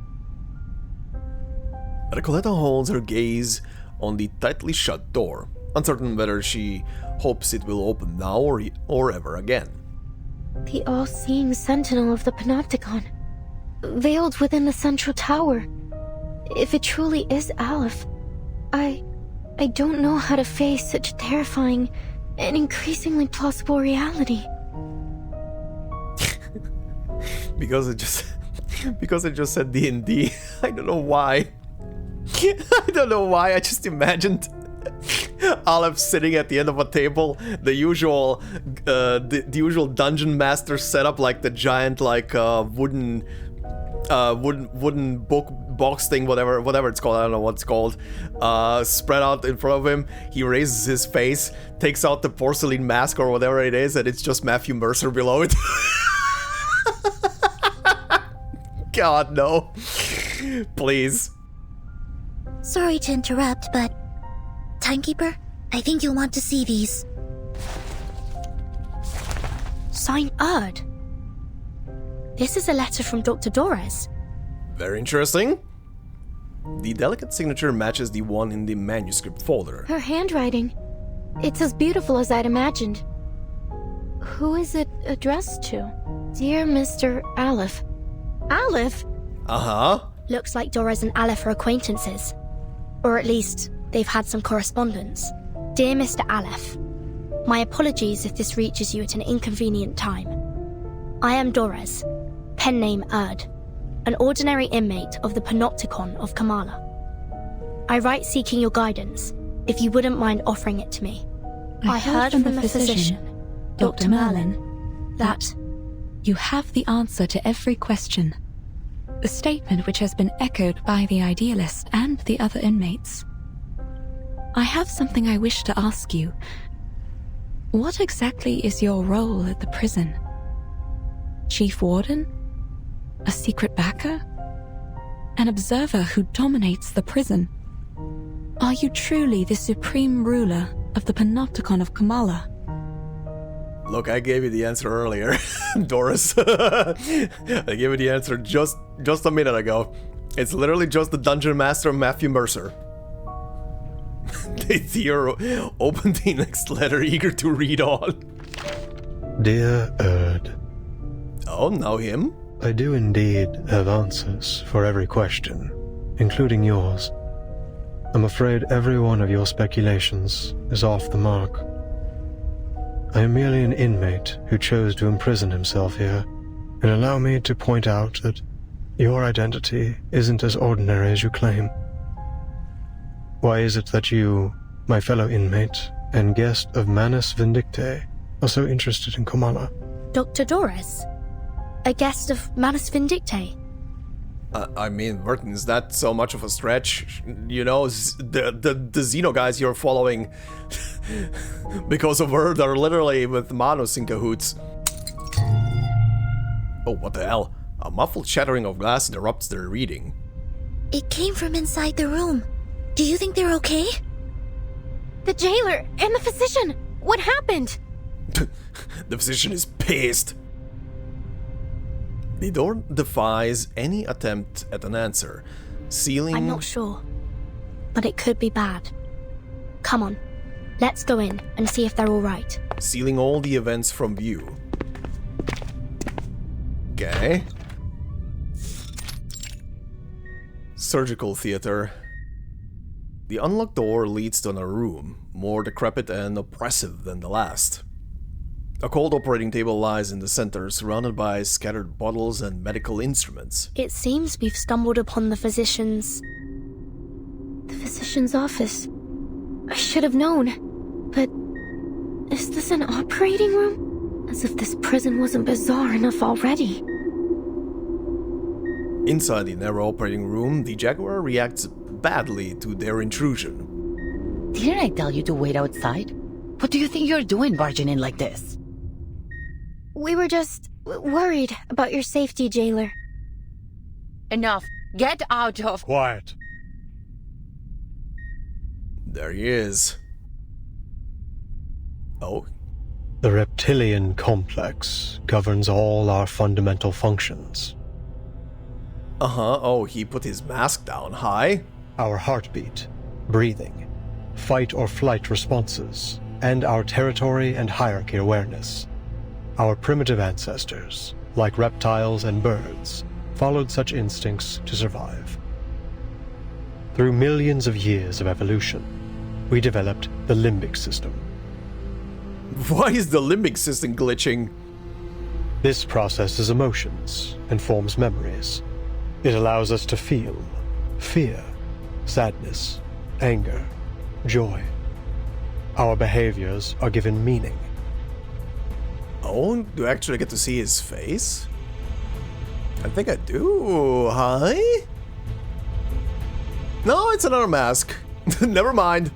Recoleta holds her gaze on the tightly shut door, uncertain whether she hopes it will open now or ever again. The all-seeing sentinel of the Panopticon, veiled within the central tower. If it truly is Aleph, I don't know how to face such a terrifying and increasingly plausible reality. Because it just said D&D. I don't know why. I don't know why. I just imagined Aleph sitting at the end of a table, the usual dungeon master setup, like the giant wooden book box thing, whatever it's called. I don't know what it's called. Spread out in front of him. He raises his face, takes out the porcelain mask or whatever it is, and it's just Matthew Mercer below it. God, no. Please. Sorry to interrupt, but... Timekeeper, I think you'll want to see these. Signed Erd. This is a letter from Dr. Dorez. Very interesting. The delicate signature matches the one in the manuscript folder. Her handwriting. It's as beautiful as I'd imagined. Who is it addressed to? Dear Mr. Aleph. Aleph? Uh-huh. Looks like Dorez and Aleph are acquaintances. Or at least, they've had some correspondence. Dear Mr. Aleph, my apologies if this reaches you at an inconvenient time. I am Dorez, pen name Erd, an ordinary inmate of the Panopticon of Kamala. I write seeking your guidance, if you wouldn't mind offering it to me. I heard from the physician, Dr. Merlin, that... You have the answer to every question. a statement which has been echoed by the Idealist and the other inmates. I have something I wish to ask you. What exactly is your role at the prison? Chief Warden? A secret backer? An observer who dominates the prison? Are you truly the supreme ruler of the Panopticon of Kamala? Look, I gave you the answer earlier, Doris. I gave you the answer just a minute ago. It's literally just the Dungeon Master Matthew Mercer. The hero opened the next letter, eager to read on. Dear Erd. Oh, now him? I do indeed have answers for every question, including yours. I'm afraid every one of your speculations is off the mark. I am merely an inmate who chose to imprison himself here, and allow me to point out that your identity isn't as ordinary as you claim. Why is it that you, my fellow inmate and guest of Manus Vindictae, are so interested in Kamala? Dr. Doris? A guest of Manus Vindictae? I mean, Vertin, is that so much of a stretch? You know, the Xeno guys you're following because of Erd are literally with Manus in cahoots. Oh, what the hell? A muffled shattering of glass interrupts their reading. It came from inside the room. Do you think they're okay? The jailer and the physician! What happened? The physician is pissed. The door defies any attempt at an answer, sealing... I'm not sure, but it could be bad. Come on, let's go in and see if they're all right. Sealing all the events from view. Okay. Surgical theater. The unlocked door leads to another room, more decrepit and oppressive than the last. A cold operating table lies in the center, surrounded by scattered bottles and medical instruments. It seems we've stumbled upon the physician's office. I should have known. But is this an operating room? As if this prison wasn't bizarre enough already. Inside the narrow operating room, the Jaguar reacts badly to their intrusion. Didn't I tell you to wait outside? What do you think you're doing barging in like this? We were just worried about your safety, jailer. Enough. Get out of... Quiet. There he is. Oh? The reptilian complex governs all our fundamental functions. Uh-huh. Oh, he put his mask down high. Our heartbeat, breathing, fight or flight responses, and our territory and hierarchy awareness. Our primitive ancestors, like reptiles and birds, followed such instincts to survive. Through millions of years of evolution, we developed the limbic system. Why is the limbic system glitching? This processes emotions and forms memories. It allows us to feel fear, sadness, anger, joy. Our behaviors are given meaning. Oh, do I actually get to see his face? I think I do. Hi? No, it's another mask. Never mind.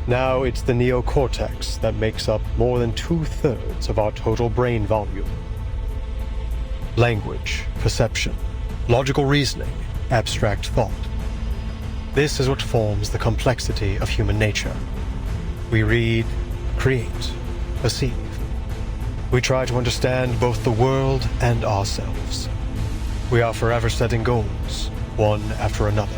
Now it's the neocortex that makes up more than 2/3 of our total brain volume. Language, perception, logical reasoning, abstract thought. This is what forms the complexity of human nature. We read, create, perceive. We try to understand both the world and ourselves. We are forever setting goals, one after another.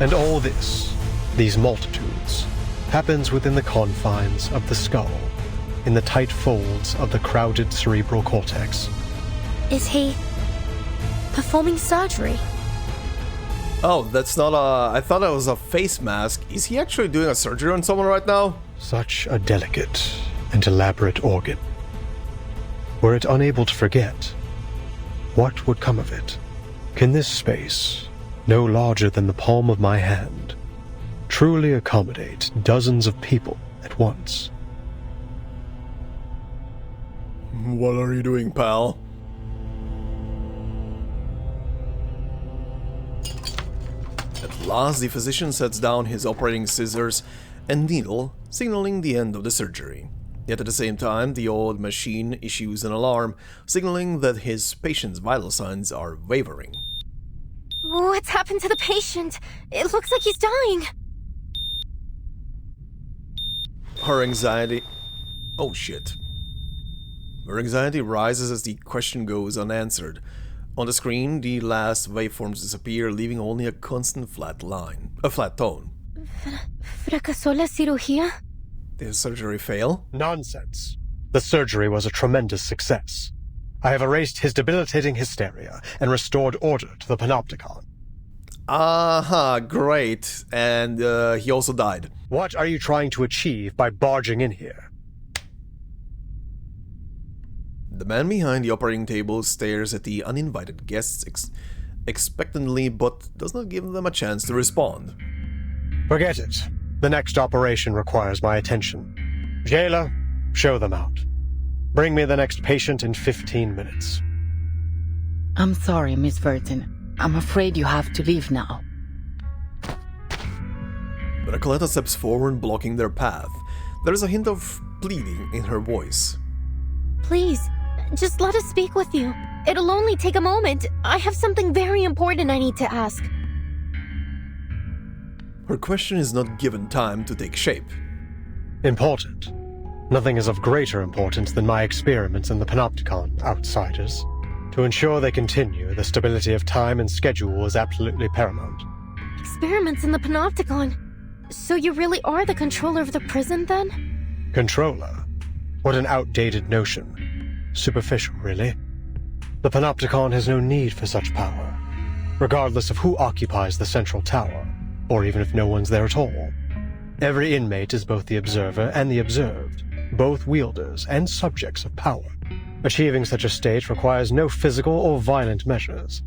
And all this, these multitudes, happens within the confines of the skull, in the tight folds of the crowded cerebral cortex. Is he performing surgery? Oh, that's not a... I thought that was a face mask. Is he actually doing a surgery on someone right now? Such a delicate and elaborate organ. Were it unable to forget, what would come of it? Can this space, no larger than the palm of my hand, truly accommodate dozens of people at once? What are you doing, pal? At last, the physician sets down his operating scissors and needle, signaling the end of the surgery. Yet at the same time, the old machine issues an alarm, signaling that his patient's vital signs are wavering. What's happened to the patient? It looks like he's dying. Her anxiety... Oh shit. Her anxiety rises as the question goes unanswered. On the screen, the last waveforms disappear, leaving only a constant flat line. A flat tone. ¿Fracasó la cirugía? Did the surgery fail? Nonsense. The surgery was a tremendous success. I have erased his debilitating hysteria and restored order to the Panopticon. Great. And he also died. What are you trying to achieve by barging in here? The man behind the operating table stares at the uninvited guests expectantly, but does not give them a chance to respond. Forget it. The next operation requires my attention. Jailer, show them out. Bring me the next patient in 15 minutes. I'm sorry, Miss Vertin. I'm afraid you have to leave now. But Recolleta steps forward, blocking their path. There is a hint of pleading in her voice. Please, just let us speak with you. It'll only take a moment. I have something very important I need to ask. Her question is not given time to take shape. Important. Nothing is of greater importance than my experiments in the Panopticon, outsiders. To ensure they continue, the stability of time and schedule is absolutely paramount. Experiments in the Panopticon? So you really are the controller of the prison, then? Controller? What an outdated notion. Superficial, really. The Panopticon has no need for such power, regardless of who occupies the central tower, or even if no one's there at all. Every inmate is both the observer and the observed, both wielders and subjects of power. Achieving such a state requires no physical or violent measures.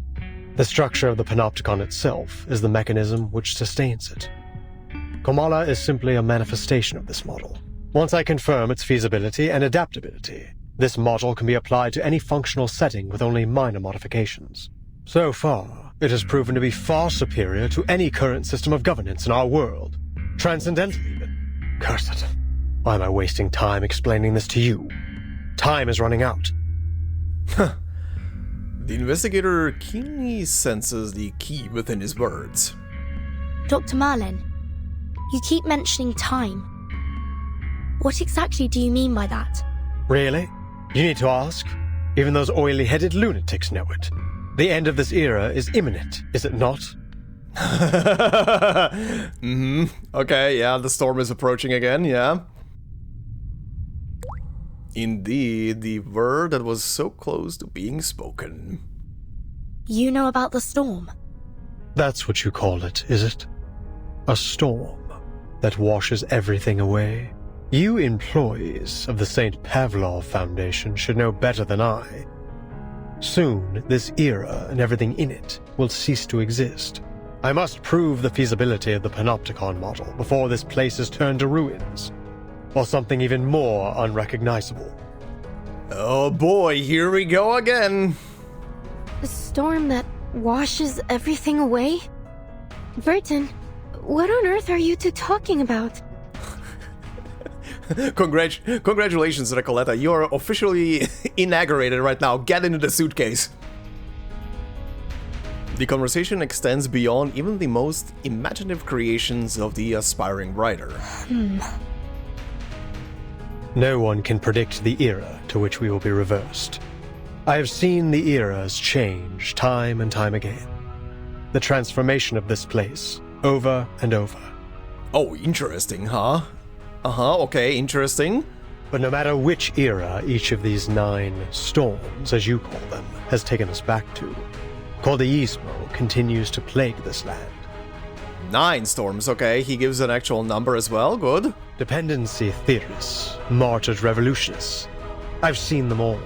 The structure of the Panopticon itself is the mechanism which sustains it. Comala is simply a manifestation of this model. Once I confirm its feasibility and adaptability, this model can be applied to any functional setting with only minor modifications. So far, it has proven to be far superior to any current system of governance in our world. Transcendental, even. Curse it. Why am I wasting time explaining this to you? Time is running out. The investigator keenly senses the key within his words. Dr. Marlin, you keep mentioning time. What exactly do you mean by that? Really? You need to ask? Even those oily-headed lunatics know it. The end of this era is imminent, is it not? Okay, yeah, the storm is approaching again, yeah. Indeed, the word that was so close to being spoken. You know about the storm? That's what you call it, is it? A storm that washes everything away? You employees of the St. Pavlov Foundation should know better than I. Soon, this era and everything in it will cease to exist. I must prove the feasibility of the Panopticon model before this place is turned to ruins, or something even more unrecognizable. Oh boy, here we go again. A storm that washes everything away? Vertin, what on earth are you two talking about? Congratulations, Recolleta. You are officially inaugurated right now. Get into the suitcase. The conversation extends beyond even the most imaginative creations of the aspiring writer. No one can predict the era to which we will be reversed. I have seen the eras change time and time again. The transformation of this place, over and over. Oh, interesting, huh? Okay, interesting. But no matter which era each of these 9 storms, as you call them, has taken us back to, Cordeismo continues to plague this land. 9 storms, okay. He gives an actual number as well, good. Dependency theorists, martyred revolutionists. I've seen them all.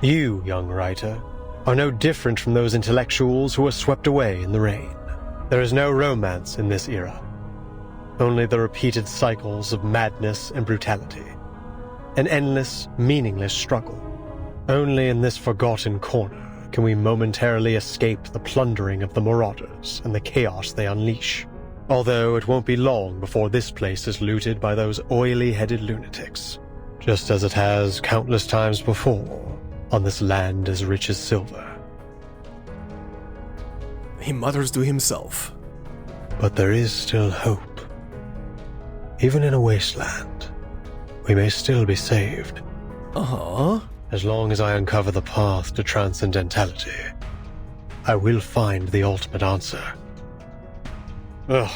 You, young writer, are no different from those intellectuals who were swept away in the rain. There is no romance in this era. Only the repeated cycles of madness and brutality. An endless, meaningless struggle. Only in this forgotten corner can we momentarily escape the plundering of the Marauders and the chaos they unleash. Although it won't be long before this place is looted by those oily-headed lunatics, just as it has countless times before on this land as rich as silver. He mutters to himself. But there is still hope. Even in a wasteland, we may still be saved. Uh-huh. As long as I uncover the path to transcendentality, I will find the ultimate answer. Ugh,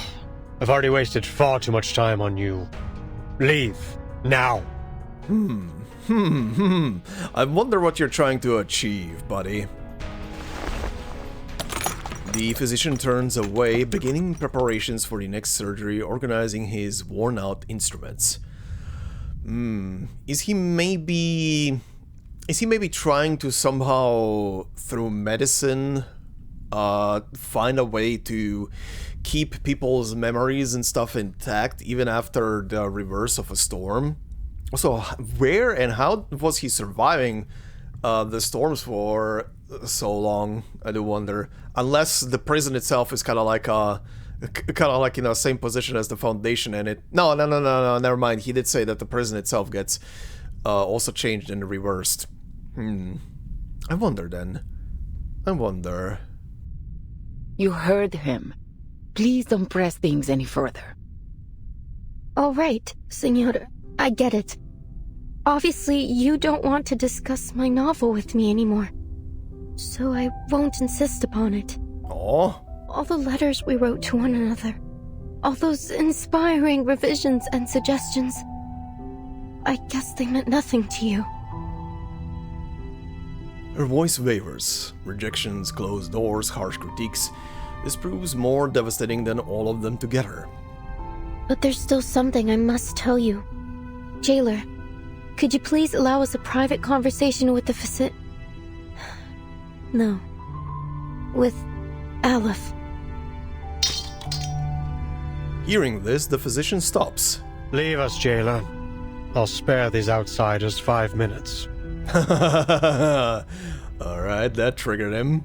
I've already wasted far too much time on you. Leave, now. I wonder what you're trying to achieve, buddy. The physician turns away, beginning preparations for the next surgery, organizing his worn-out instruments. Is he maybe trying to somehow, through medicine, find a way to keep people's memories and stuff intact even after the reverse of a storm? Also, where and how was he surviving the storms for so long? I do wonder. Unless the prison itself is kind of like in the same position as the Foundation, and it. No, never mind. He did say that the prison itself gets also changed and reversed. I wonder then. I wonder. You heard him. Please don't press things any further. All right, Senora. I get it. Obviously, you don't want to discuss my novel with me anymore. So I won't insist upon it. Oh. All the letters we wrote to one another. All those inspiring revisions and suggestions. I guess they meant nothing to you. Her voice wavers. Rejections, closed doors, harsh critiques. This proves more devastating than all of them together. But there's still something I must tell you. Jailer, could you please allow us a private conversation with the No. With Aleph. Hearing this, the physician stops. Leave us, Jailer. I'll spare these outsiders 5 minutes. Alright, that triggered him.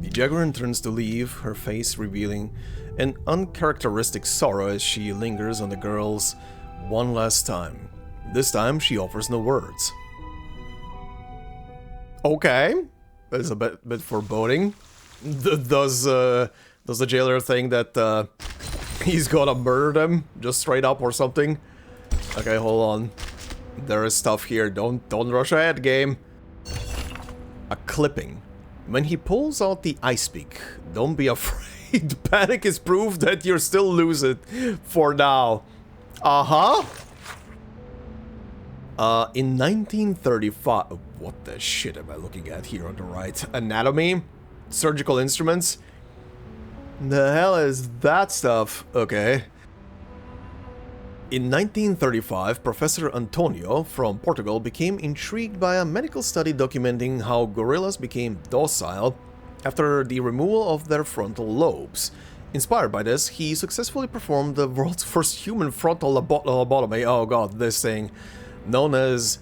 The Jaguaran turns to leave, her face revealing an uncharacteristic sorrow as she lingers on the girls one last time. This time, she offers no words. Okay, that's a bit foreboding. Does the jailer think that he's gonna murder them just straight up or something? Okay, hold on. There is stuff here. Don't rush ahead, game. A clipping. When he pulls out the ice pick, don't be afraid. Panic is proof that you're still lucid for now. In 1935... What the shit am I looking at here on the right? Anatomy? Surgical instruments? The hell is that stuff? Okay. In 1935, Professor Antonio from Portugal became intrigued by a medical study documenting how gorillas became docile after the removal of their frontal lobes. Inspired by this, he successfully performed the world's first human frontal lobotomy, oh god, this thing, known as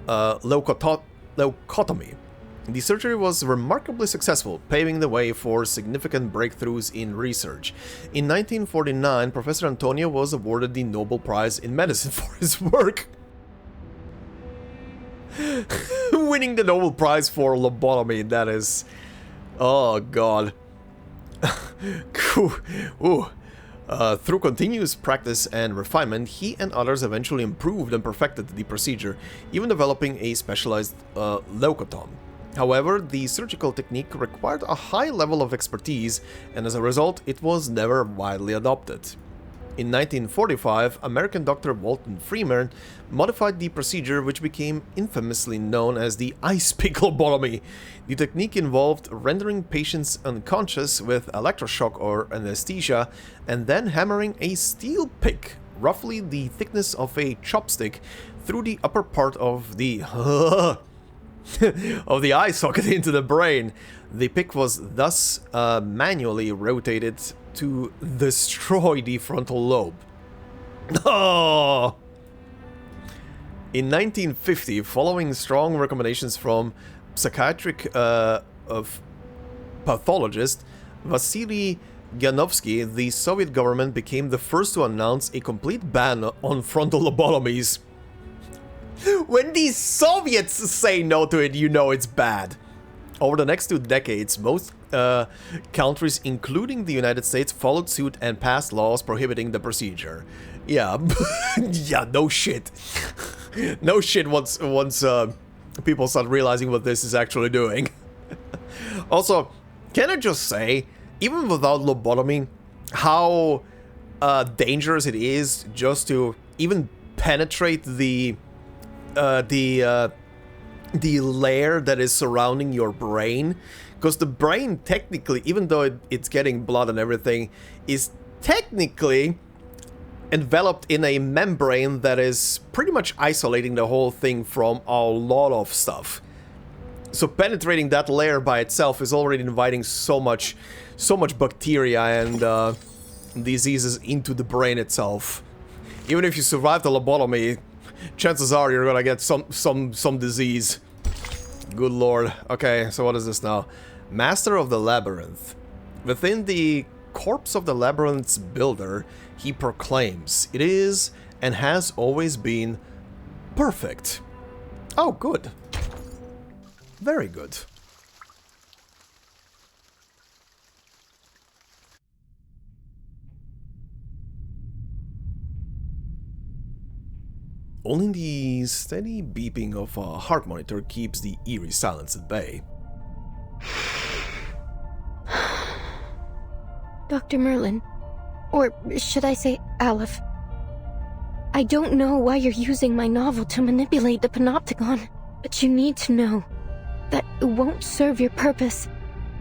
leucotomy. The surgery was remarkably successful, paving the way for significant breakthroughs in research. In 1949, Professor Antonio was awarded the Nobel Prize in Medicine for his work. Winning the Nobel Prize for lobotomy, that is... Oh god. Through continuous practice and refinement, he and others eventually improved and perfected the procedure, even developing a specialized leucotome. However, the surgical technique required a high level of expertise, and as a result, it was never widely adopted. In 1945, American Dr. Walton Freeman modified the procedure, which became infamously known as the ice pick lobotomy. The technique involved rendering patients unconscious with electroshock or anesthesia, and then hammering a steel pick, roughly the thickness of a chopstick, through the upper part of the of the eye socket into the brain. The pick was thus manually rotated to destroy the frontal lobe. Oh! In 1950, following strong recommendations from psychiatric pathologist Vasily Ganovsky, the Soviet government became the first to announce a complete ban on frontal lobotomies. When these Soviets say no to it, you know it's bad. Over the next 2 decades, most countries, including the United States, followed suit and passed laws prohibiting the procedure. Yeah, yeah, no shit. No shit once people start realizing what this is actually doing. Also, can I just say, even without lobotomy, how dangerous it is just to even penetrate the layer that is surrounding your brain, because the brain technically, even though it's getting blood and everything, is technically enveloped in a membrane that is pretty much isolating the whole thing from a lot of stuff. So penetrating that layer by itself is already inviting so much bacteria and diseases into the brain itself. Even if you survive the lobotomy, chances are you're gonna get some disease. Good lord. Okay, so what is this now? Master of the Labyrinth. Within the corpse of the Labyrinth's builder, he proclaims, it is and has always been perfect. Oh, good. Very good. Only the steady beeping of a heart monitor keeps the eerie silence at bay. Dr. Merlin, or should I say Aleph, I don't know why you're using my novel to manipulate the Panopticon, but you need to know that it won't serve your purpose,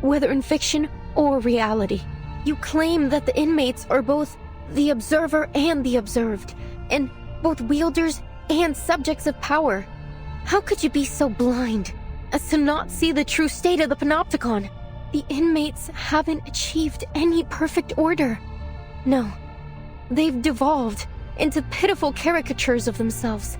whether in fiction or reality. You claim that the inmates are both the observer and the observed, and both wielders and subjects of power. How could you be so blind as to not see the true state of the Panopticon? The inmates haven't achieved any perfect order. No, they've devolved into pitiful caricatures of themselves,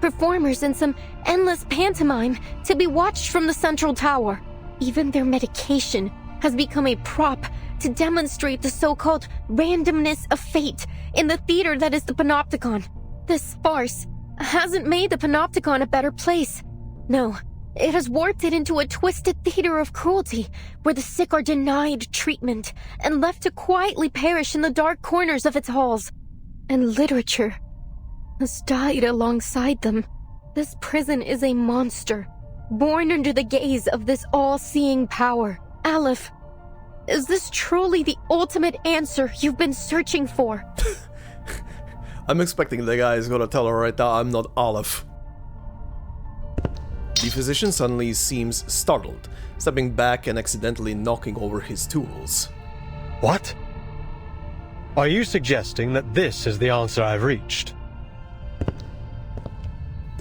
performers in some endless pantomime to be watched from the central tower. Even their medication has become a prop to demonstrate the so-called randomness of fate in the theater that is the Panopticon. This farce hasn't made the Panopticon a better place. No, it has warped it into a twisted theater of cruelty, where the sick are denied treatment and left to quietly perish in the dark corners of its halls. And literature has died alongside them. This prison is a monster, born under the gaze of this all-seeing power. Aleph, is this truly the ultimate answer you've been searching for? I'm expecting the guy is gonna tell her right now I'm not Aleph. The physician suddenly seems startled, stepping back and accidentally knocking over his tools. What? Are you suggesting that this is the answer I've reached?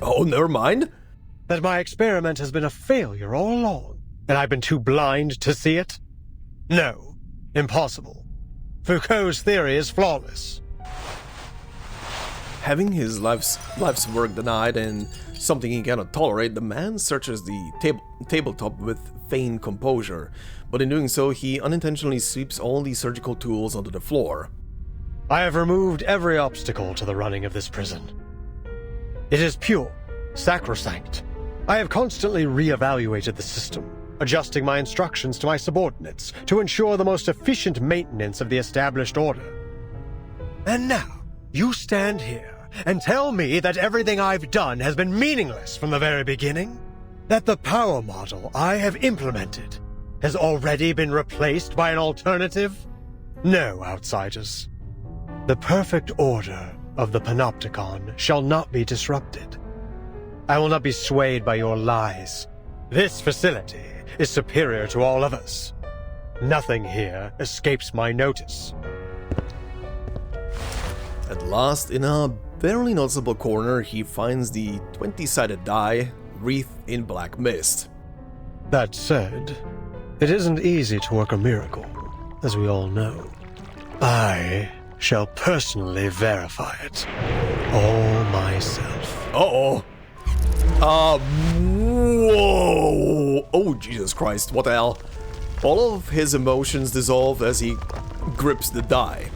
Oh, never mind. That my experiment has been a failure all along, and I've been too blind to see it? No, impossible. Foucault's theory is flawless. Having his life's work denied and something he cannot tolerate, the man searches the tabletop with feigned composure, but in doing so, he unintentionally sweeps all the surgical tools onto the floor. I have removed every obstacle to the running of this prison. It is pure, sacrosanct. I have constantly re-evaluated the system, adjusting my instructions to my subordinates to ensure the most efficient maintenance of the established order. And now, you stand here and tell me that everything I've done has been meaningless from the very beginning? That the power model I have implemented has already been replaced by an alternative? No, outsiders. The perfect order of the Panopticon shall not be disrupted. I will not be swayed by your lies. This facility is superior to all others. Nothing here escapes my notice. At last, in a barely noticeable corner, he finds the 20-sided die wreathed in black mist. That said, it isn't easy to work a miracle, as we all know. I shall personally verify it, all myself. Uh-oh. Whoa! Oh, Jesus Christ, what the hell? All of his emotions dissolve as he grips the die.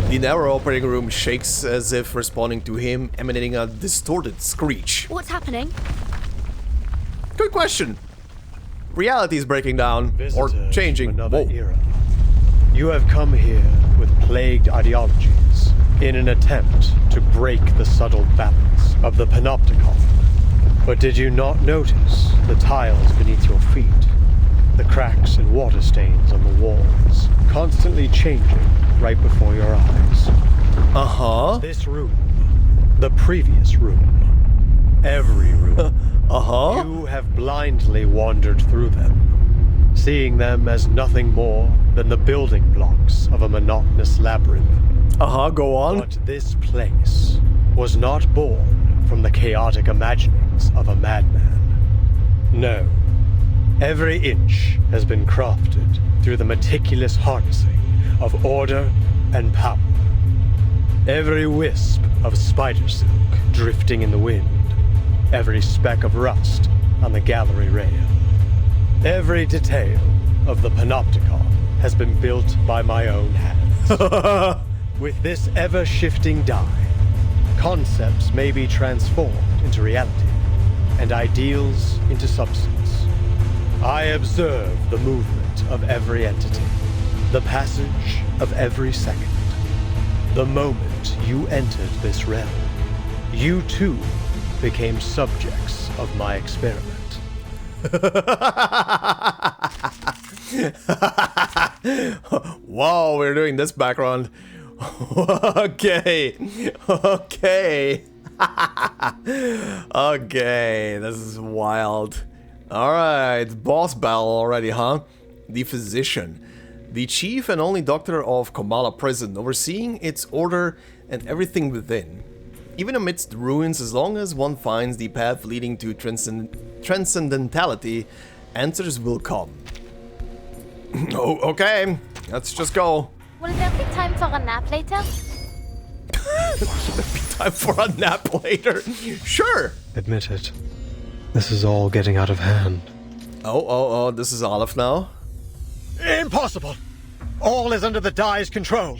The narrow operating room shakes as if responding to him, emanating a distorted screech. What's happening? Good question. Reality is breaking down, or changing. Another era. You have come here with plagued ideologies in an attempt to break the subtle balance of the Panopticon. But did you not notice the tiles beneath your feet? The cracks and water stains on the walls, constantly changing right before your eyes. Uh-huh. This room, the previous room, every room. Uh-huh. You have blindly wandered through them, seeing them as nothing more than the building blocks of a monotonous labyrinth. Uh-huh, go on. But this place was not born from the chaotic imaginings of a madman. No. Every inch has been crafted through the meticulous harnessing of order and power. Every wisp of spider silk drifting in the wind. Every speck of rust on the gallery rail. Every detail of the Panopticon has been built by my own hands. With this ever-shifting die, concepts may be transformed into reality, and ideals into substance. I observe the movement of every entity, the passage of every second. The moment you entered this realm, you too became subjects of my experiment. Wow, we're doing this background. Okay. Okay. Okay, this is wild. Alright, boss battle already, huh? The physician. The chief and only doctor of Comala prison, overseeing its order and everything within. Even amidst the ruins, as long as one finds the path leading to transcendentality, answers will come. Oh, okay, let's just go. Will there be time for a nap later? Will there be time for a nap later? Sure. Admit it. This is all getting out of hand. Oh, this is Aleph now. Impossible! All is under the die's control.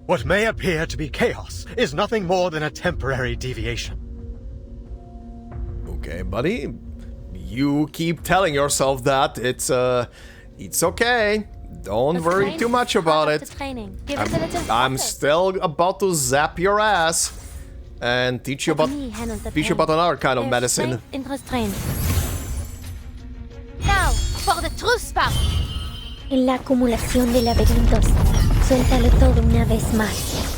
What may appear to be chaos is nothing more than a temporary deviation. Okay, buddy. You keep telling yourself that. It's okay. Don't worry too much about it. I'm still about to zap your ass and teach you about another kind of medicine. Now, for the true spark. En la acumulación de laberintos, suéltalo todo una vez más.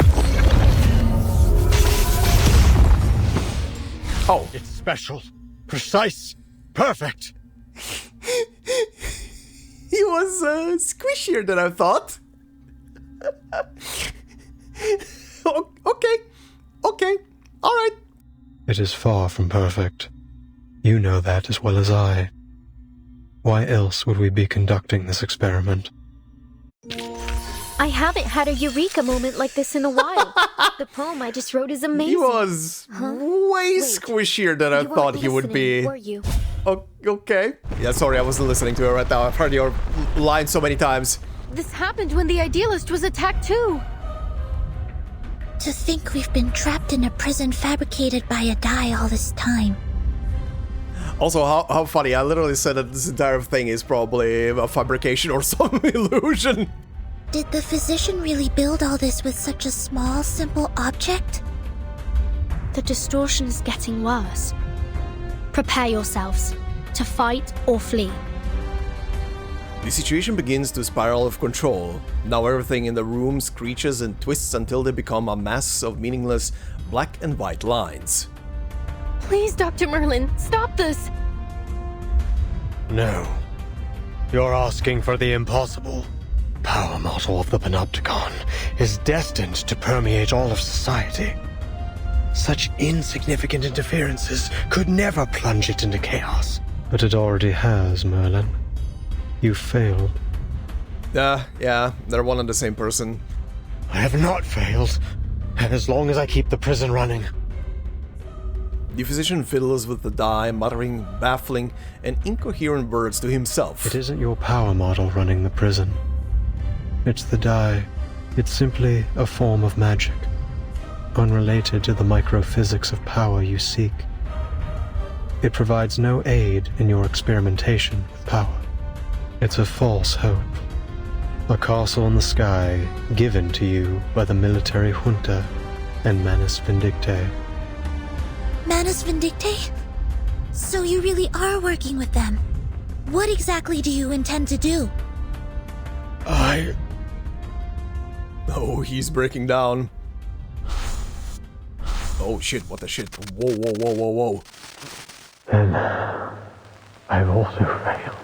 Oh, it's special, precise, perfect. He was squishier than I thought. Okay, alright. It is far from perfect. You know that as well as I. Why else would we be conducting this experiment? I haven't had a eureka moment like this in a while. The poem I just wrote is amazing. He was way squishier than I thought he would be. Were you? Oh, okay. Yeah, sorry, I wasn't listening to it right now. I've heard your line so many times. This happened when the Idealist was attacked too. To think we've been trapped in a prison fabricated by a die all this time. Also, how funny. I literally said that this entire thing is probably a fabrication or some illusion. Did the physician really build all this with such a small, simple object? The distortion is getting worse. Prepare yourselves to fight or flee. The situation begins to spiral out of control. Now everything in the room screeches and twists until they become a mass of meaningless black and white lines. Please, Dr. Merlin, stop this! No. You're asking for the impossible. Power model of the Panopticon is destined to permeate all of society. Such insignificant interferences could never plunge it into chaos. But it already has, Merlin. You failed. Yeah, they're one and the same person. I have not failed, as long as I keep the prison running. The physician fiddles with the die, muttering baffling and incoherent words to himself. It isn't your power model running the prison. It's the die. It's simply a form of magic, unrelated to the microphysics of power you seek. It provides no aid in your experimentation with power. It's a false hope. A castle in the sky given to you by the military junta and Manus Vindictae. Manus Vindictae? So you really are working with them. What exactly do you intend to do? Oh, he's breaking down. Oh shit, what the shit? Whoa, whoa, whoa, whoa, whoa. And I've also failed.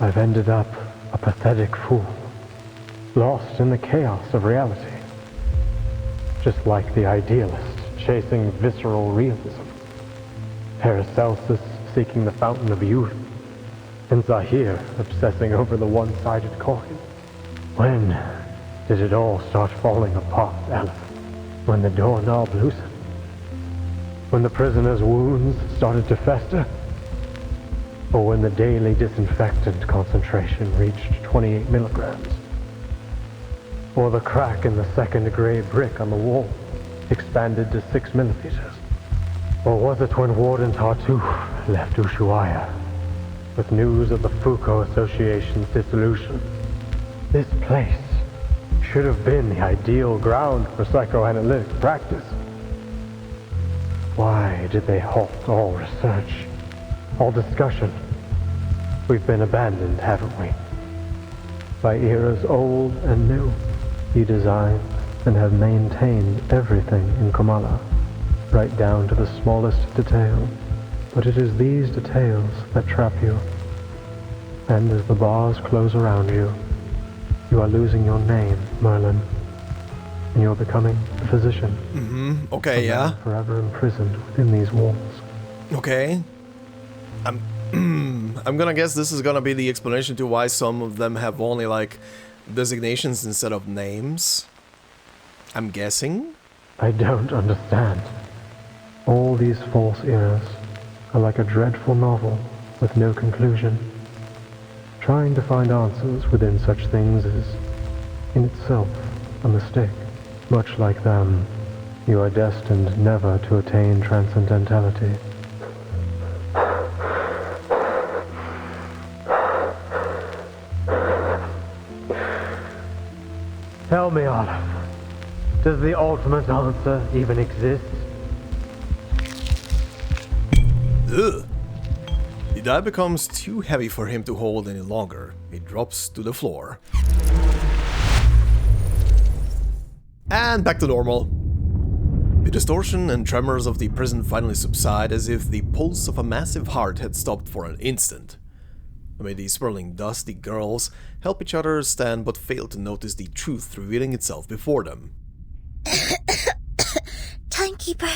I've ended up a pathetic fool, lost in the chaos of reality. Just like the idealist chasing visceral realism, Paracelsus seeking the fountain of youth, and Zahir obsessing over the one-sided coin. When did it all start falling apart, Aleph? When the doorknob loosened? When the prisoner's wounds started to fester? Or when the daily disinfectant concentration reached 28 milligrams? Or the crack in the second gray brick on the wall expanded to 6 millimeters? Or was it when Warden Tartuffe left Ushuaia with news of the Foucault Association's dissolution? This place should have been the ideal ground for psychoanalytic practice. Why did they halt all research, all discussion? We've been abandoned, haven't we? By eras old and new, you designed and have maintained everything in Kamala, right down to the smallest detail. But it is these details that trap you. And as the bars close around you, you are losing your name, Merlin. And you're becoming a physician. Mm-hmm. Okay, yeah. Forever imprisoned within these walls. Okay. I'm gonna guess this is gonna be the explanation to why some of them have only, like, designations instead of names. I'm guessing? I don't understand. All these false eras are like a dreadful novel with no conclusion. Trying to find answers within such things is, in itself, a mistake. Much like them, you are destined never to attain transcendentality. Tell me, Aleph, does the ultimate answer even exist? Ugh. The die becomes too heavy for him to hold any longer. It drops to the floor. And back to normal. The distortion and tremors of the prison finally subside, as if the pulse of a massive heart had stopped for an instant. Amid the swirling dust, the girls help each other stand but fail to notice the truth revealing itself before them. Timekeeper,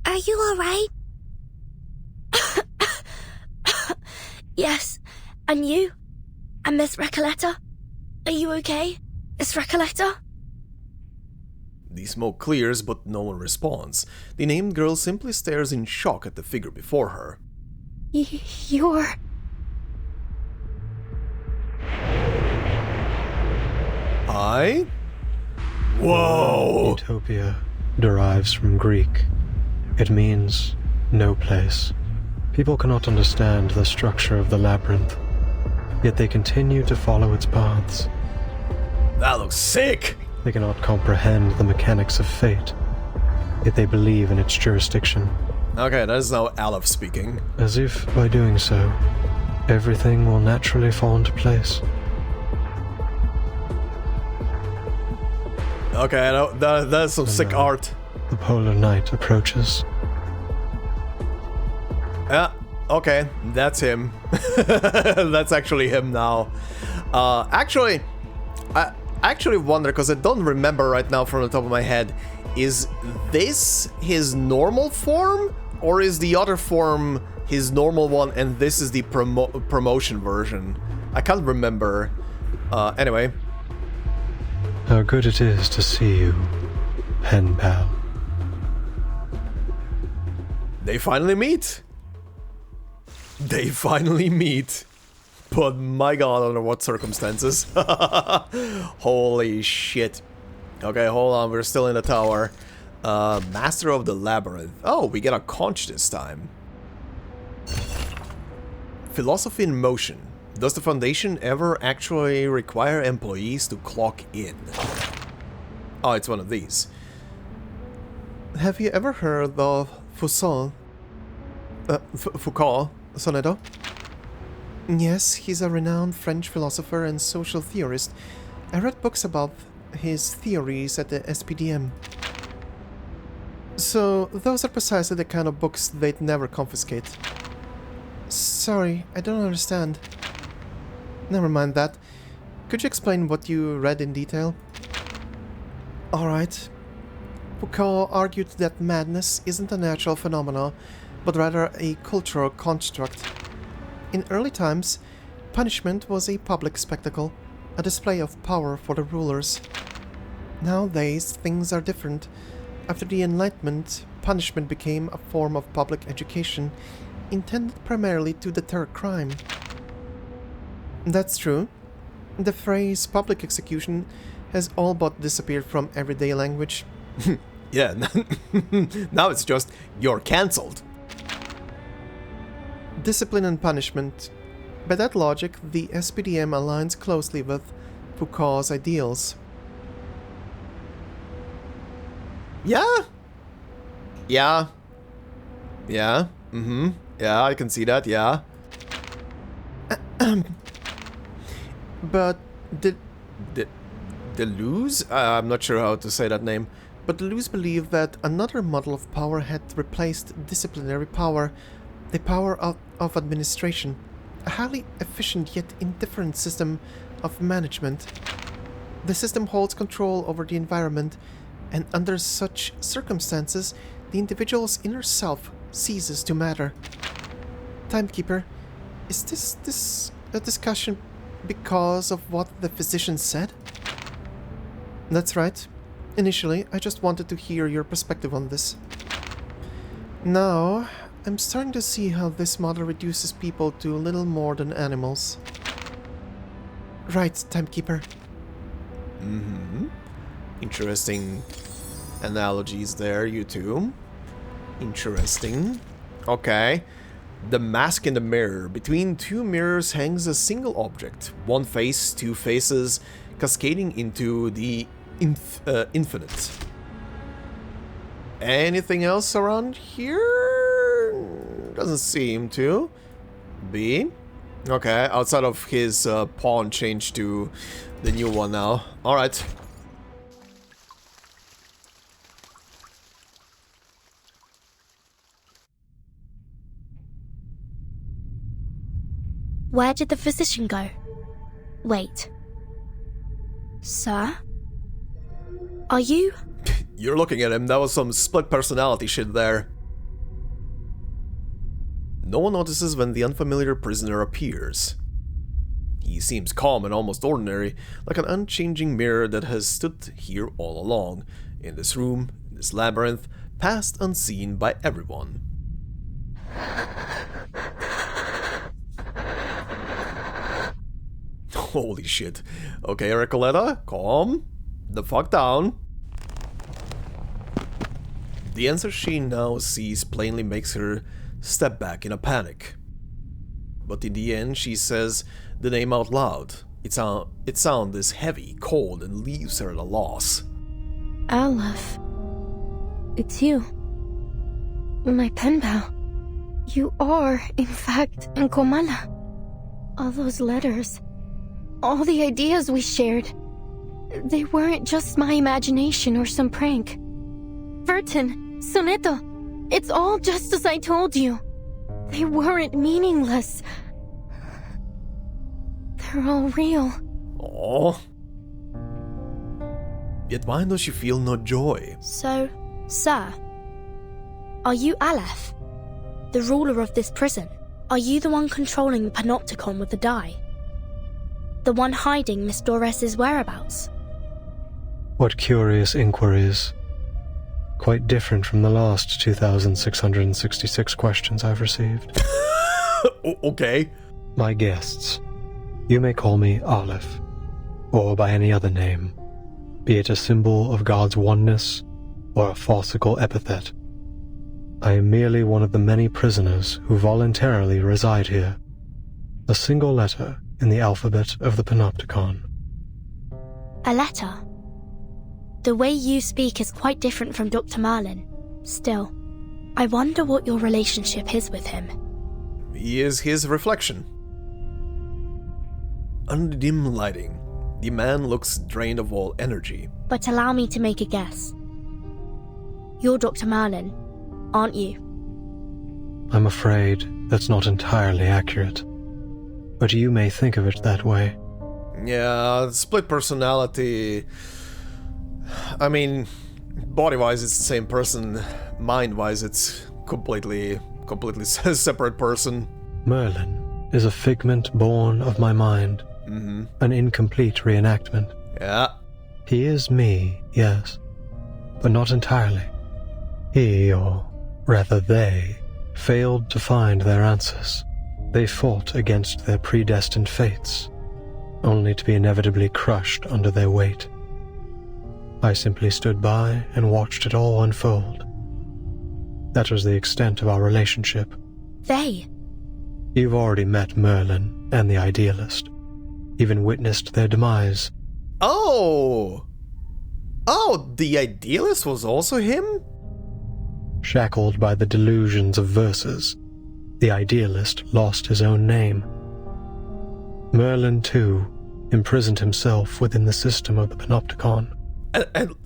are you alright? Yes. And you? And Miss Recoleta? Are you okay, Miss Recoleta? The smoke clears, but no one responds. The named girl simply stares in shock at the figure before her. You're... I? Whoa! Utopia derives from Greek. It means no place. People cannot understand the structure of the labyrinth, yet they continue to follow its paths. That looks sick! They cannot comprehend the mechanics of fate, yet they believe in its jurisdiction. Okay, that is now Aleph speaking. As if, by doing so, everything will naturally fall into place. Okay, that's some sick art. The polar night approaches. Yeah, okay, that's him. That's actually him now. Actually, I actually wonder, because I don't remember right now from the top of my head, is this his normal form? Or is the other form his normal one and this is the promotion version? I can't remember. Anyway. How good it is to see you, pen pal. They finally meet. They finally meet. But my god, under what circumstances. Holy shit. Okay, hold on, we're still in the tower. Master of the Labyrinth. Oh, we get a conch this time. Philosophy in motion. Does the Foundation ever actually require employees to clock in? Oh, it's one of these. Have you ever heard of Foucault, Sonetto? Yes, he's a renowned French philosopher and social theorist. I read books about his theories at the SPDM. So, those are precisely the kind of books they'd never confiscate. Sorry, I don't understand. Never mind that. Could you explain what you read in detail? Alright. Foucault argued that madness isn't a natural phenomenon, but rather a cultural construct. In early times, punishment was a public spectacle, a display of power for the rulers. Nowadays, things are different. After the Enlightenment, punishment became a form of public education, intended primarily to deter crime. That's true. The phrase public execution has all but disappeared from everyday language. Yeah, now it's just, you're cancelled. Discipline and punishment. By that logic, the SPDM aligns closely with Foucault's ideals. Yeah? Yeah. Yeah. Mm-hmm. Yeah, I can see that, yeah. But Deleuze? I'm not sure how to say that name. But Deleuze believed that another model of power had replaced disciplinary power, the power of administration, a highly efficient yet indifferent system of management. The system holds control over the environment, and under such circumstances, the individual's inner self ceases to matter. Timekeeper, is this a discussion because of what the physician said? That's right. Initially, I just wanted to hear your perspective on this. Now, I'm starting to see how this model reduces people to little more than animals. Right, Timekeeper. Mm-hmm. Interesting analogies there, you two. Interesting. Okay. The mask in the mirror. Between two mirrors hangs a single object. One face, two faces, cascading into the infinite. Anything else around here? Doesn't seem to be. Okay, outside of his pawn change to the new one now. Alright. Where did the physician go? Wait. Sir? Are you? You're looking at him, that was some split personality shit there. No one notices when the unfamiliar prisoner appears. He seems calm and almost ordinary, like an unchanging mirror that has stood here all along, in this room, in this labyrinth, passed unseen by everyone. Holy shit. Okay, Recoleta, calm the fuck down. The answer she now sees plainly makes her step back in a panic. But in the end, she says the name out loud. Its sound is heavy, cold, and leaves her at a loss. Aleph. It's you. My pen pal. You are, in fact, in Comala. All those letters. All the ideas we shared. They weren't just my imagination or some prank. Vertin, Sonetto, it's all just as I told you. They weren't meaningless. They're all real. Aww. Yet why does she feel no joy? So, sir, are you Aleph, the ruler of this prison? Are you the one controlling the panopticon with the die? The one hiding Miss Dores's whereabouts? What curious inquiries. Quite different from the last 2,666 questions I've received. Okay. My guests, you may call me Aleph, or by any other name, be it a symbol of God's oneness or a farcical epithet. I am merely one of the many prisoners who voluntarily reside here, a single letter in the alphabet of the Panopticon. A letter? The way you speak is quite different from Dr. Merlin. Still, I wonder what your relationship is with him. He is his reflection. Under dim lighting, the man looks drained of all energy. But allow me to make a guess. You're Dr. Merlin, aren't you? I'm afraid that's not entirely accurate, but you may think of it that way. Yeah, split personality. I mean, body-wise it's the same person, mind-wise it's completely separate person. Merlin is a figment born of my mind, an incomplete reenactment. Yeah. He is me, yes, but not entirely. He, or rather they, failed to find their answers. They fought against their predestined fates, only to be inevitably crushed under their weight. I simply stood by and watched it all unfold. That was the extent of our relationship. They? You've already met Merlin and the Idealist, even witnessed their demise. Oh! Oh, the Idealist was also him? Shackled by the delusions of verses, the Idealist lost his own name. Merlin, too, imprisoned himself within the system of the Panopticon.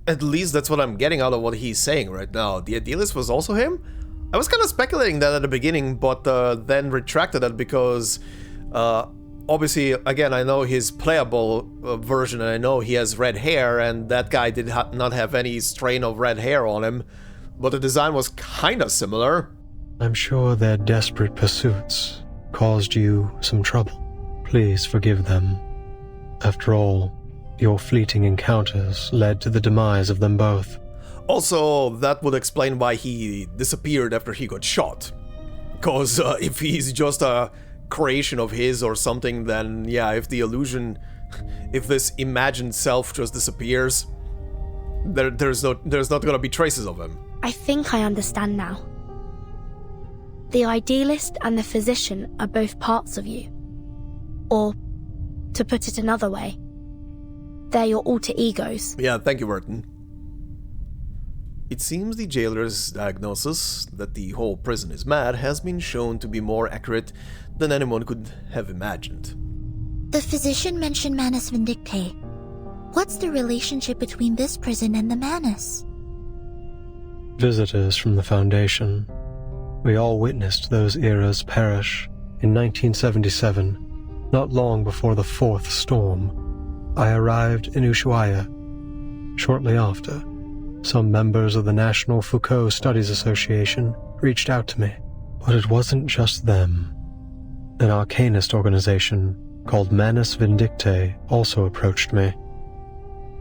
At least that's what I'm getting out of what he's saying right now. The Idealist was also him? I was kind of speculating that at the beginning, but then retracted that because obviously, again, I know his playable version and I know he has red hair, and that guy did not have any strain of red hair on him, but the design was kind of similar. I'm sure their desperate pursuits caused you some trouble. Please forgive them. After all, your fleeting encounters led to the demise of them both. Also, that would explain why he disappeared after he got shot. Because if he's just a creation of his or something, then yeah, if the illusion, if this imagined self just disappears, there's not gonna be traces of him. I think I understand now. The Idealist and the Physician are both parts of you. Or, to put it another way, they're your alter egos. Yeah, thank you, Vertin. It seems the jailer's diagnosis that the whole prison is mad has been shown to be more accurate than anyone could have imagined. The Physician mentioned Manus Vindictae. What's the relationship between this prison and the Manus? Visitors from the Foundation. We all witnessed those eras perish. In 1977, not long before the fourth storm, I arrived in Ushuaia. Shortly after, some members of the National Foucault Studies Association reached out to me. But it wasn't just them. An Arcanist organization called Manus Vindictae also approached me.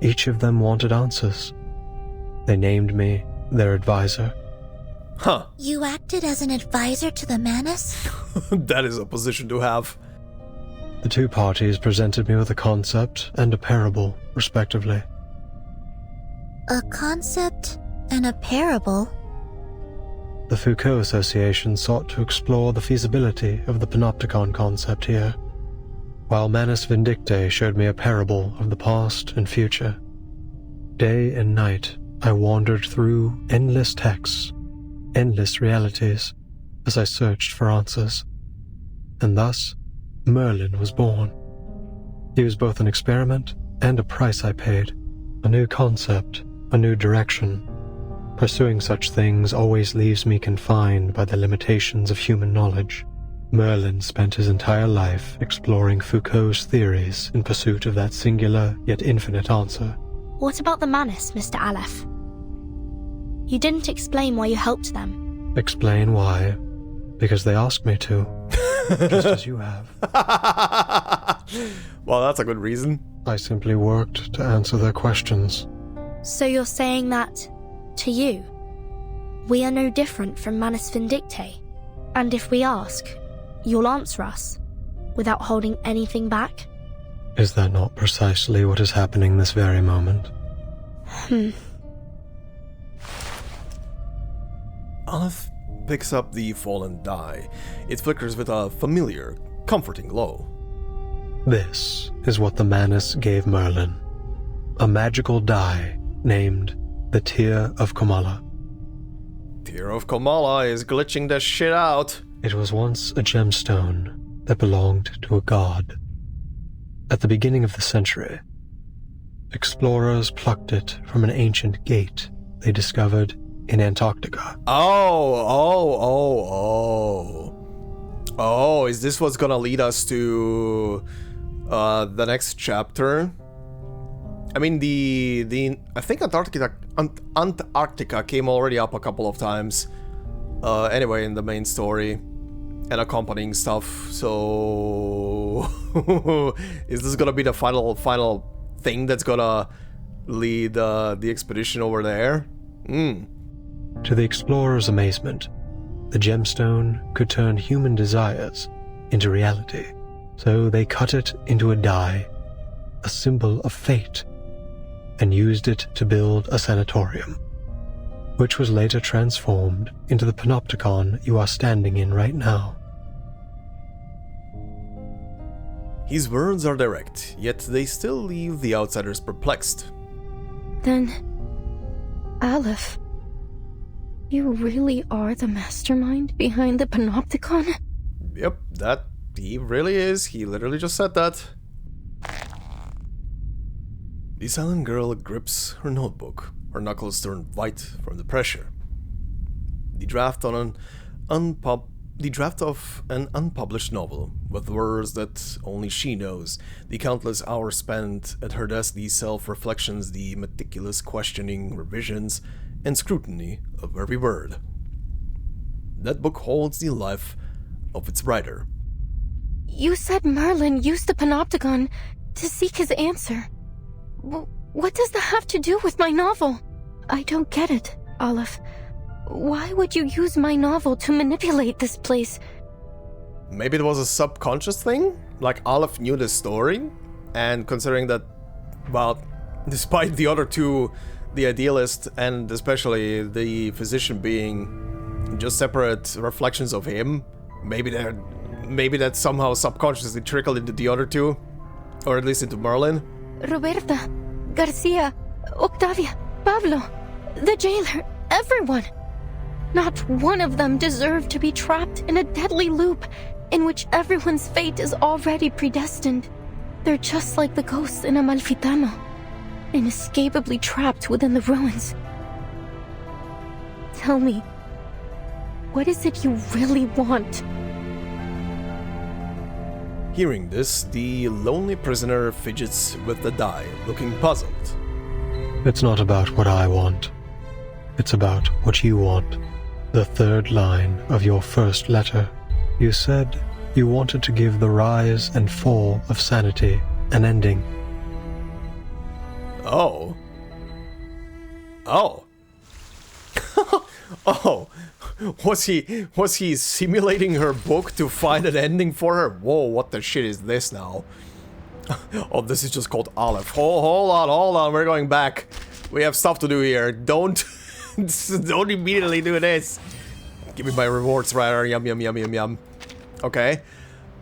Each of them wanted answers. They named me their advisor. Huh. You acted as an advisor to the Manus? That is a position to have. The two parties presented me with a concept and a parable, respectively. A concept and a parable? The Foucault Association sought to explore the feasibility of the Panopticon concept here, while Manus Vindictae showed me a parable of the past and future. Day and night, I wandered through endless texts, endless realities, as I searched for answers. And thus, Merlin was born. He was both an experiment and a price I paid, a new concept, a new direction. Pursuing such things always leaves me confined by the limitations of human knowledge. Merlin spent his entire life exploring Foucault's theories in pursuit of that singular yet infinite answer. What about the Manus, Mr. Aleph? You didn't explain why you helped them. Explain why? Because they asked me to. Just as you have. Well, that's a good reason. I simply worked to answer their questions. So you're saying that, to you, We are no different from Manus Vindictae, and if we ask, you'll answer us, without holding anything back? Is that not precisely what is happening this very moment? Aleph picks up the fallen die. It flickers with a familiar, comforting glow. This is what the Manus gave Merlin. A magical die named the Tear of Comala. Tear of Comala is glitching the shit out. It was once a gemstone that belonged to a god. At the beginning of the century, explorers plucked it from an ancient gate they discovered in Antarctica. Oh, is this what's gonna lead us to the next chapter? I mean, I think Antarctica came already up a couple of times. Anyway, in the main story and accompanying stuff. So, is this gonna be the final thing that's gonna lead the expedition over there? To the explorer's amazement, the gemstone could turn human desires into reality. So they cut it into a die, a symbol of fate, and used it to build a sanatorium, which was later transformed into the panopticon you are standing in right now. His words are direct, yet they still leave the outsiders perplexed. Then, Aleph, you really are the mastermind behind the panopticon? Yep, that he really is. He literally just said that. The silent girl grips her notebook. Her knuckles turn white from the pressure. The draft of an unpublished novel, with words that only she knows. The countless hours spent at her desk, the self-reflections, the meticulous questioning, revisions, and scrutiny of every word. That book holds the life of its writer. You said Merlin used the panopticon to seek his answer. What does that have to do with my novel? I don't get it, Aleph. Why would you use my novel to manipulate this place? Maybe it was a subconscious thing? Like Aleph knew the story? And considering that, well, despite the other two, the idealist and especially the physician being just separate reflections of him, maybe that somehow subconsciously trickled into the other two? Or at least into Merlin? Roberta, Garcia, Octavia, Pablo, the jailer, everyone. Not one of them deserved to be trapped in a deadly loop in which everyone's fate is already predestined. They're just like the ghosts in Amalfitano, inescapably trapped within the ruins. Tell me, what is it you really want? Hearing this, the lonely prisoner fidgets with the die, looking puzzled. It's not about what I want. It's about what you want. The third line of your first letter. You said you wanted to give the rise and fall of sanity an ending. Oh. Oh. Oh. Was he simulating her book to find an ending for her? Whoa, what the shit is this now? Oh, this is just called Aleph. Hold on, we're going back. We have stuff to do here. Don't immediately do this. Give me my rewards, rather. Yum. Okay.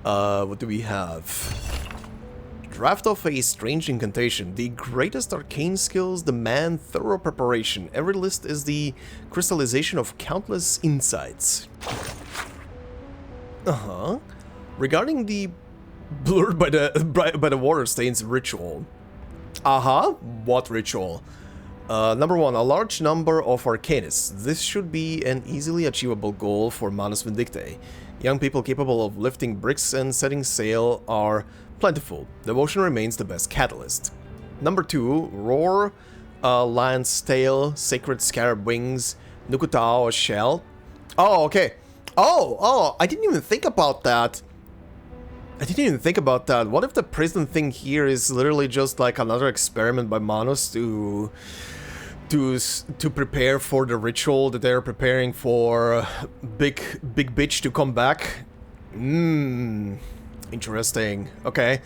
What do we have? Draft of a strange incantation. The greatest arcane skills demand thorough preparation. Every list is the crystallization of countless insights. Regarding the blurred by the water stains ritual. What ritual? Number 1, a large number of Arcanists. This should be an easily achievable goal for Manus Vindictae. Young people capable of lifting bricks and setting sail are plentiful. Devotion remains the best catalyst. Number 2, Roar, Lance Tail, Sacred Scarab Wings, Nukutao Shell. Oh, okay. Oh, I didn't even think about that. What if the prison thing here is literally just like another experiment by Manus to to prepare for the ritual that they're preparing for big bitch to come back. Interesting. Okay.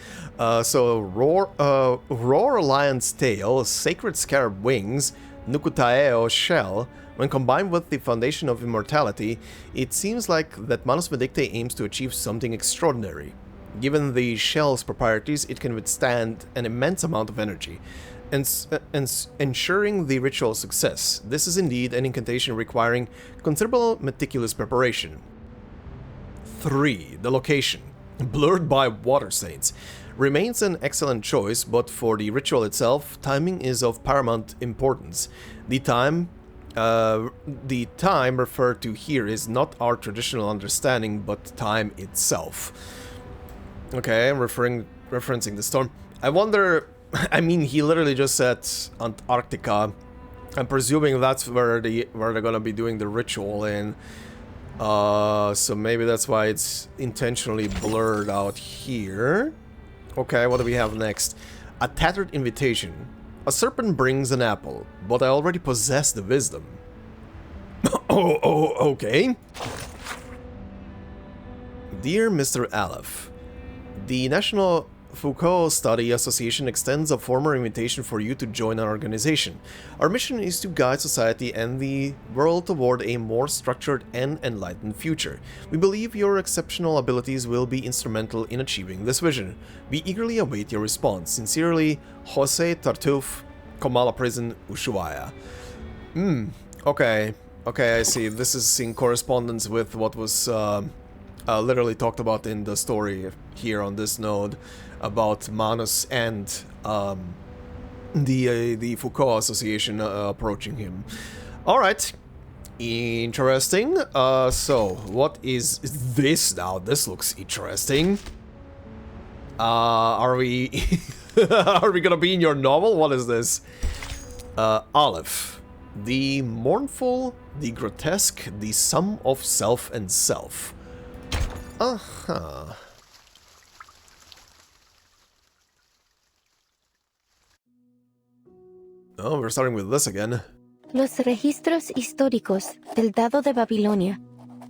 So Roar Lion's Tail, Sacred Scarab Wings, Nukutaeo Shell. When combined with the Foundation of Immortality, it seems like that Manus Medicte aims to achieve something extraordinary. Given the shell's properties, it can withstand an immense amount of energy, ensuring the ritual success. This is indeed an incantation requiring considerable meticulous preparation. 3. The location, blurred by water stains, remains an excellent choice, but for the ritual itself, timing is of paramount importance. The time referred to here is not our traditional understanding, but time itself. Okay, I'm referencing the storm. I wonder. I mean, he literally just said Antarctica. I'm presuming that's where they're gonna be doing the ritual in. So maybe that's why it's intentionally blurred out here. Okay, what do we have next? A tattered invitation. A serpent brings an apple, but I already possess the wisdom. Okay. Dear Mr. Aleph, the National Foucault Study Association extends a formal invitation for you to join our organization. Our mission is to guide society and the world toward a more structured and enlightened future. We believe your exceptional abilities will be instrumental in achieving this vision. We eagerly await your response. Sincerely, Jose Tartuffe, Comala Prison, Ushuaia. Okay, I see. This is in correspondence with what was literally talked about in the story here on this node about Manus and the Foucault Association approaching him. Alright, interesting. So, what is this now? This looks interesting. Are we are we gonna be in your novel? What is this? Aleph. The mournful, the grotesque, the sum of self and self. Uh-huh. Oh, we're starting with this again. Los registros históricos del Dado de Babilonia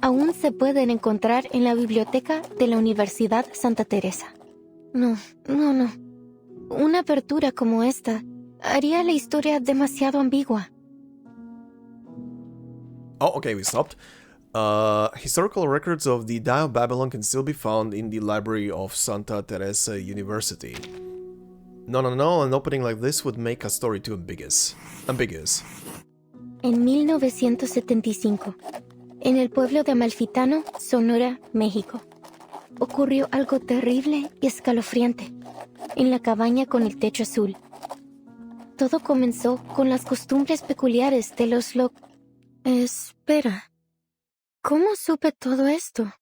aún se pueden encontrar en la biblioteca de la Universidad Santa Teresa. No. Una apertura como esta haría la historia demasiado ambigua. Oh, okay, we stopped. Historical records of the Dial of Babylon can still be found in the library of Santa Teresa University. No, an opening like this would make a story too ambiguous. En 1975, en el pueblo de Amalfitano, Sonora, México, ocurrió algo terrible y escalofriante en la cabaña con el techo azul. Todo comenzó con las costumbres peculiares de los Espera, ¿cómo supe todo esto?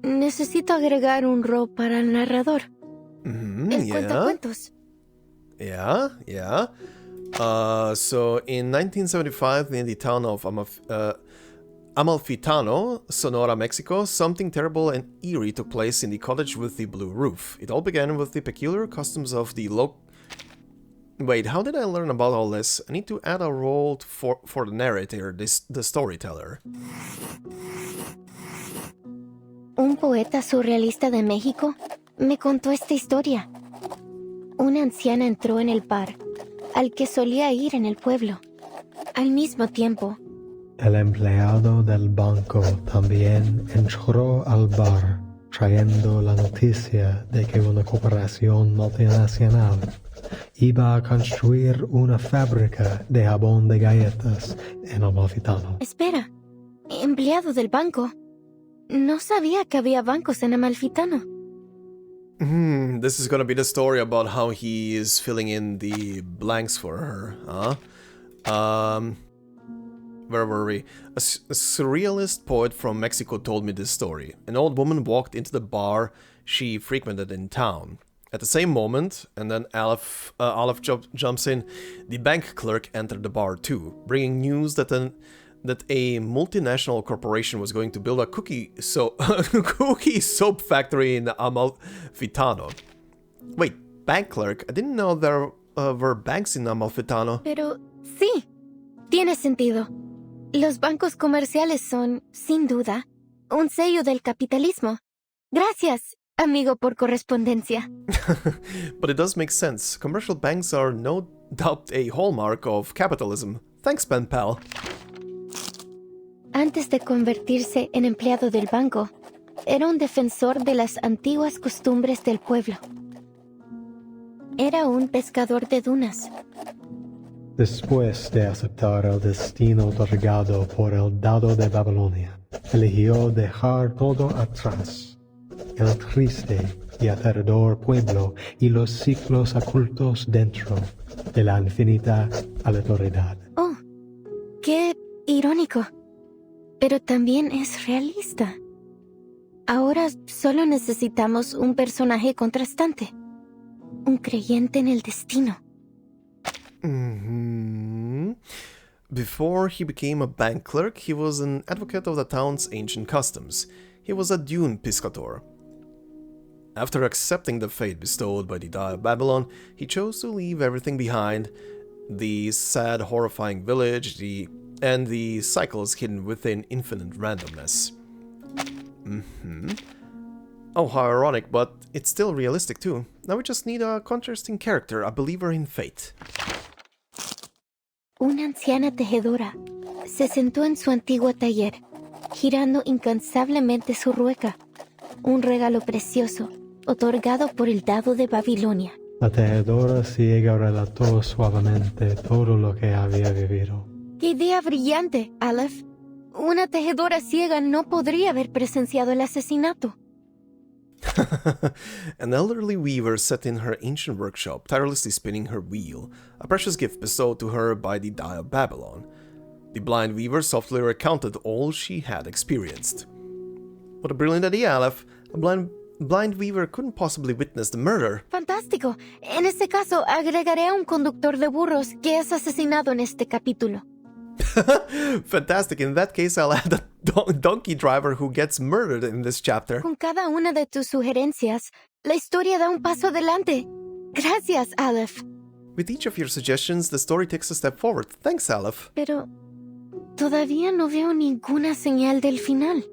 Necesito agregar un ro para el narrador. El cuentacuentos. Yeah. So in 1975, in the town of Amalfitano, Sonora, Mexico, something terrible and eerie took place in the cottage with the blue roof. It all began with the peculiar customs of the Wait, how did I learn about all this? I need to add a role for the narrator, the storyteller. Un poeta surrealista de México me contó esta historia. Una anciana entró en el bar, al que solía ir en el pueblo. Al mismo tiempo, el empleado del banco también entró al bar, trayendo la noticia de que una corporación multinacional iba a construir una fábrica de jabón de galletas en Amalfitano. Espera, empleado del banco. No sabía que había bancos en Amalfitano. This is gonna be the story about how he is filling in the blanks for her, huh? Where were we? A surrealist poet from Mexico told me this story. An old woman walked into the bar she frequented in town. At the same moment, and then Aleph jumps in, the bank clerk entered the bar too, bringing news that a multinational corporation was going to build a cookie soap factory in Amalfitano. Wait, bank clerk? I didn't know there were banks in Amalfitano. Pero, Sí, tiene sentido. Los bancos comerciales son, sin duda, un sello del capitalismo. Gracias, amigo por correspondencia. But it does make sense. Commercial banks are no doubt a hallmark of capitalism. Thanks, pen pal. Antes de convertirse en empleado del banco, era un defensor de las antiguas costumbres del pueblo. Era un pescador de dunas. Después de aceptar el destino otorgado por el dado de Babilonia, eligió dejar todo atrás. El triste y aterrador pueblo y los ciclos ocultos dentro de la infinita aleatoriedad. Oh, qué irónico. Pero también es realista. Ahora solo necesitamos un personaje contrastante. Un creyente en el destino. Before he became a bank clerk, he was an advocate of the town's ancient customs. He was a dune piscator. After accepting the fate bestowed by the Die of Babylon, he chose to leave everything behind. The sad, horrifying village, and the cycles hidden within infinite randomness. Oh, how ironic, but it's still realistic too. Now we just need a contrasting character, a believer in fate. Una anciana tejedora se sentó en su antiguo taller, girando incansablemente su rueca, un regalo precioso, otorgado por el dado de Babilonia. La tejedora ciega relató suavemente todo lo que había vivido. ¡Qué idea brillante, Aleph! Una tejedora ciega no podría haber presenciado el asesinato. An elderly weaver sat in her ancient workshop, tirelessly spinning her wheel, a precious gift bestowed to her by the Die of Babylon. The blind weaver softly recounted all she had experienced. What a brilliant idea, Aleph! A blind weaver couldn't possibly witness the murder. ¡Fantástico! En ese caso, agregaré a un conductor de burros que es asesinado en este capítulo. Fantastic. In that case, I'll add a donkey driver who gets murdered in this chapter. Con cada una de tus sugerencias, la historia da un paso adelante. Gracias, Aleph. With each of your suggestions, the story takes a step forward. Thanks, Aleph. Pero todavía no veo ninguna señal del final.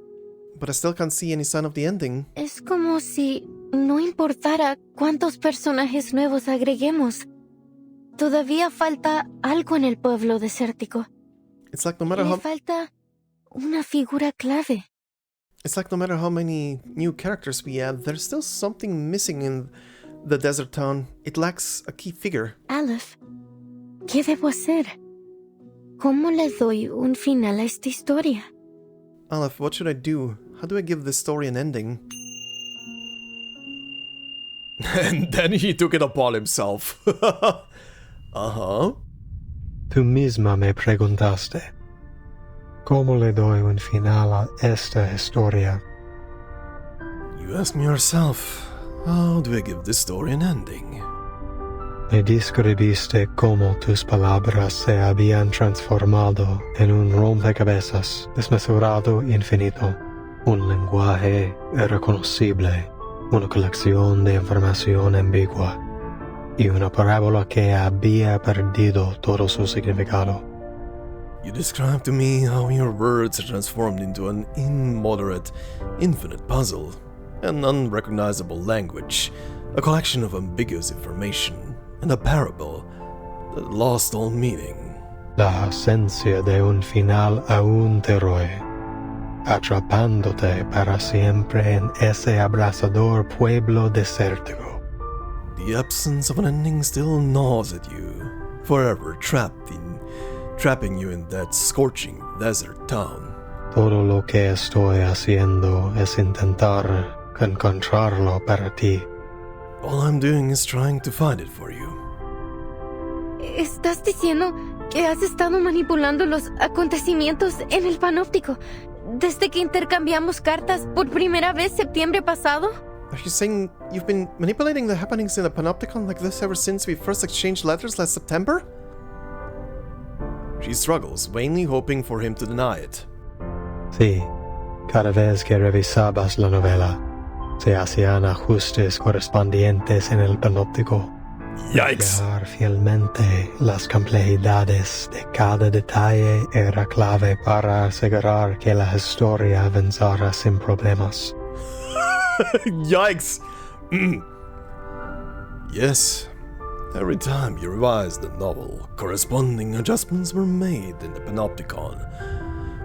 But I still can't see any sign of the ending. Es como si no importara cuántos personajes nuevos agreguemos. Todavía falta algo en el pueblo desértico. It's like no matter Le falta una figura clave. It's like no matter how many new characters we add, there's still something missing in the desert town. It lacks a key figure. Aleph, ¿qué debo hacer? ¿Cómo le doy un final a esta historia? Aleph, what should I do? How do I give this story an ending? And then he took it upon himself. Tú misma me preguntaste, ¿cómo le doy un final a esta historia? You asked me yourself, how do I give this story an ending? Me describiste cómo tus palabras se habían transformado en un rompecabezas desmesurado infinito, un lenguaje irreconocible, una colección de información ambigua, y una parábola que había perdido todo su significado. You described to me how your words are transformed into an immoderate, infinite puzzle, an unrecognizable language, a collection of ambiguous information, and a parable that lost all meaning. La ausencia de un final aún te roe, atrapándote para siempre en ese abrasador pueblo desértico. The absence of an ending still gnaws at you, forever trapping you in that scorching desert town. Todo lo que estoy haciendo es intentar encontrarlo para ti. All I'm doing is trying to find it for you. ¿Estás diciendo que has estado manipulando los acontecimientos en el panóptico desde que intercambiamos cartas por primera vez septiembre pasado? Are you saying you've been manipulating the happenings in the Panopticon like this ever since we first exchanged letters last September? She struggles, vainly hoping for him to deny it. Sí, cada vez que revisabas la novela, se hacían ajustes correspondientes en el panóptico. Yikes. Emplear fielmente las complejidades de cada detalle era clave para asegurar que la historia avanzara sin problemas. Yikes. Yes. Every time you revised the novel, corresponding adjustments were made in the Panopticon,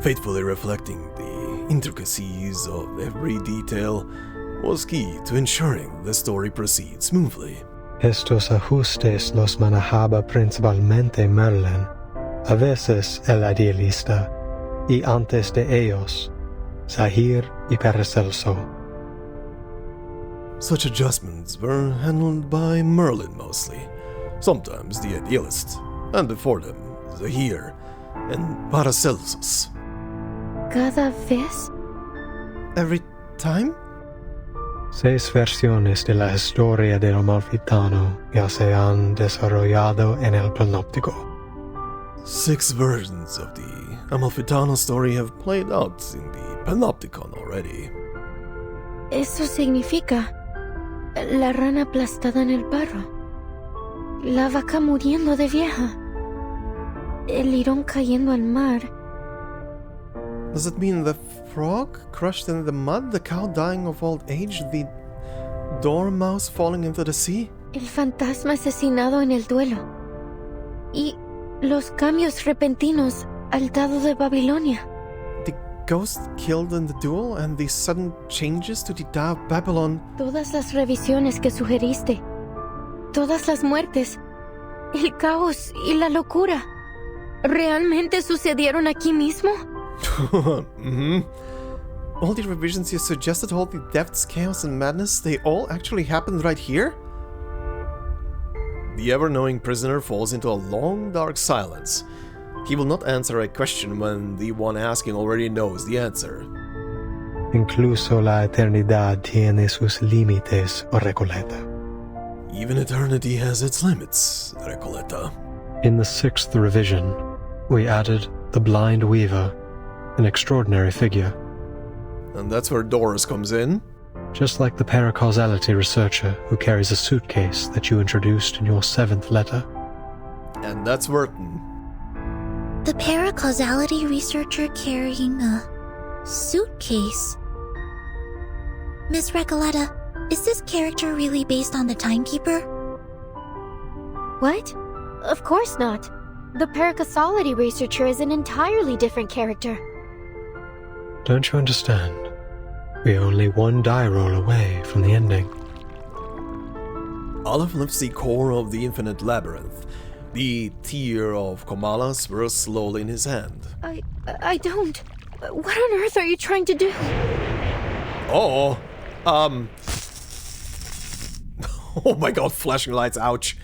faithfully reflecting the intricacies of every detail was key to ensuring the story proceeds smoothly. Estos ajustes los manejaba principalmente Merlin, a veces el idealista, y antes de ellos, Zahir y Paracelso. Such adjustments were handled by Merlin mostly, sometimes the idealist, and before them, Zahir and Paracelsus. ¿Cada vez? Every time? 6 versiones de la historia del Amalfitano ya se han desarrollado en el Panóptico. 6 versions of the Amalfitano story have played out in the Panopticon already. Eso significa la rana aplastada en el barro, la vaca muriendo de vieja, el lirón cayendo al mar. Does it mean the frog crushed in the mud, the cow dying of old age, the dormouse falling into the sea? El fantasma asesinado en el duelo. Y los cambios repentinos al dado de Babilonia. The ghost killed in the duel and the sudden changes to the Tao of Babylon. Todas las revisiones que sugeriste. Todas las muertes. El caos y la locura. ¿Realmente sucedieron aquí mismo? Mm-hmm. All the revisions you suggested, all the deaths, chaos, and madness, they all actually happened right here? The ever-knowing prisoner falls into a long, dark silence. He will not answer a question when the one asking already knows the answer. Incluso la eternidad tiene sus límites, o Recoleta. Even eternity has its limits, Recoleta. In the 6th revision, we added the Blind Weaver, an extraordinary figure. And that's where Doris comes in. Just like the paracausality researcher who carries a suitcase that you introduced in your 7th letter. And that's Vertin. The paracausality researcher carrying a suitcase. Miss Recoleta, is this character really based on the Timekeeper? What? Of course not. The paracausality researcher is an entirely different character. Don't you understand? We're only one die roll away from the ending. Aleph lifts the core of the infinite labyrinth. The tear of Komala swirls slowly in his hand. I don't. What on earth are you trying to do? Oh, oh my god, flashing lights, ouch.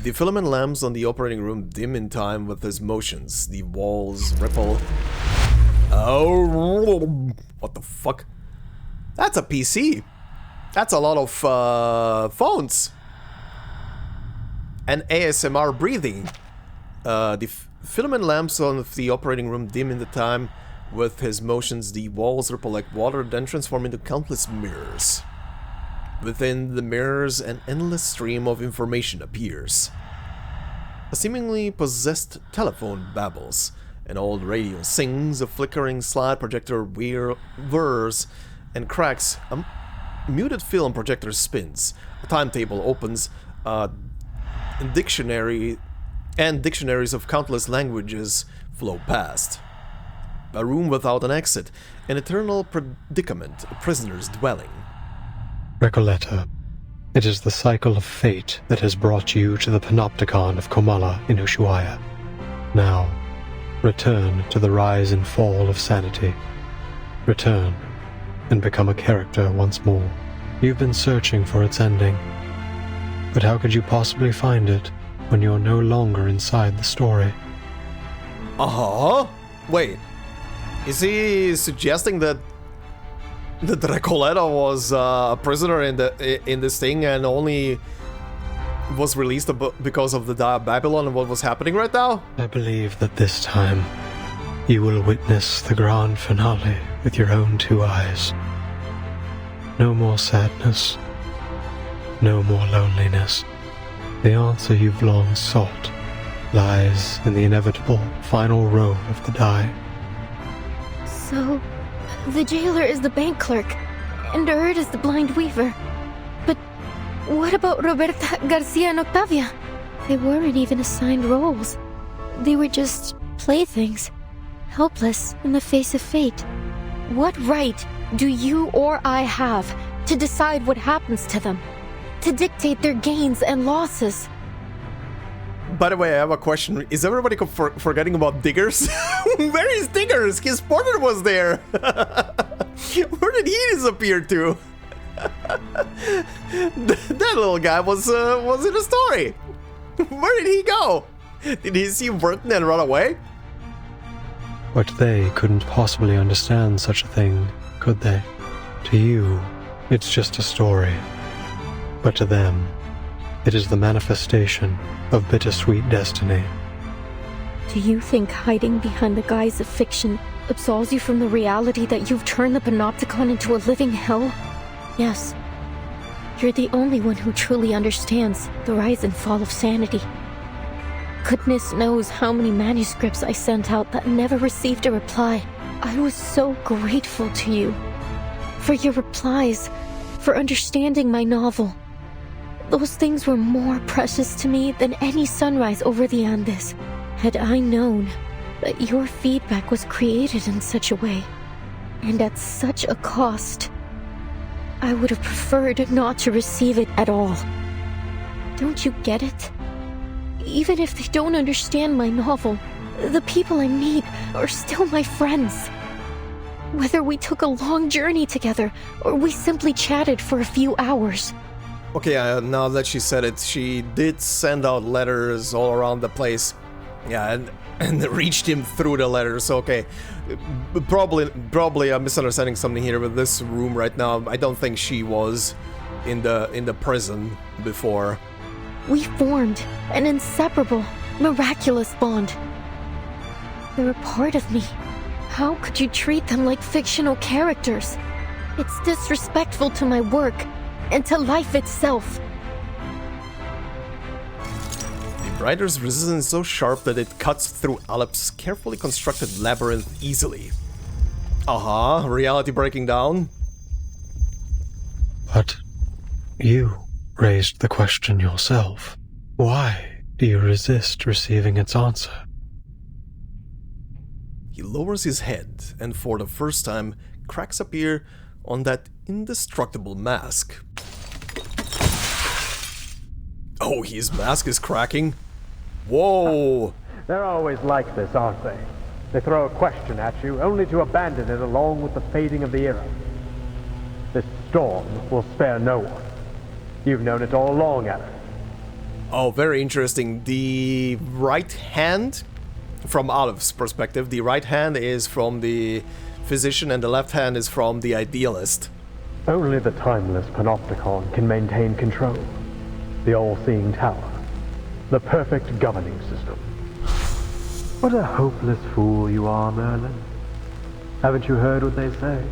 The filament lamps on the operating room dim in time with his motions. The walls ripple. Oh, what the fuck? That's a PC. That's a lot of phones. And ASMR breathing. The filament lamps on the operating room dim in the time with his motions. The walls ripple like water, then transform into countless mirrors. Within the mirrors, an endless stream of information appears. A seemingly possessed telephone babbles. An old radio sings, a flickering slide projector whirs and cracks. A muted film projector spins. A timetable opens. Dictionaries of countless languages flow past. A room without an exit. An eternal predicament, a prisoner's dwelling. Recoleta, it is the cycle of fate that has brought you to the Panopticon of Komala in Ushuaia. Now, return to the rise and fall of sanity. Return, and become a character once more. You've been searching for its ending. But how could you possibly find it when you're no longer inside the story? Uh-huh. Wait. Is he suggesting that Recoleta was a prisoner in this thing and only was released because of the Die of Babylon and what was happening right now? I believe that this time you will witness the grand finale with your own 2 eyes. No more sadness. No more loneliness. The answer you've long sought lies in the inevitable final row of the die. So, the jailer is the bank clerk, and Erd is the blind weaver. But what about Roberta, Garcia, and Octavia? They weren't even assigned roles. They were just playthings, helpless in the face of fate. What right do you or I have to decide what happens to them? To dictate their gains and losses? By the way, I have a question. Is everybody forgetting about Diggers? Where is Diggers? His partner was there. Where did he disappear to? That little guy was in the story. Where did he go? Did he see Vertin and run away? But they couldn't possibly understand such a thing, could they? To you, it's just a story. But to them, it is the manifestation of bittersweet destiny. Do you think hiding behind the guise of fiction absolves you from the reality that you've turned the Panopticon into a living hell? Yes. You're the only one who truly understands the rise and fall of sanity. Goodness knows how many manuscripts I sent out that never received a reply. I was so grateful to you. For your replies, for understanding my novel. Those things were more precious to me than any sunrise over the Andes. Had I known that your feedback was created in such a way, and at such a cost, I would have preferred not to receive it at all. Don't you get it? Even if they don't understand my novel, the people I meet are still my friends. Whether we took a long journey together, or we simply chatted for a few hours. Okay, now that she said it, she did send out letters all around the place. Yeah, and reached him through the letters. Okay, probably I'm misunderstanding something here with this room right now. I don't think she was in the prison before. We formed an inseparable, miraculous bond. They're a part of me. How could you treat them like fictional characters? It's disrespectful to my work and to life itself. The writer's resistance is so sharp that it cuts through Aleph's carefully constructed labyrinth easily. Reality breaking down. But you raised the question yourself. Why do you resist receiving its answer? He lowers his head, and for the first time, cracks appear on that indestructible mask. Oh, his mask is cracking. Whoa! They're always like this, aren't they? They throw a question at you, only to abandon it along with the fading of the era. This storm will spare no one. You've known it all along, Aleph. Oh, very interesting. The right hand, from Aleph's perspective, the right hand is from the physician and the left hand is from the idealist. Only the timeless Panopticon can maintain control. The all-seeing tower. The perfect governing system. What a hopeless fool you are, Merlin. Haven't you heard what they say?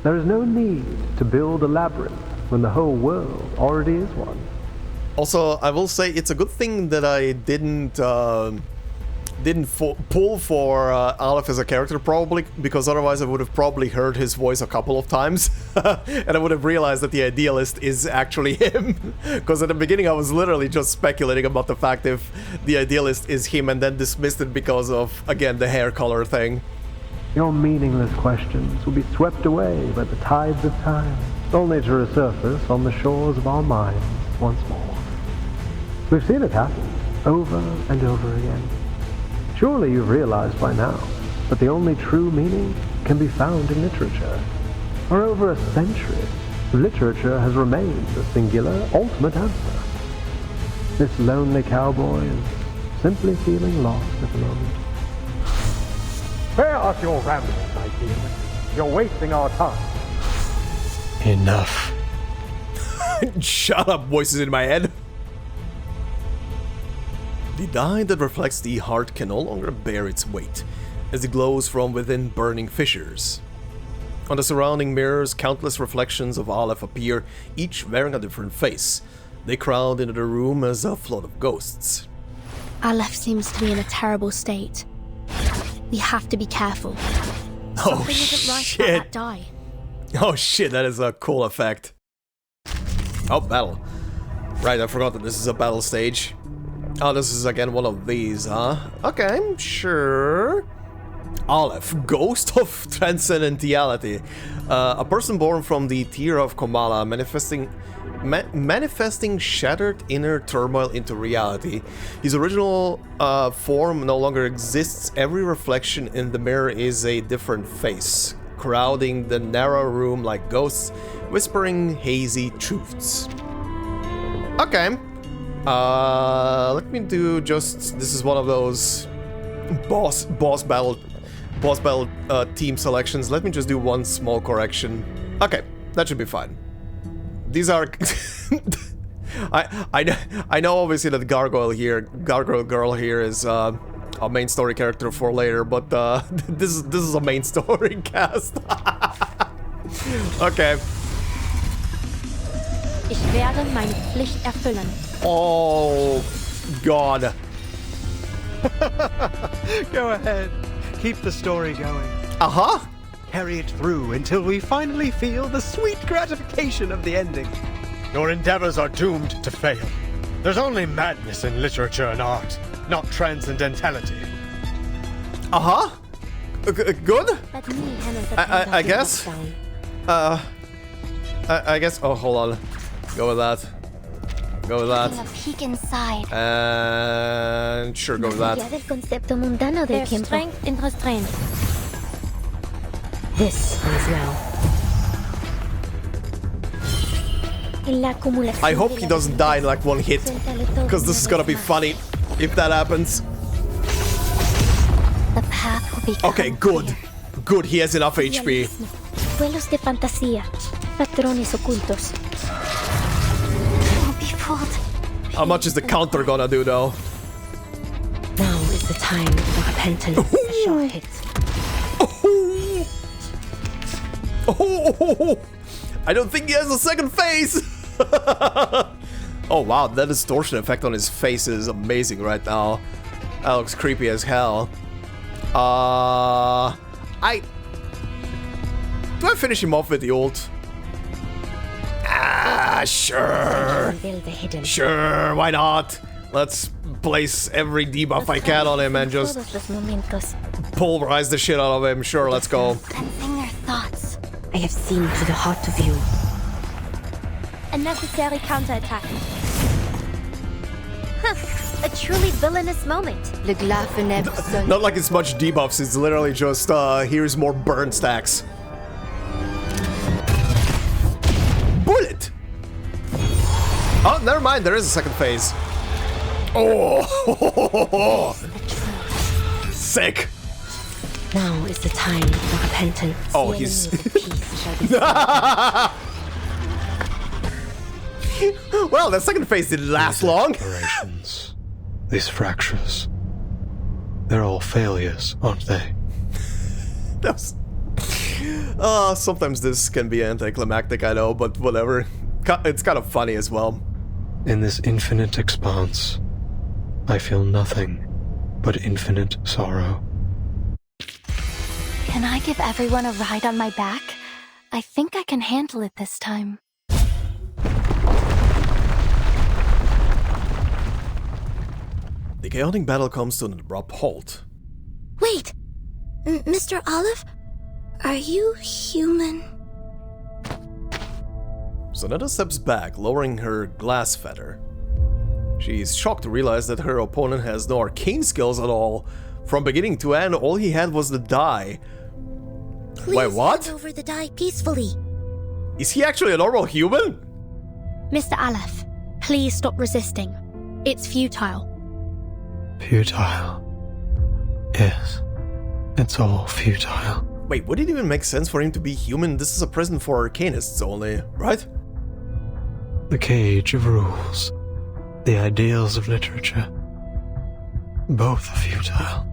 There is no need to build a labyrinth when the whole world already is one. Also, I will say it's a good thing that I didn't pull for Aleph as a character, probably, because otherwise I would have probably heard his voice a couple of times, and I would have realized that the idealist is actually him, because at the beginning I was literally just speculating about the fact if the idealist is him, and then dismissed it because of, again, the hair color thing. Your meaningless questions will be swept away by the tides of time, only to resurface on the shores of our minds once more. We've seen it happen, over and over again. Surely you've realized by now that the only true meaning can be found in literature. For over a century, literature has remained the singular, ultimate answer. This lonely cowboy is simply feeling lost at the moment. Spare us your ramblings, idealist. You're wasting our time. Enough. Shut up, voices in my head. The dye that reflects the heart can no longer bear its weight, as it glows from within burning fissures. On the surrounding mirrors, countless reflections of Aleph appear, each wearing a different face. They crowd into the room as a flood of ghosts. Aleph seems to be in a terrible state. We have to be careful. Oh, Something isn't right shit. about that die. Oh shit, that is a cool effect. Oh, battle. Right, I forgot that this is a battle stage. Oh, this is again one of these, huh? Okay, sure. Aleph, Ghost of Transcendentality. A person born from the tier of Komala, manifesting shattered inner turmoil into reality. His original form no longer exists. Every reflection in the mirror is a different face, crowding the narrow room like ghosts, whispering hazy truths. Okay. Let me do just... This is one of those boss battle team selections. Let me just do one small correction. Okay, that should be fine. These are... I know obviously that Gargoyle Girl here is a main story character for later, but this is a main story cast. Okay. Ich werde meine Pflicht erfüllen. Oh, God. Go ahead. Keep the story going. Uh-huh. Carry it through until we finally feel the sweet gratification of the ending. Your endeavors are doomed to fail. There's only madness in literature and art, not transcendentality. Uh-huh. Good? I guess. I guess. Oh, hold on. Go with that. Go with that. Taking a peek inside. And sure, go with that. There's strength in restraint. This is now. I hope he doesn't die in like one hit, because this is gonna be funny if that happens. The path will be okay, good. Good, he has enough HP. Vuelos de fantasía. Patrones ocultos. Don't be fooled. How much is the counter gonna do though? Now is the time for repentance. A short hit. Oh, I don't think he has a second face. Oh wow, that distortion effect on his face is amazing right now. That looks creepy as hell. Do I finish him off with the ult? Ah, sure. Sure, why not? Let's place every debuff I can on him and just pulverize the shit out of him. Sure, let's go. Sensing their thoughts. I have seen to the heart of you. A necessary counterattack. A truly villainous moment. Not like it's much debuffs, it's literally just, here's more burn stacks. Bullet! Oh, never mind, there is a second phase. Oh! Sick! Now is the time for repentance. Oh, he's... Well, the second phase didn't last long. These fractures. They're all failures, aren't they? That's... sometimes this can be anticlimactic, I know, but whatever. It's kind of funny as well. In this infinite expanse, I feel nothing but infinite sorrow. Can I give everyone a ride on my back? I think I can handle it this time. The chaotic battle comes to an abrupt halt. Wait! Mr. Aleph? Are you human? Sonetto steps back, lowering her glass feather. She's shocked to realize that her opponent has no arcane skills at all. From beginning to end, all he had was the die. Please wait, what? hand over the die peacefully. Is he actually a normal human? Mr. Aleph, please stop resisting. It's futile. Futile. Yes. It's all futile. Wait, would it even make sense for him to be human? This is a prison for Arcanists only, right? The cage of rules. The ideals of literature. Both are futile.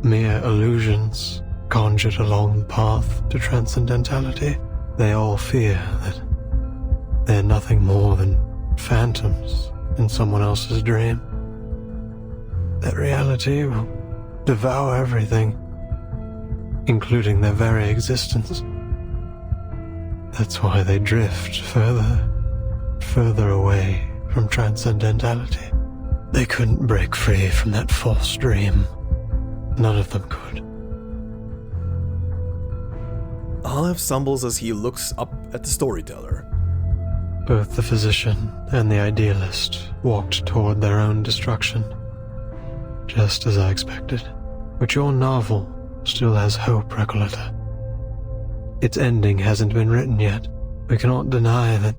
Mere illusions conjured along the path to transcendentality. They all fear that they're nothing more than phantoms in someone else's dream. That reality will devour everything, including their very existence. That's why they drift further away from transcendentality. They couldn't break free from that false dream. None of them could. Aleph stumbles as he looks up at the storyteller. Both the physician and the idealist walked toward their own destruction, just as I expected. But your novel still has hope, Recoleta. Its ending hasn't been written yet. We cannot deny that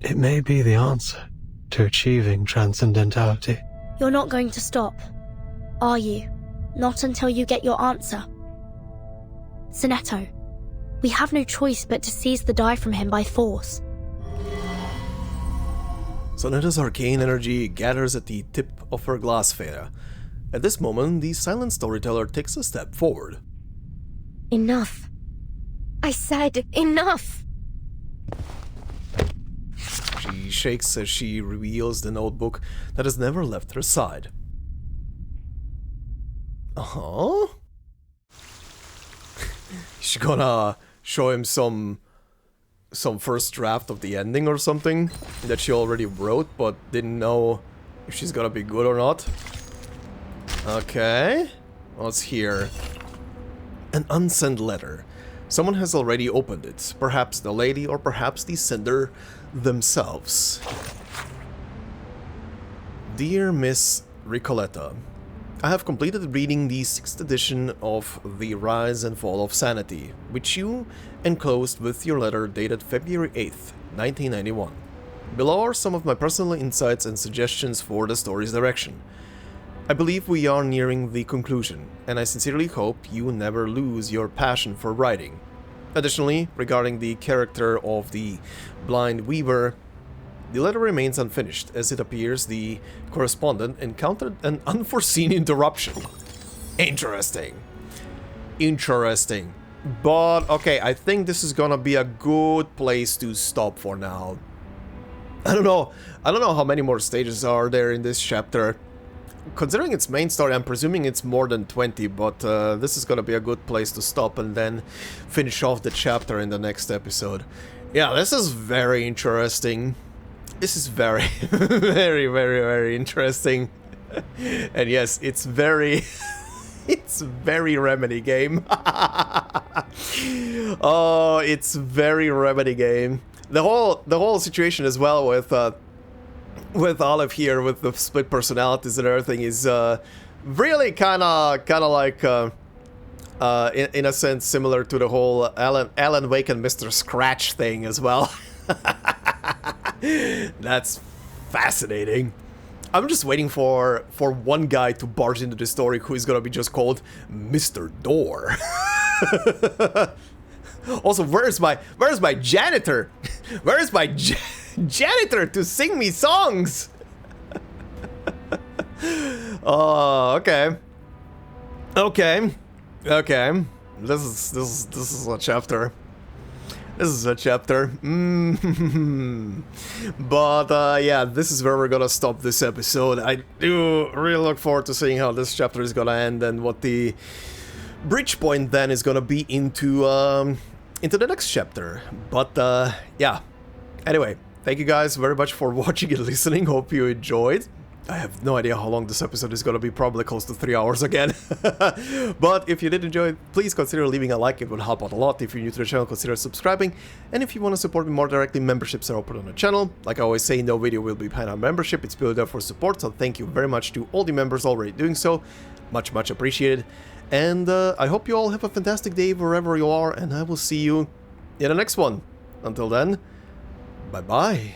it may be the answer to achieving transcendentality. You're not going to stop, are you? Not until you get your answer. Sonetto, we have no choice but to seize the die from him by force. Sonetto's arcane energy gathers at the tip of her glass sphere. At this moment, the silent storyteller takes a step forward. Enough. I said enough! She shakes as she reveals the notebook that has never left her side. Uh-huh? She's gonna show him some first draft of the ending or something that she already wrote but didn't know if she's gonna be good or not. Okay, what's here? An unsent letter. Someone has already opened it. Perhaps the lady or perhaps the sender themselves. Dear Miss Recoleta, I have completed reading the 6th edition of The Rise and Fall of Sanity, which you enclosed with your letter dated February 8th, 1991. Below are some of my personal insights and suggestions for the story's direction. I believe we are nearing the conclusion, and I sincerely hope you never lose your passion for writing. Additionally, regarding the character of the blind weaver, the letter remains unfinished, as it appears the correspondent encountered an unforeseen interruption. Interesting. Interesting. But, okay, I think this is gonna be a good place to stop for now. I don't know how many more stages are there in this chapter. Considering its main story, I'm presuming it's more than 20, but this is gonna be a good place to stop and then finish off the chapter in the next episode. Yeah, this is very interesting. This is very, very interesting. And yes, it's very... it's very Remedy game. Oh, it's very Remedy game. The whole situation as well with Aleph here, with the split personalities and everything, is really kind of like in a sense similar to the whole Alan Wake and Mr. Scratch thing as well. That's fascinating. I'm just waiting for one guy to barge into the story who is gonna be just called Mr. Door. Also, where's my janitor? Where's my janitor to sing me songs? Oh, okay. This is a chapter. This is a chapter. But yeah, this is where we're gonna stop this episode. I do really look forward to seeing how this chapter is gonna end and what the bridge point then is gonna be into the next chapter. But yeah. Anyway, thank you guys very much for watching and listening. Hope you enjoyed. I have no idea how long this episode is gonna be, probably close to 3 hours again. But if you did enjoy it, please consider leaving a like, it would help out a lot. If you're new to the channel, consider subscribing. And if you want to support me more directly, memberships are open on the channel. Like I always say, no video will be behind our membership, it's purely there for support, so thank you very much to all the members already doing so. Much appreciated. And I hope you all have a fantastic day wherever you are, and I will see you in the next one. Until then, bye-bye.